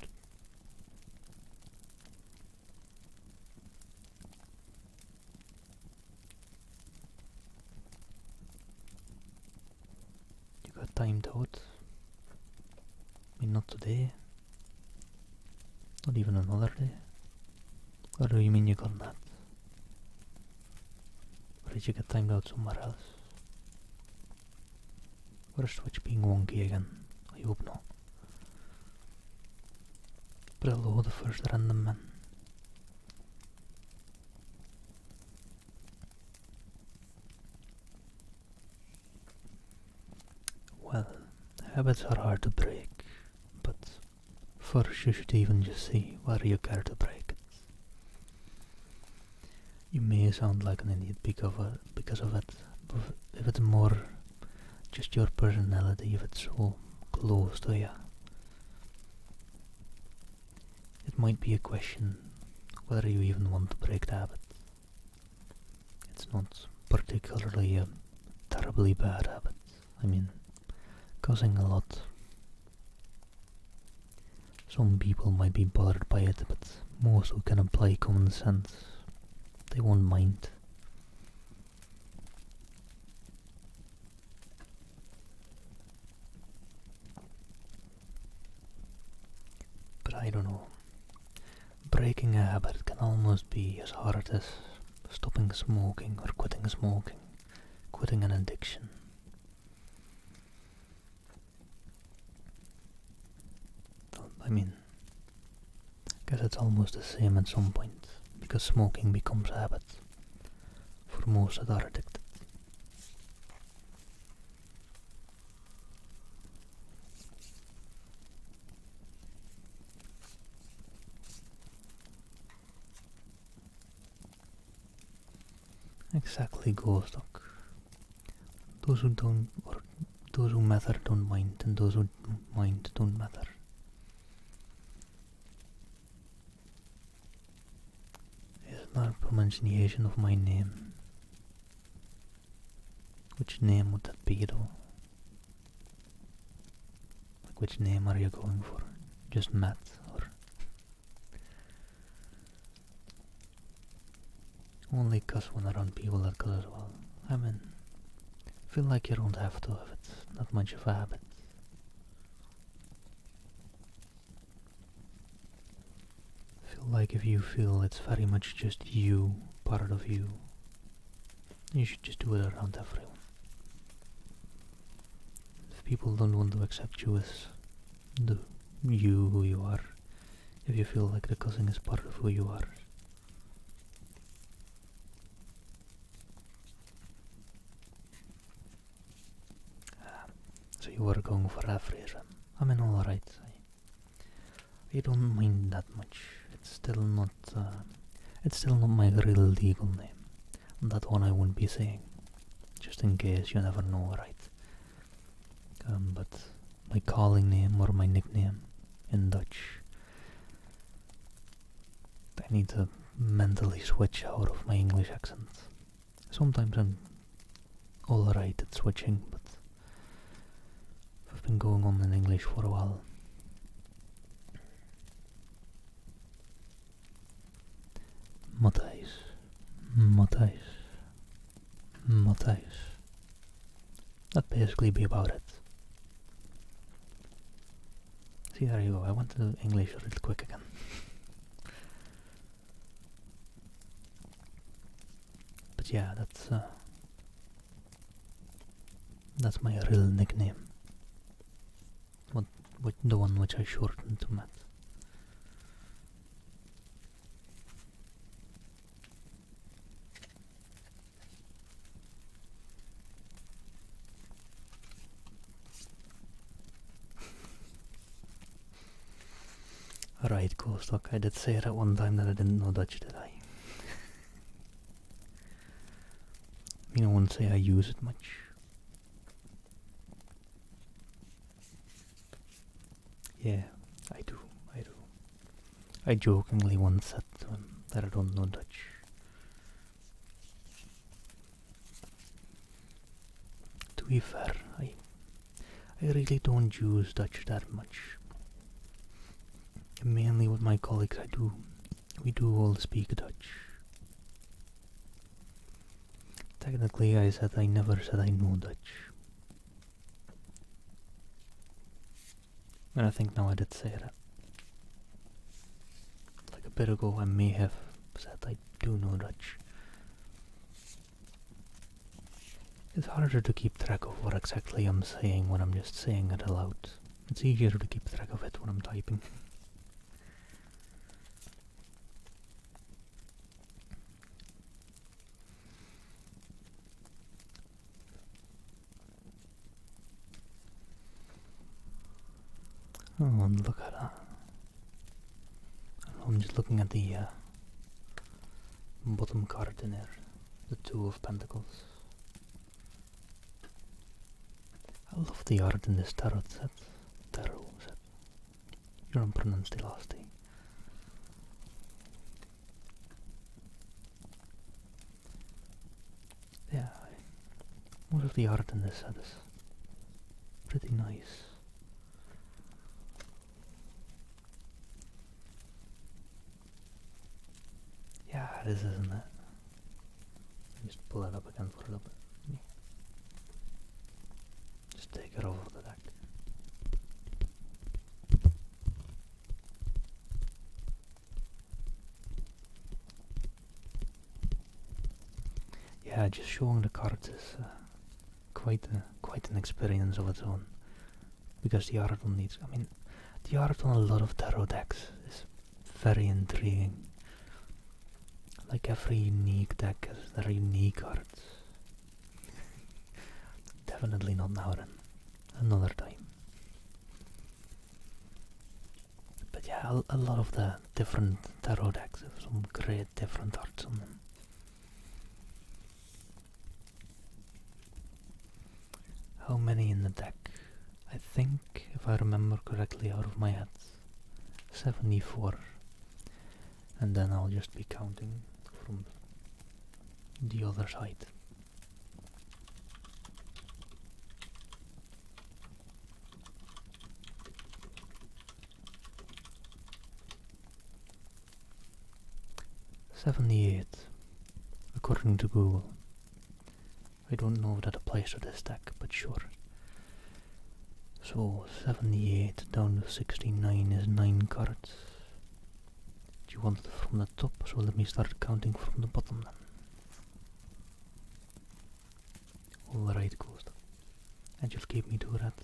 You got timed out? I mean, not today. Not even another day. Or do you mean you got napped? Or did you get timed out somewhere else? Or is Twitch being wonky again? I hope not. But hello, the first random man. Well, habits are hard to break, but first you should even just see whether you care to break it. You may sound like an idiot because of it, but if it's more just your personality, if it's so close to you, it might be a question whether you even want to break the habit. It's not particularly a terribly bad habit. I mean, cussing a lot. Some people might be bothered by it, but most who can apply common sense, they won't mind. But I don't know. Breaking a habit can almost be as hard as stopping smoking or quitting smoking, quitting an addiction. I mean, I guess it's almost the same at some point, because smoking becomes a habit for most that are addicted. Exactly, Ghostock. Those who don't, or those who matter don't mind, and those who mind don't matter. Is not a pronunciation of my name. Which name would that be though? Like which name are you going for? Just Matt or only cuss when around people that cuss as well. I mean, feel like you don't have to if it's not much of a habit. Feel like if you feel it's very much just you, part of you, you should just do it around everyone. If people don't want to accept you as the you who you are, if you feel like the cussing is part of who you are, so you were going for aphorism. I mean, alright. I don't mind that much. It's still not my real legal name. That one I wouldn't be saying, just in case, you never know, right? But my calling name or my nickname in Dutch, I need to mentally switch out of my English accent. Sometimes I'm alright at switching, but I've been going on in English for a while. Matthijs, Matthijs, Matthijs. That'd basically be about it. See, there you go. I went to English a little quick again. But yeah, that's my real nickname. The one which I shortened to Matt. Right, Ghostock, I did say at one time that I didn't know Dutch, did I? I wouldn't say I use it much. Yeah, I do. I jokingly once said to him that I don't know Dutch. To be fair, I really don't use Dutch that much. Mainly with my colleagues we do all speak Dutch. Technically I never said I know Dutch. And I think now I did say that. Like a bit ago I may have said I do know Dutch. It's harder to keep track of what exactly I'm saying when I'm just saying it aloud. It's easier to keep track of it when I'm typing. Oh, and look at that. I'm just looking at the bottom card in there. The Two of Pentacles. I love the art in this tarot set. You don't pronounce the last thing. Yeah, most of the art in this set is pretty nice. Yeah, it is, isn't it? Just pull it up again for a little bit. Just take it over the deck. Yeah, just showing the cards is quite an experience of its own. Because the art on these, the art on a lot of tarot decks is very intriguing. Like every unique deck has their unique cards. Definitely not now then. Another time. But yeah, a lot of the different tarot decks have some great different arts on them. how many in the deck? I think, if I remember correctly out of my head, 74. And then I'll just be counting from the other side. "78, according to Google. I don't know if that applies to this deck, but sure. So 78 down to 69 is 9 cards. Do you want it from the top, so let me start counting from the bottom then. Alright, Ghost. And you'll keep me to that.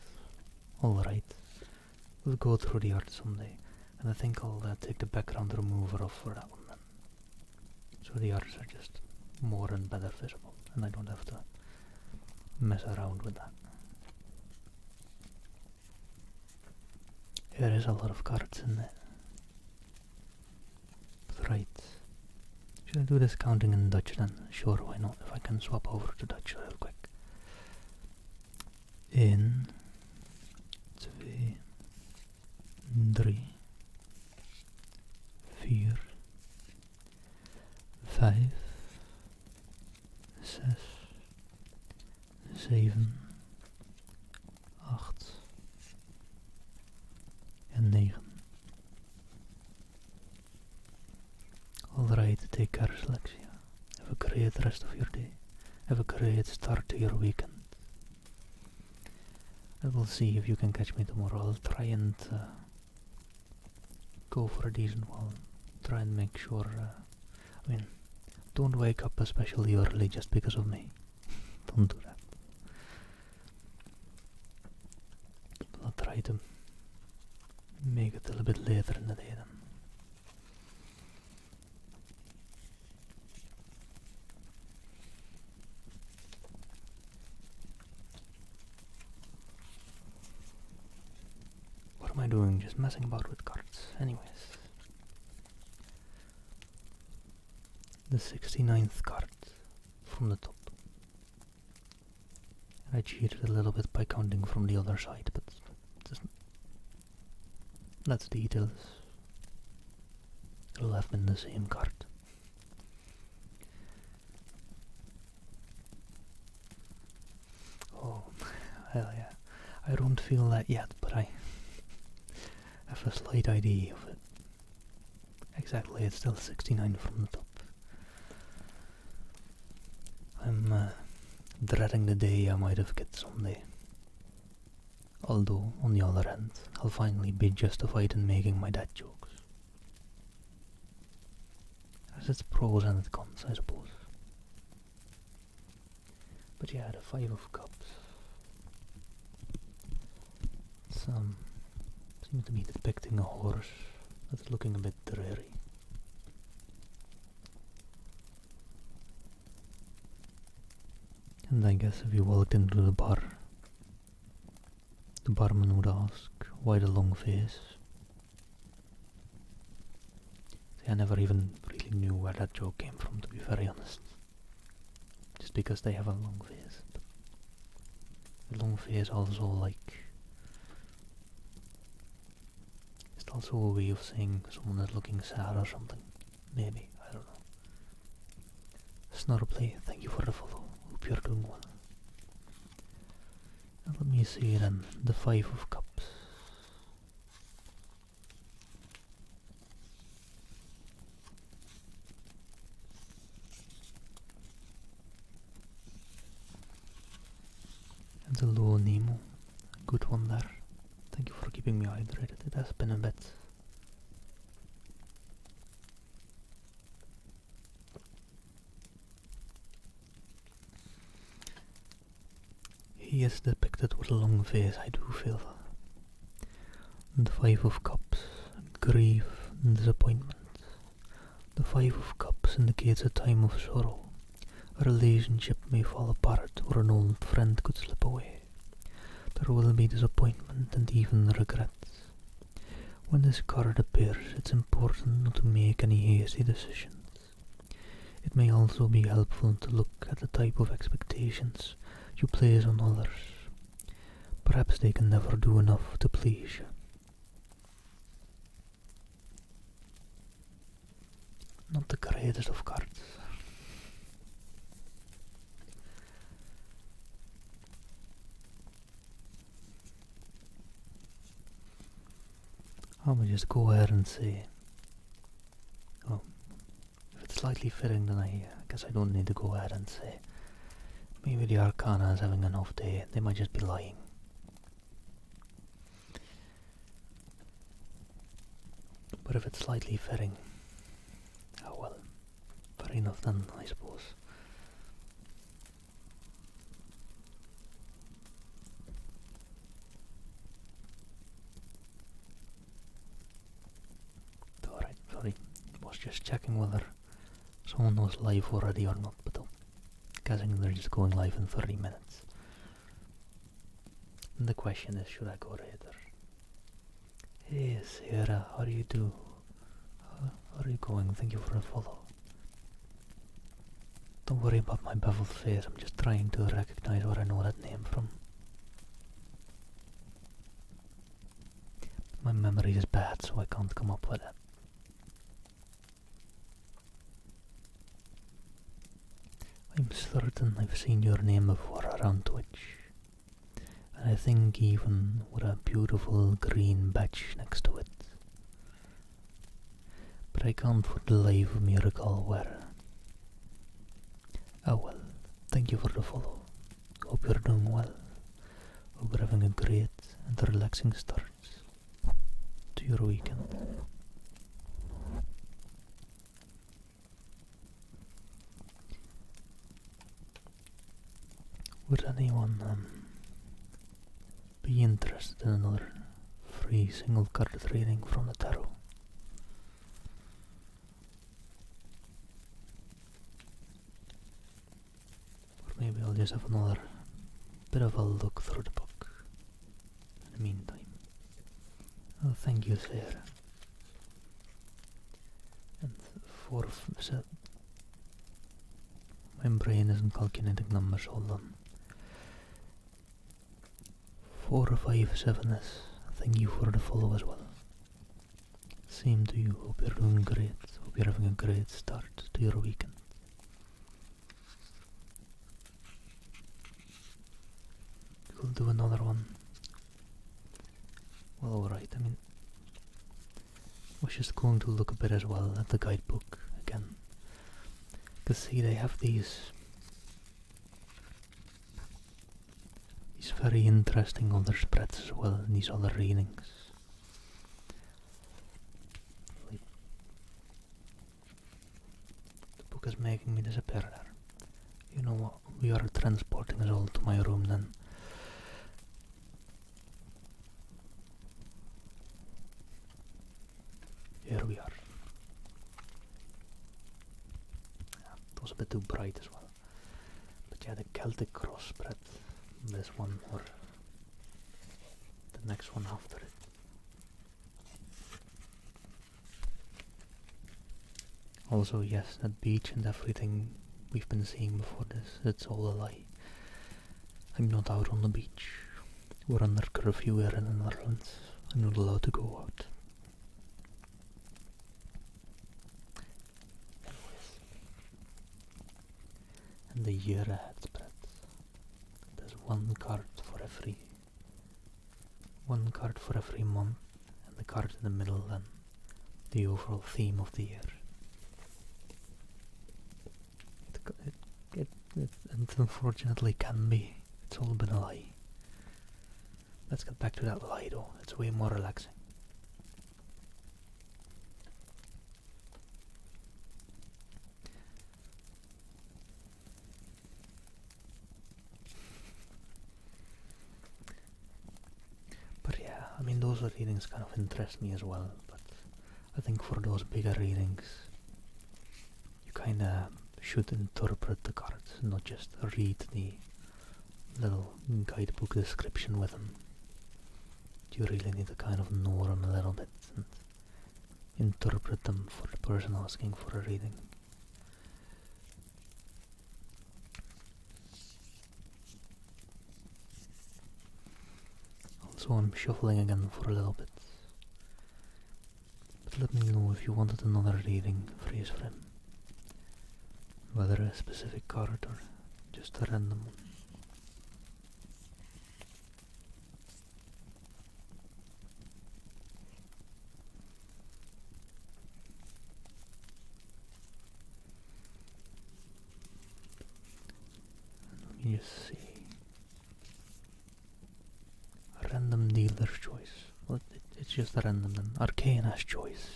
Alright. We'll go through the art someday. And I think I'll take the background remover off for that one then. So the arts are just more and better visible, and I don't have to mess around with that. There is a lot of cards in there. But right. Should I do this counting in Dutch then? Sure, why not? If I can swap over to Dutch real quick. 1, 2, 3, 4, 5, 6, 7, 8 en 9. Alright, take care, Slexia. Have a great rest of your day. Have a great start to your weekend. I will see if you can catch me tomorrow. I'll try and go for a decent one. Try and make sure, I mean, don't wake up especially early just because of me. Don't do that. But I'll try to make it a little bit later in the day then. What am I doing? Just messing about with cards. Anyways. The 69th card from the top. I cheated a little bit by counting from the other side, but that's details. It'll have been the same card. Oh, hell yeah. I don't feel that yet, but I have a slight idea of it. Exactly, it's still 69 from the top. I'm dreading the day I might have get someday. Although, on the other hand, I'll finally be justified in making my dad jokes. There's its pros and its cons, I suppose. But yeah, the 5 of Cups. It's, seems to be depicting a horse that's looking a bit dreary. And I guess if you walked into the bar, the barman would ask, why the long face? See, I never even really knew where that joke came from, to be very honest. Just because they have a long face. But a long face also, like, it's also a way of saying someone is looking sad or something. Maybe, I don't know. Snarplay, thank you for the follow. Hope you're doing well. And let me see then, the 5 of Cups. And the low Nemo. Good one there. Thank you for keeping me hydrated. It has been a bit. He is depicted with a long face, I do feel. The 5 of Cups, grief and disappointment. The 5 of Cups indicates a time of sorrow. A relationship may fall apart or an old friend could slip away. There will be disappointment and even regrets. When this card appears, it's important not to make any hasty decisions. It may also be helpful to look at the type of expectations you place on others. Perhaps they can never do enough to please you. Not the greatest of cards. I would just go ahead and say, oh, if it's slightly fitting, then I guess I don't need to go ahead and say, maybe the Arcana is having an off day. They might just be lying. But if it's slightly fitting, oh well, fair enough then, I suppose. Alright, sorry, was just checking whether someone was live already or not, but I'm guessing they're just going live in 30 minutes. And the question is, should I go later? Hey Sarah, how do you do? How are you going? Thank you for the follow. Don't worry about my beveled face, I'm just trying to recognize where I know that name from. My memory is bad, so I can't come up with it. I'm certain I've seen your name before around Twitch. And I think even with a beautiful green badge next to it. But I can't for the life of me recall where. Oh well, thank you for the follow. Hope you're doing well. Hope you're having a great and relaxing start to your weekend. Would anyone be interested in another free single card reading from the tarot? Or maybe I'll just have another bit of a look through the book in the meantime. Oh, thank you, Sarah. And my brain isn't calculating numbers, hold on. 457S, thank you for the follow as well. Same to you, hope you're doing great, hope you're having a great start to your weekend. We'll do another one. Well, alright, I mean, I was just going to look a bit as well at the guidebook again. Because see, they have these very interesting other spreads as well in these other readings. Like, the book is making me disappear there. You know what, we are transporting us all to my room then. Here we are. Yeah, it was a bit too bright as well. But yeah, the Celtic cross spread. This one or the next one after it. Also, yes, that beach and everything we've been seeing before this, it's all a lie. I'm not out on the beach. We're under curfew here in the Netherlands. I'm not allowed to go out. Anyways. And the year ahead spread. One card for every month, and the card in the middle then the overall theme of the year. It unfortunately can be. It's all been a lie. Let's get back to that lie though, it's way more relaxing. I mean, those readings kind of interest me as well, but I think for those bigger readings, you kind of should interpret the cards, not just read the little guidebook description with them. You really need to kind of know them a little bit and interpret them for the person asking for a reading. So I'm shuffling again for a little bit. But let me know if you wanted another reading freeze frame. Whether a specific card or just a random one. Let me just see. A random dealer's choice. Well, it's just a random then. Arcana's choice.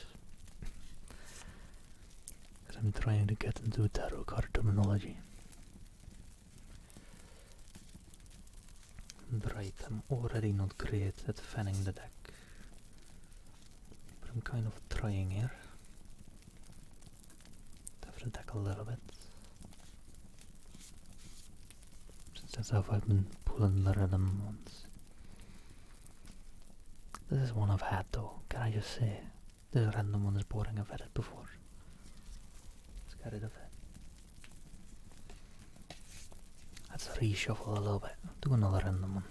Because I'm trying to get into tarot card terminology. Right, I'm already not great at fanning the deck. But I'm kind of trying here. Tap the deck a little bit. Since that's how I've been pulling the random ones. This is one I've had though, can I just say? This random one is boring, I've had it before. Let's get rid of it. Let's reshuffle a little bit. Do another random one.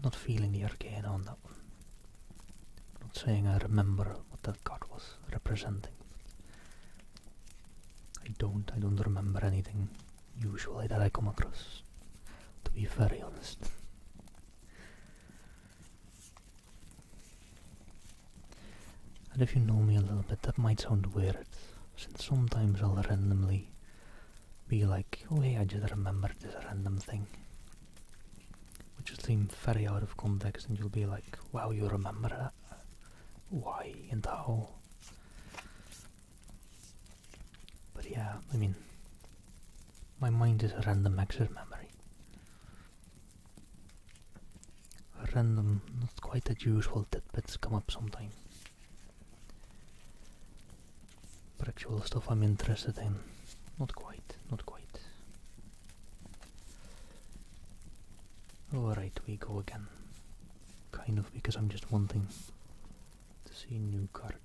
Not feeling the arcana on that one. Not saying I remember what that card was representing. I don't remember anything usually that I come across, to be very honest. And if you know me a little bit, that might sound weird, since sometimes I'll randomly be like, oh hey, I just remembered this random thing. Which will seem very out of context, and you'll be like, wow, you remember that? Why and how? But yeah, I mean, my mind is a random access memory. Random, not quite the usual tidbits come up sometimes. But actual stuff I'm interested in, not quite, not quite. Alright, we go again. Kind of because I'm just wanting to see new cards.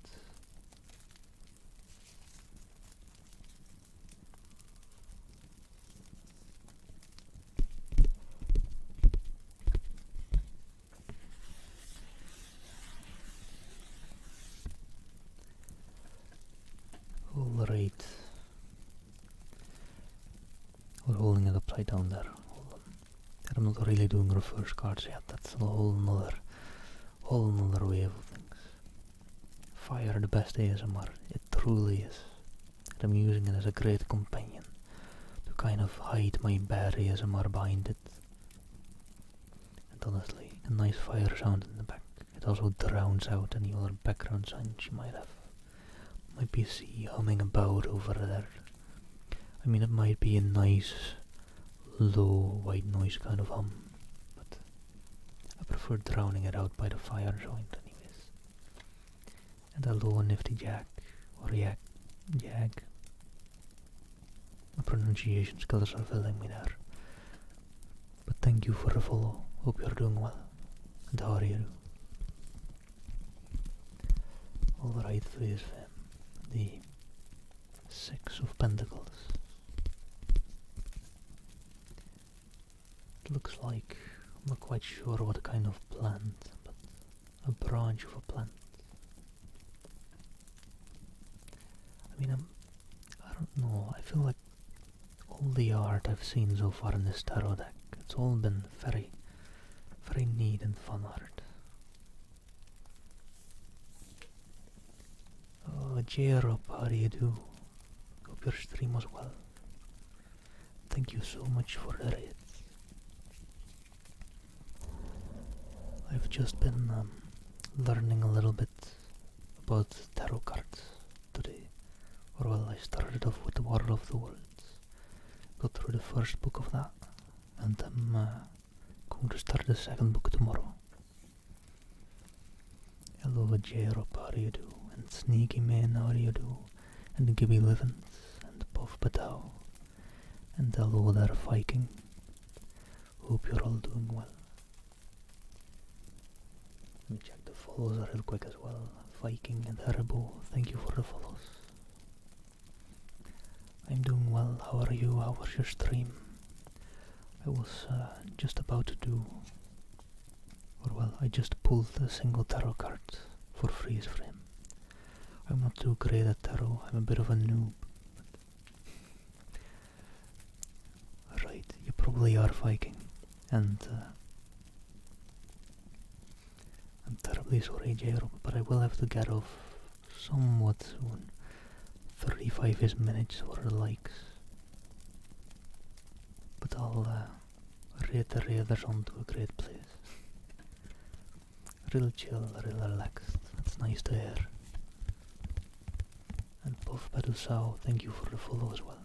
Alright. We're holding it upside down there. Hold on. I'm not really doing reverse cards yet. That's a whole another way of things. Fire, the best ASMR. It truly is. And I'm using it as a great companion to kind of hide my bad ASMR behind it. And honestly, a nice fire sound in the back. It also drowns out any other background sounds you might have. Might be a sea humming about over there. I mean, it might be a nice, low, white noise kind of hum, but I prefer drowning it out by the fire joint anyways. And a low nifty jack, or jag. My pronunciation skills are failing me there. But thank you for the follow. Hope you're doing well. And how are you? Alright, please, the Six of Pentacles. It looks like, I'm not quite sure what kind of plant, but a branch of a plant. I mean, I don't know, I feel like all the art I've seen so far in this tarot deck, it's all been very, very neat and fun art. Oh, J-Rob, how do you do? Hope your stream was well. Thank you so much for the raid. I've just been learning a little bit about tarot cards today. Or well, I started off with the War of the Worlds. Got through the first book of that. And I'm going to start the second book tomorrow. Hello J-Rob, how do you do? And Sneaky Man, how do you do? And Gibby Livens, and Puff Patow. And hello there Viking. Hope you're all doing well. Let me check the follows real quick as well. Viking and Haribo, thank you for the follows. I'm doing well, how are you? How was your stream? I was just about to do Or well, I just pulled a single tarot card for freeze frame. I'm not too great at tarot, I'm a bit of a noob. Right, you probably are Viking, and I'm terribly sorry, J-Rob, but I will have to get off somewhat soon. 35 minutes for the likes. But I'll rate the raiders onto a great place. Real chill, real relaxed. That's nice to hear. And Puff Pedusao, thank you for the follow as well.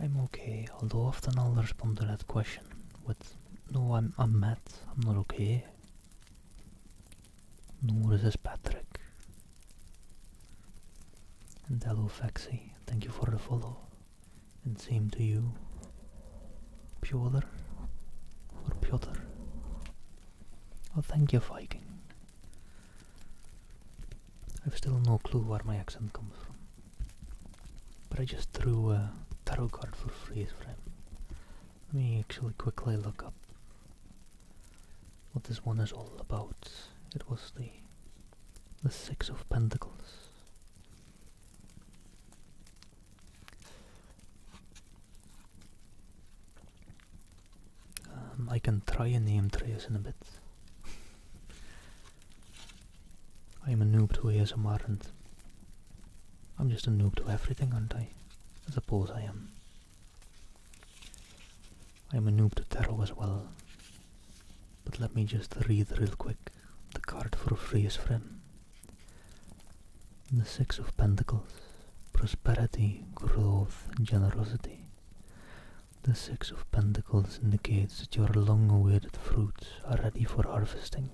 I'm okay, although often I'll respond to that question with, no, I'm mad, I'm not okay. No, this is Patrick. And hello Faxi, thank you for the follow. And same to you. Piotr? Or Piotr? Oh, thank you, Viking. I've still no clue where my accent comes from. But I just threw a tarot card for freeze frame. Let me actually quickly look up what this one is all about. It was the Six of Pentacles. I can try a name trace in a bit. I'm a noob to ASMR and I'm just a noob to everything, aren't I? I suppose I am. I'm a noob to tarot as well. But let me just read real quick the card for freeze frame. The Six of Pentacles. Prosperity, growth, generosity. The Six of Pentacles indicates that your long-awaited fruits are ready for harvesting,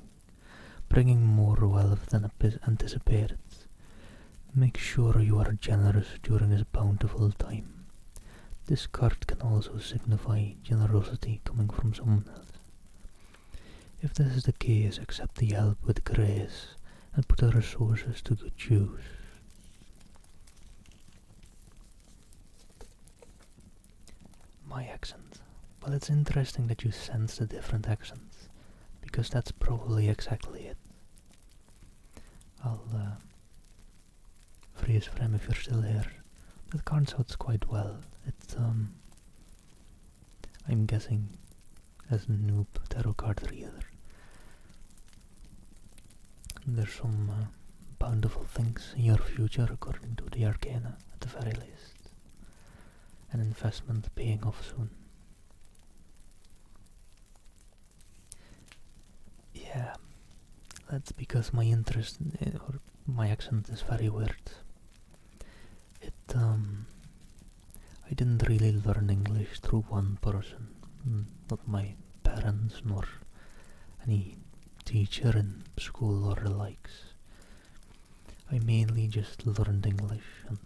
bringing more wealth than anticipated. Make sure you are generous during this bountiful time. This card can also signify generosity coming from someone else. If this is the case, accept the help with grace and put the resources to good use. My accent. Well, it's interesting that you sense the different accents, because that's probably exactly it. I'll freeze frame if you're still here. That card sounds quite well. It's I'm guessing as a noob tarot card reader. There's some bountiful things in your future according to the arcana at the very least. An investment paying off soon. Yeah, that's because my interest or my accent is very weird. I didn't really learn English through one person, not my parents nor any teacher in school or the likes. I mainly just learned English, and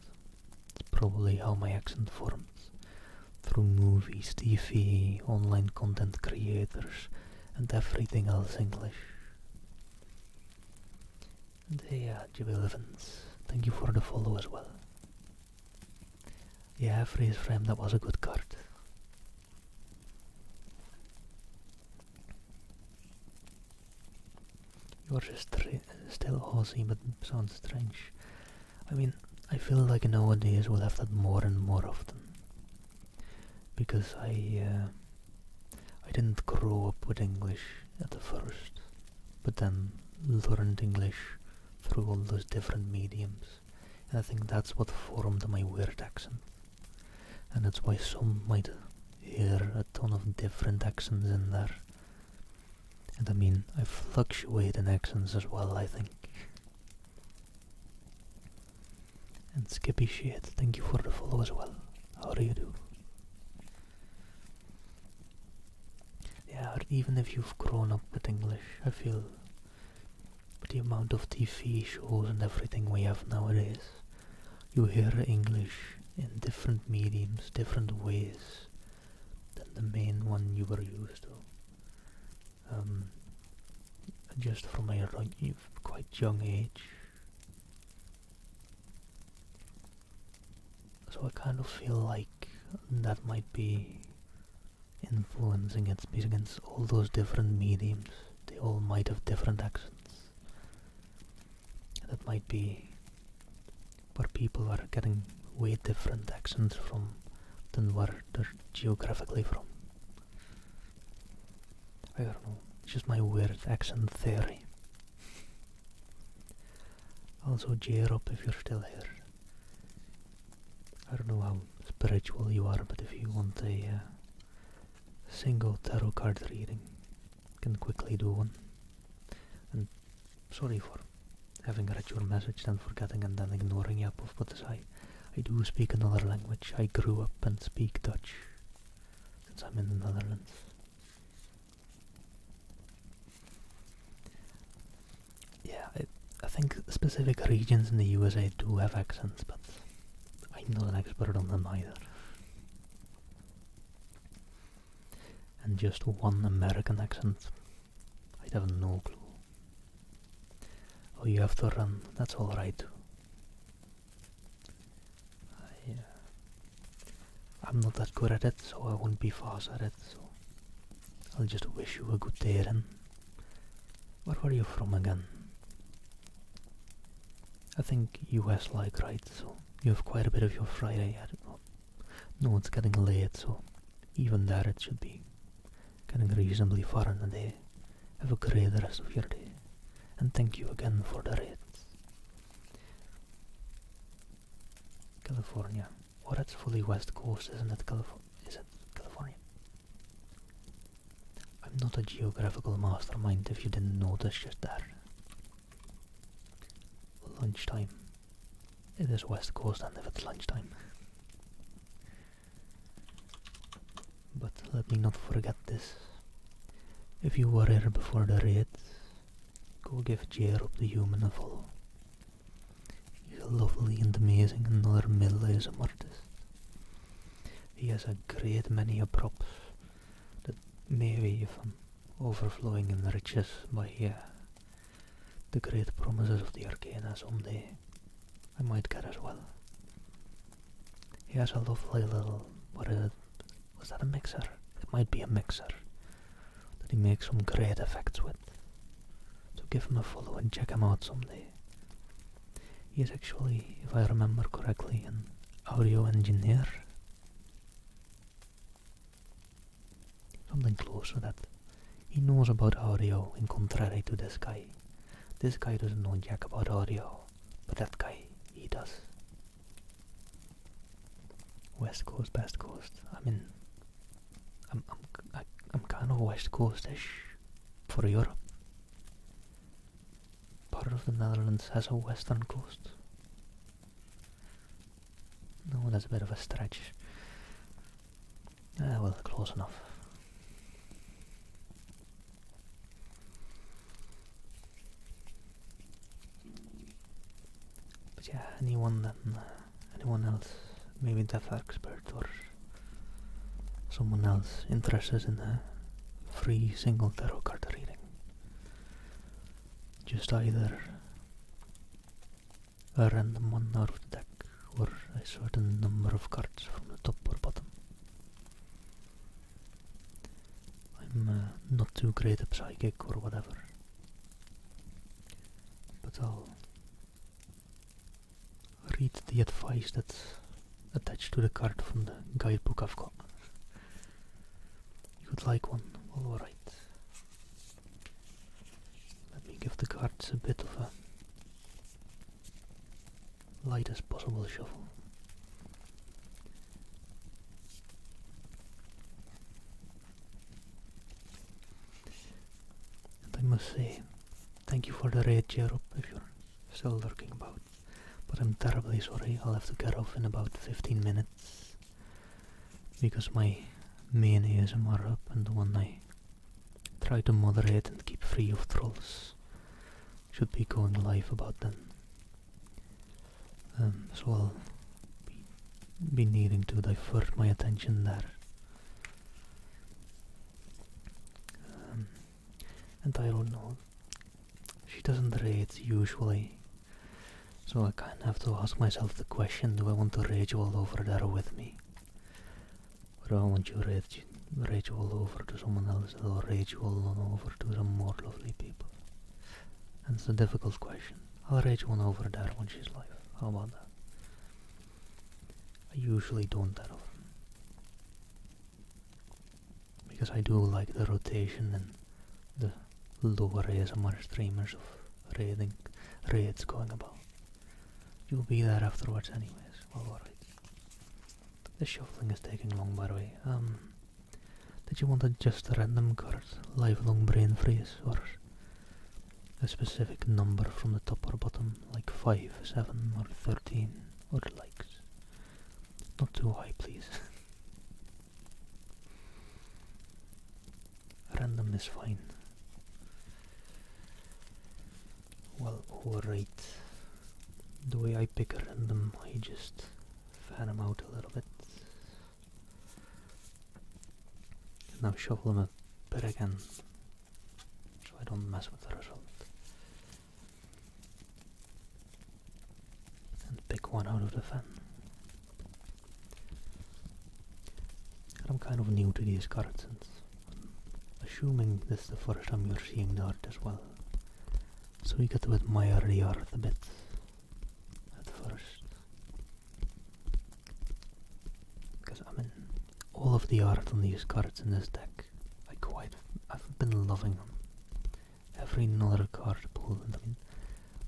it's probably how my accent formed. Through movies, TV, online content creators, and everything else English. And hey, Jibil Evans, thank you for the follow as well. Yeah, freeze frame, that was a good card. Yours is still Aussie, but sounds strange. I mean, I feel like nowadays we'll have that more and more often. Because I didn't grow up with English at the first, but then learned English through all those different mediums. And I think that's what formed my weird accent. And that's why some might hear a ton of different accents in there. And I mean, I fluctuate in accents as well, I think. And Skippy Shade, thank you for the follow as well. How do you do? Yeah, even if you've grown up with English, I feel with the amount of TV shows and everything we have nowadays, you hear English in different mediums, different ways than the main one you were used to. Just from a quite young age. So I kind of feel like that might be influencing its speech against all those different mediums. They all might have different accents. That might be where people are getting way different accents from than where they're geographically from. I don't know, it's just my weird accent theory. Also, cheer up if you're still here. I don't know how spiritual you are, but if you want a single tarot card reading, you can quickly do one. And sorry for having read your message and forgetting and then ignoring you, but I do speak another language. I grew up and speak Dutch since I'm in the Netherlands. Yeah, I think specific regions in the USA do have accents, but I'm not an expert on them either. And just one American accent, I'd have no clue. Oh, you have to run, that's alright. I'm not that good at it, so I won't be fast at it, so I'll just wish you a good day then. Where were you from again? I think US like, right, so you have quite a bit of your Friday yet. No, it's getting late, so even there it should be getting reasonably far in the day. Have a great rest of your day, and thank you again for the rates. California. Oh, that's fully West Coast, isn't it? Is it California? I'm not a geographical mastermind if you didn't notice just there. Lunchtime. It is West Coast and if it's lunchtime. But let me not forget this. If you were here before the raid, go give J-Rob the Human a follow. He's a lovely and amazing another middle-aged artist. He has a great many props that maybe if I'm overflowing in riches by the great promises of the Arcana someday, I might get as well. He has a lovely little, what is it? Was that a mixer? It might be a mixer that he makes some great effects with. So give him a follow and check him out someday. He is actually, if I remember correctly, an audio engineer. Something close to that. He knows about audio in contrary to this guy. This guy doesn't know jack about audio, but that guy, he does. West Coast, West Coast. I mean, I'm kind of West Coast-ish for Europe. Part of the Netherlands has a western coast. No, that's a bit of a stretch. Well, close enough. But yeah, anyone else, maybe deaf expert or someone else interested in a free single tarot card reading, just either a random one out of the deck or a certain number of cards from the top or bottom. I'm not too great at psychic or whatever, but I'll read the advice that's attached to the card from the guidebook I've got. You would like one? Well, alright. Let me give the cards a bit of a light as possible shuffle. And I must say, thank you for the raid, J-Rob, if you're still lurking about. But I'm terribly sorry, I'll have to get off in about 15 minutes. Because my main ASMR up and the one I try to moderate and keep free of trolls should be going live about then. So I'll be needing to divert my attention there. And I don't know, she doesn't raid usually, so I kind of have to ask myself the question, do I want to rage all over there with me? Or do I want you rage all over to someone else, or rage all on over to some more lovely people? And it's a difficult question. I'll rage one over there when she's live. How about that? I usually don't that often. Because I do like the rotation and the lower ASMR streamers of raids going about. You'll be there afterwards anyways. Well, alright. The shuffling is taking long, by the way. Did you want just a random card, lifelong brain freeze, or a specific number from the top or bottom, like 5, 7, or 13, or likes? Not too high, please. Random is fine. Well, alright. The way I pick a random, I just fan them out a little bit. Now shuffle them a bit again, so I don't mess with the result. And pick one out of the fan. And I'm kind of new to these cards, and assuming this is the first time you're seeing the art as well. So you get to admire the art a bit at first. Because I mean, all of the art on these cards in this deck, I've been loving them. Every another card pulled, I mean,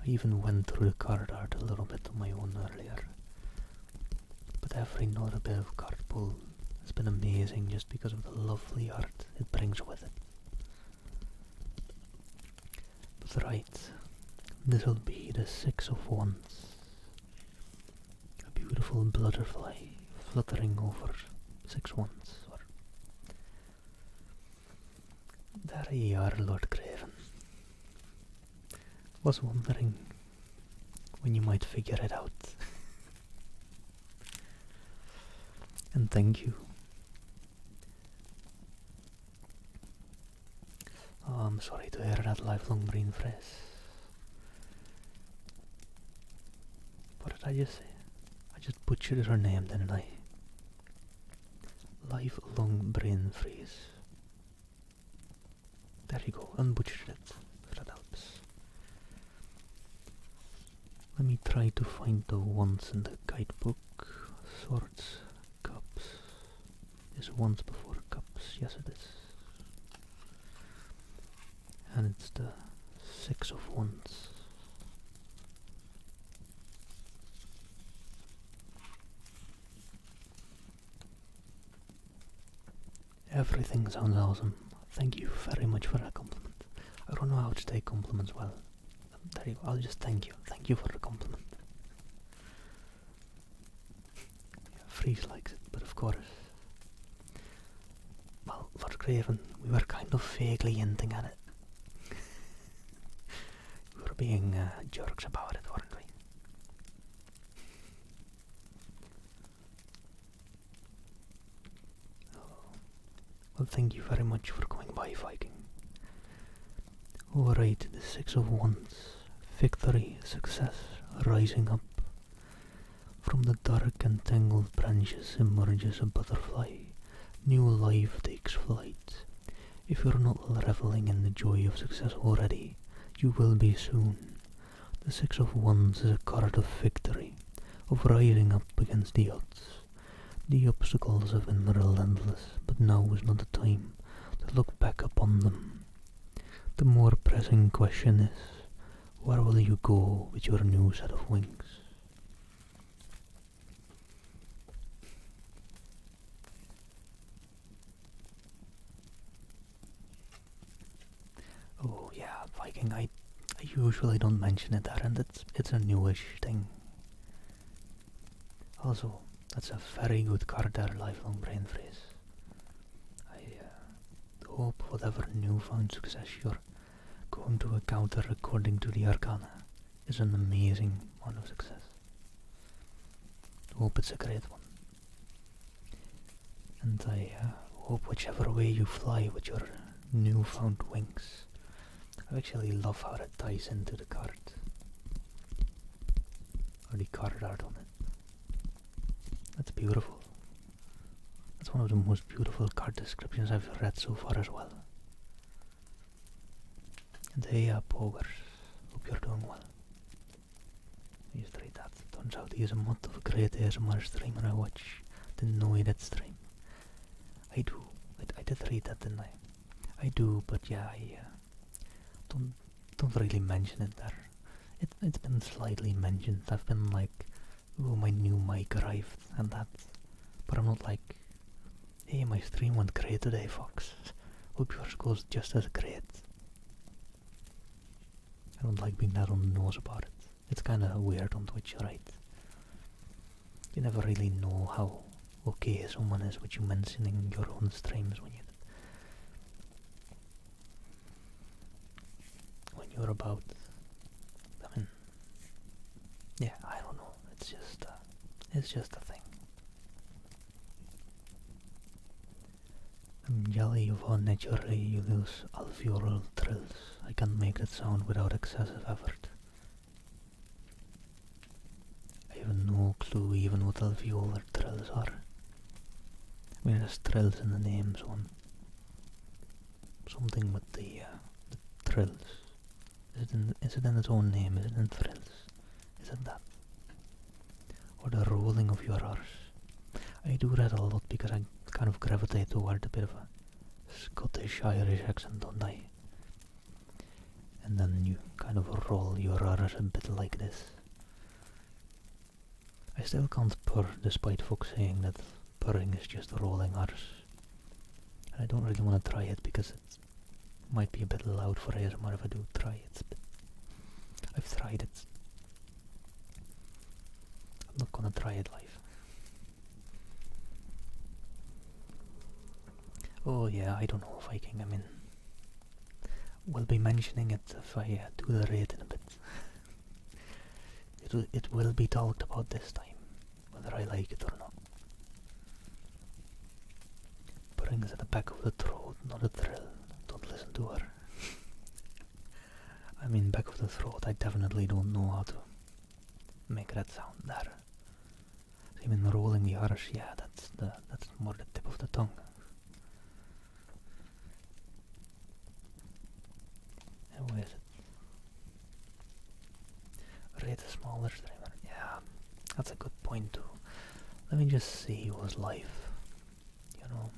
I even went through the card art a little bit on my own earlier. But every another bit of card pull has been amazing just because of the lovely art it brings with it. But right, this'll be the 6 of Wands. A beautiful butterfly fluttering over 6 Wands. There you are, Lord Craven. Was wondering when you might figure it out. And thank you. Oh, I'm sorry to hear that, lifelong brain freeze. What did I just say? I just butchered her name, didn't I? Lifelong brain freeze. There you go, unbutchered it, if that helps. Let me try to find the ones in the guidebook. Swords, cups. Is once before cups? Yes, it is. And it's the 6 of Wands. Everything sounds awesome. Thank you very much for that compliment. I don't know how to take compliments well. There you go, I'll just thank you. Thank you for the compliment. Freeze likes it, but of course. Well, for Craven, we were kind of vaguely hinting at it. We were being jerks about it, weren't we? Well, thank you very much for coming by, Viking. Alright, the 6 of Wands. Victory, success, rising up. From the dark and tangled branches emerges a butterfly. New life takes flight. If you're not reveling in the joy of success already, you will be soon. The 6 of Wands is a card of victory, of rising up against the odds. The obstacles have been relentless, but now is not the time to look back upon them. The more pressing question is, where will you go with your new set of wings? Oh yeah, Viking, I usually don't mention it there, and it's a newish thing. Also, that's a very good card there, lifelong brain freeze. I hope whatever newfound success you're going to encounter according to the Arcana is an amazing one of success. Hope it's a great one. And I hope whichever way you fly with your newfound wings. I actually love how that ties into the card. Or the card art on it. That's beautiful. That's one of the most beautiful card descriptions I've read so far as well. And hey, Poggers, hope you're doing well. He's tried that. Turns out he's a mod of a great ASMR streamer I watch. Didn't know he did stream. I do. I did read that, didn't I? I do, but yeah, I don't really mention it there. It's been slightly mentioned. I've been like, oh, my new mic arrived and that. But I'm not like, hey, my stream went great today, Fox. Hope yours goes just as great. I don't like being that on the nose about it. It's kinda weird on Twitch, right? You never really know how okay someone is with you mentioning your own streams when you're about. I mean, yeah, I don't know. It's just a thing. I'm jelly of naturally you lose alveolar trills. I can't make that sound without excessive effort. I have no clue even what alveolar trills are. I mean, there's trills in the name, so something with the trills. Is it in its own name? Is it in thrills? Is it that? Or the rolling of your R's? I do that a lot because I kind of gravitate toward a bit of a Scottish Irish accent, don't I? And then you kind of roll your R's a bit like this. I still can't purr despite folks saying that purring is just rolling R's. And I don't really want to try it because it might be a bit loud for ASMR if I do try it. But I've tried it. I'm not gonna try it live. Oh yeah, I don't know, Viking. I mean, we'll be mentioning it if I do the raid in a bit. It will be talked about this time, whether I like it or not. Brings at the back of the throat, not a thrill. Don't listen to her. I mean, back of the throat, I definitely don't know how to make that sound there. Even rolling the R's, yeah, that's more the tip of the tongue. And where is it? Rate a smaller streamer. Yeah, that's a good point too. Let me just see who's live. You know.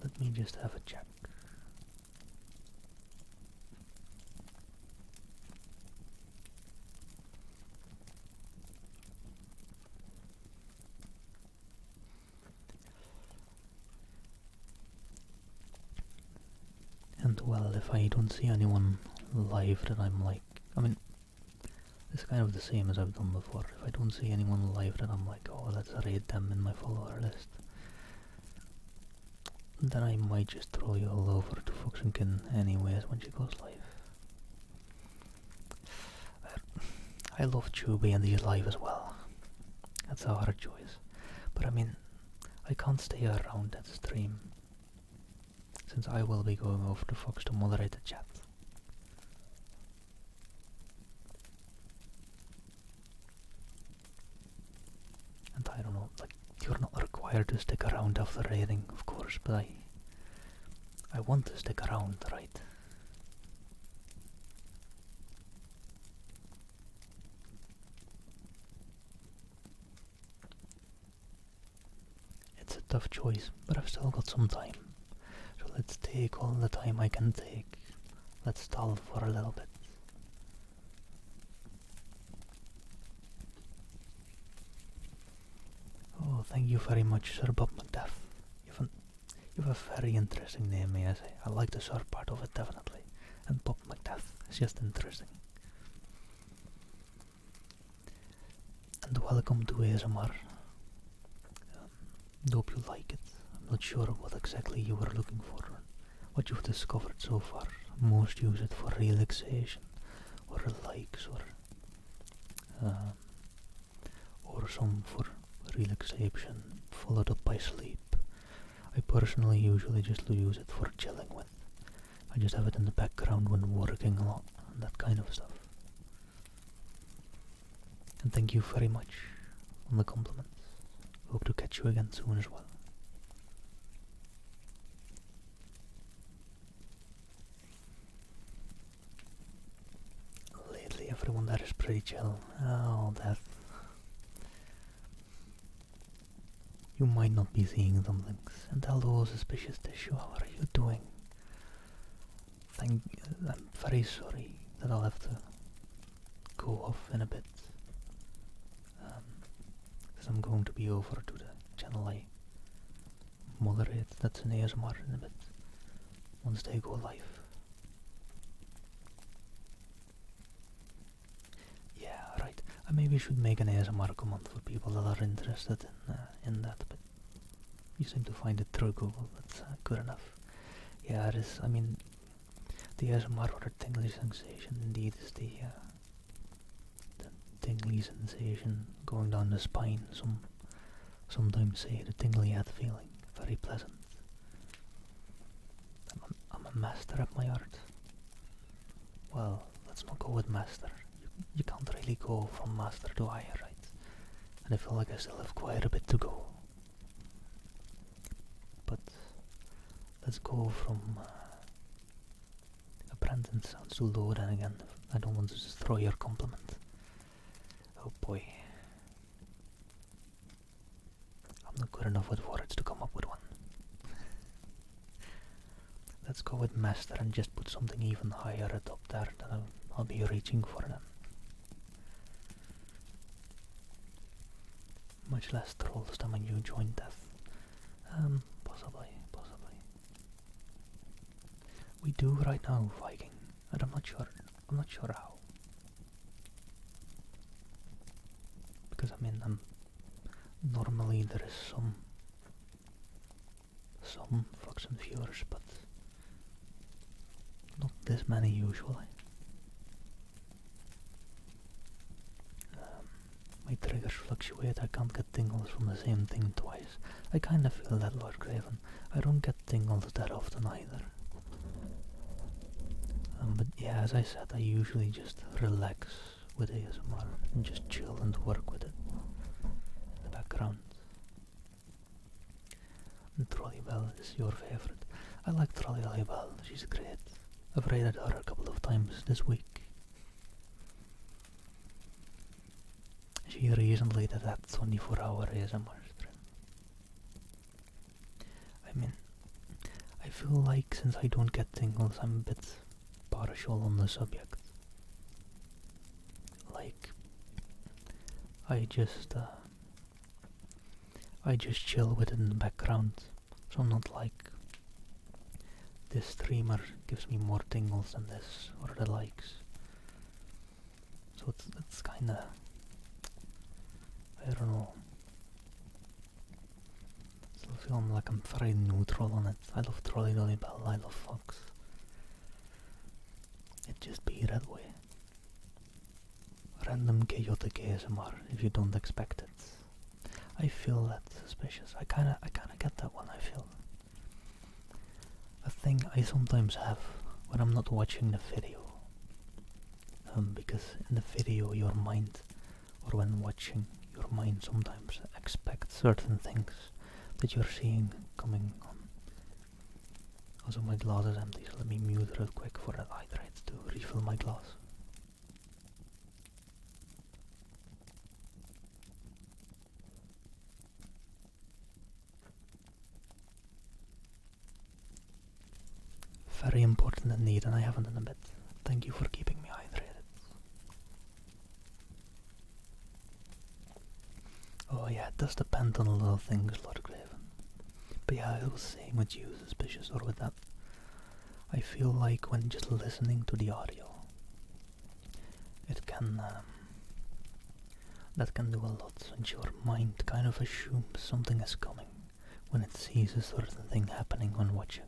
Let me just have a check. And well, if I don't see anyone live that I'm like, I mean, it's kind of the same as I've done before. If I don't see anyone live that I'm like, oh, let's raid them in my follower list, then I might just throw you all over to Foxenkin anyways when she goes live. I love Chubby and he's live as well. That's a hard choice. But I mean, I can't stay around that stream, since I will be going over to Fox to moderate the chat. And I don't know, like, you're not required to stick around after raiding, of course, but I want to stick around, right? It's a tough choice, but I've still got some time. So let's take all the time I can take. Let's stall for a little bit. Oh, thank you very much, Sir Bob Macduff. You have a very interesting name, may I say. I like the Sir part of it, definitely. And Bob Macduff is just interesting. And welcome to ASMR. Hope you like it. I'm not sure what exactly you were looking for, what you've discovered so far. Most use it for relaxation, or likes, or some for relaxation, followed up by sleep. I personally usually just use it for chilling with. I just have it in the background when working a lot, and that kind of stuff. And thank you very much on the compliments. Hope to catch you again soon as well. Lately everyone there is pretty chill. Oh, that. You might not be seeing some things. And hello, suspicious tissue, how are you doing? I'm very sorry that I'll have to go off in a bit. Because I'm going to be over to the channel I moderate. That's an ASMR in a bit. Once they go live. Yeah, right. I maybe should make an ASMR command for people that are interested in that, but you seem to find it through Google. That's good enough. Yeah, it is. I mean, the ASMR or the tingly sensation indeed is the tingly sensation going down the spine. Sometimes say the tingly head feeling. Very pleasant. I'm a master at my art. Well, let's not go with master. You can't really go from master to higher, right? And I feel like I still have quite a bit to go. But let's go from apprentice sounds too low then again. I don't want to destroy your compliment. Oh boy. I'm not good enough with words to come up with one. Let's go with master and just put something even higher atop there that I'll be reaching for then. Much less trolls than when you joined death. Possibly. We do right now, Viking, and I'm not sure how. Because I mean, normally there is some fucks and viewers, but not this many usually. My triggers fluctuate. I can't get tingles from the same thing twice. I kinda feel that, Lord Craven. I don't get tingles that often either. But yeah, as I said, I usually just relax with ASMR and just chill and work with it in the background. And Trolley Bell is your favorite. I like Trolley Bell. She's great. I've rated her a couple of times this week. She recently did that 24-hour ASMR stream. I mean, I feel like since I don't get tingles, I'm a bit partial on the subject. Like, I just chill with it in the background. So I'm not like, this streamer gives me more tingles than this, or the likes. So it's kinda, I don't know. Still feel like I'm very neutral on it. I love Trolley Bell, I love Fox. It just be that way. Random chaotic ASMR if you don't expect it. I feel that suspicious. I kinda get that one, I feel. A thing I sometimes have when I'm not watching the video. Because in the video your mind, or when watching, your mind sometimes expects certain things that you're seeing coming on. Also my glass is empty, so let me mute real quick for that hydrate to refill my glass. Very important indeed, and I haven't in a bit. Thank you for keeping me hydrated. Oh yeah, it does depend on a lot of things, Lord Craven. But yeah, I was saying with you, suspicious, or with that, I feel like when just listening to the audio, it can, that can do a lot, since your mind kind of assumes something is coming when it sees a certain thing happening when watching.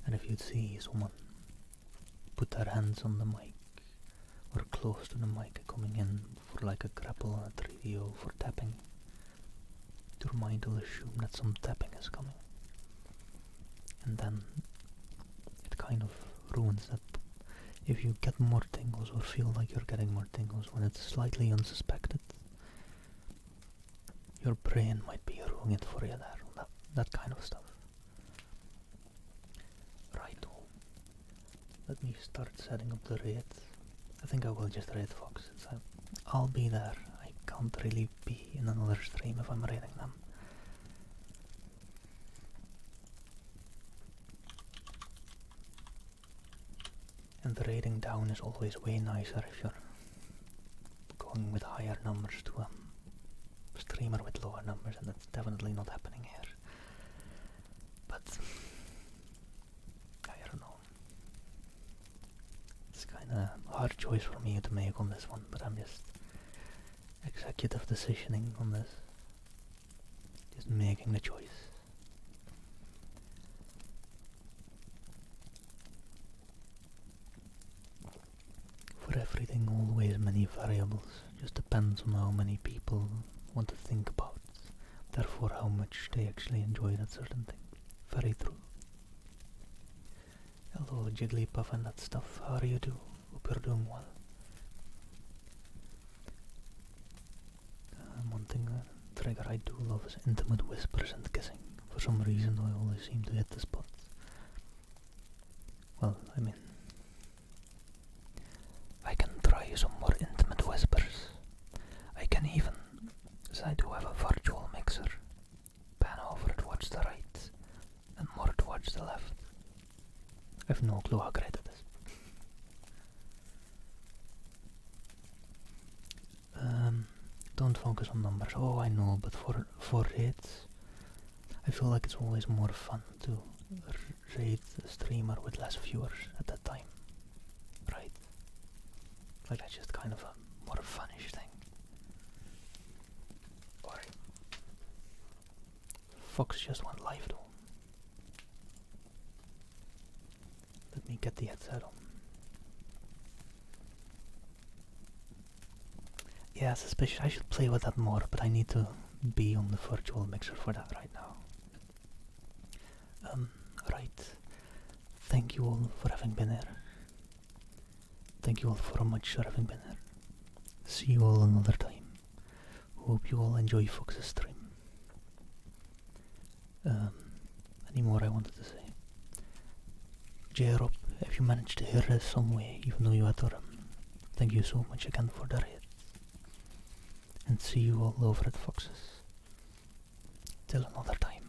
And if you see someone put their hands on the mic, or close to the mic, coming in for like a grapple on a 3DO for tapping, your mind will assume that some tapping is coming. And then it kind of ruins that if you get more tingles or feel like you're getting more tingles when it's slightly unsuspected, your brain might be ruining it for you there, that kind of stuff. Right, let me start setting up the raids. I think I will just raid foxes. I'll be there. I can't really be in another stream if I'm raiding them. And the raiding down is always way nicer if you're going with higher numbers to a streamer with lower numbers, and that's definitely not happening here. But I don't know. It's kinda a hard choice for me to make on this one, but I'm just executive decisioning on this. Just making the choice. For everything, always many variables. Just depends on how many people want to think about, therefore how much they actually enjoy that certain thing. Very true. Hello Jigglypuff and that stuff, how are you do? Hope you're doing well. One thing, trigger I do love is intimate whispers and kissing. For some reason I always seem to hit the spot. Well, I mean, I can try some more intimate whispers. I can even, as I do have a virtual mixer, pan over towards the right and more towards the left. I have no clue how great it is. Don't focus on numbers. Oh, I know, but for raids, I feel like it's always more fun to raid a streamer with less viewers at that time, right? Like that's just kind of a more funnish thing. Alright. Fox just went live though. Let me get the headset on. Yeah, suspicious. I should play with that more, but I need to be on the virtual mixer for that right now. Right. Thank you all for having been here. Thank you all for much for having been here. See you all another time. Hope you all enjoy Fox's stream. Any more I wanted to say? J-Rob, if you managed to hear this some way, even though you had to run, thank you so much again for the raid. And see you all over at Fox's. Till another time.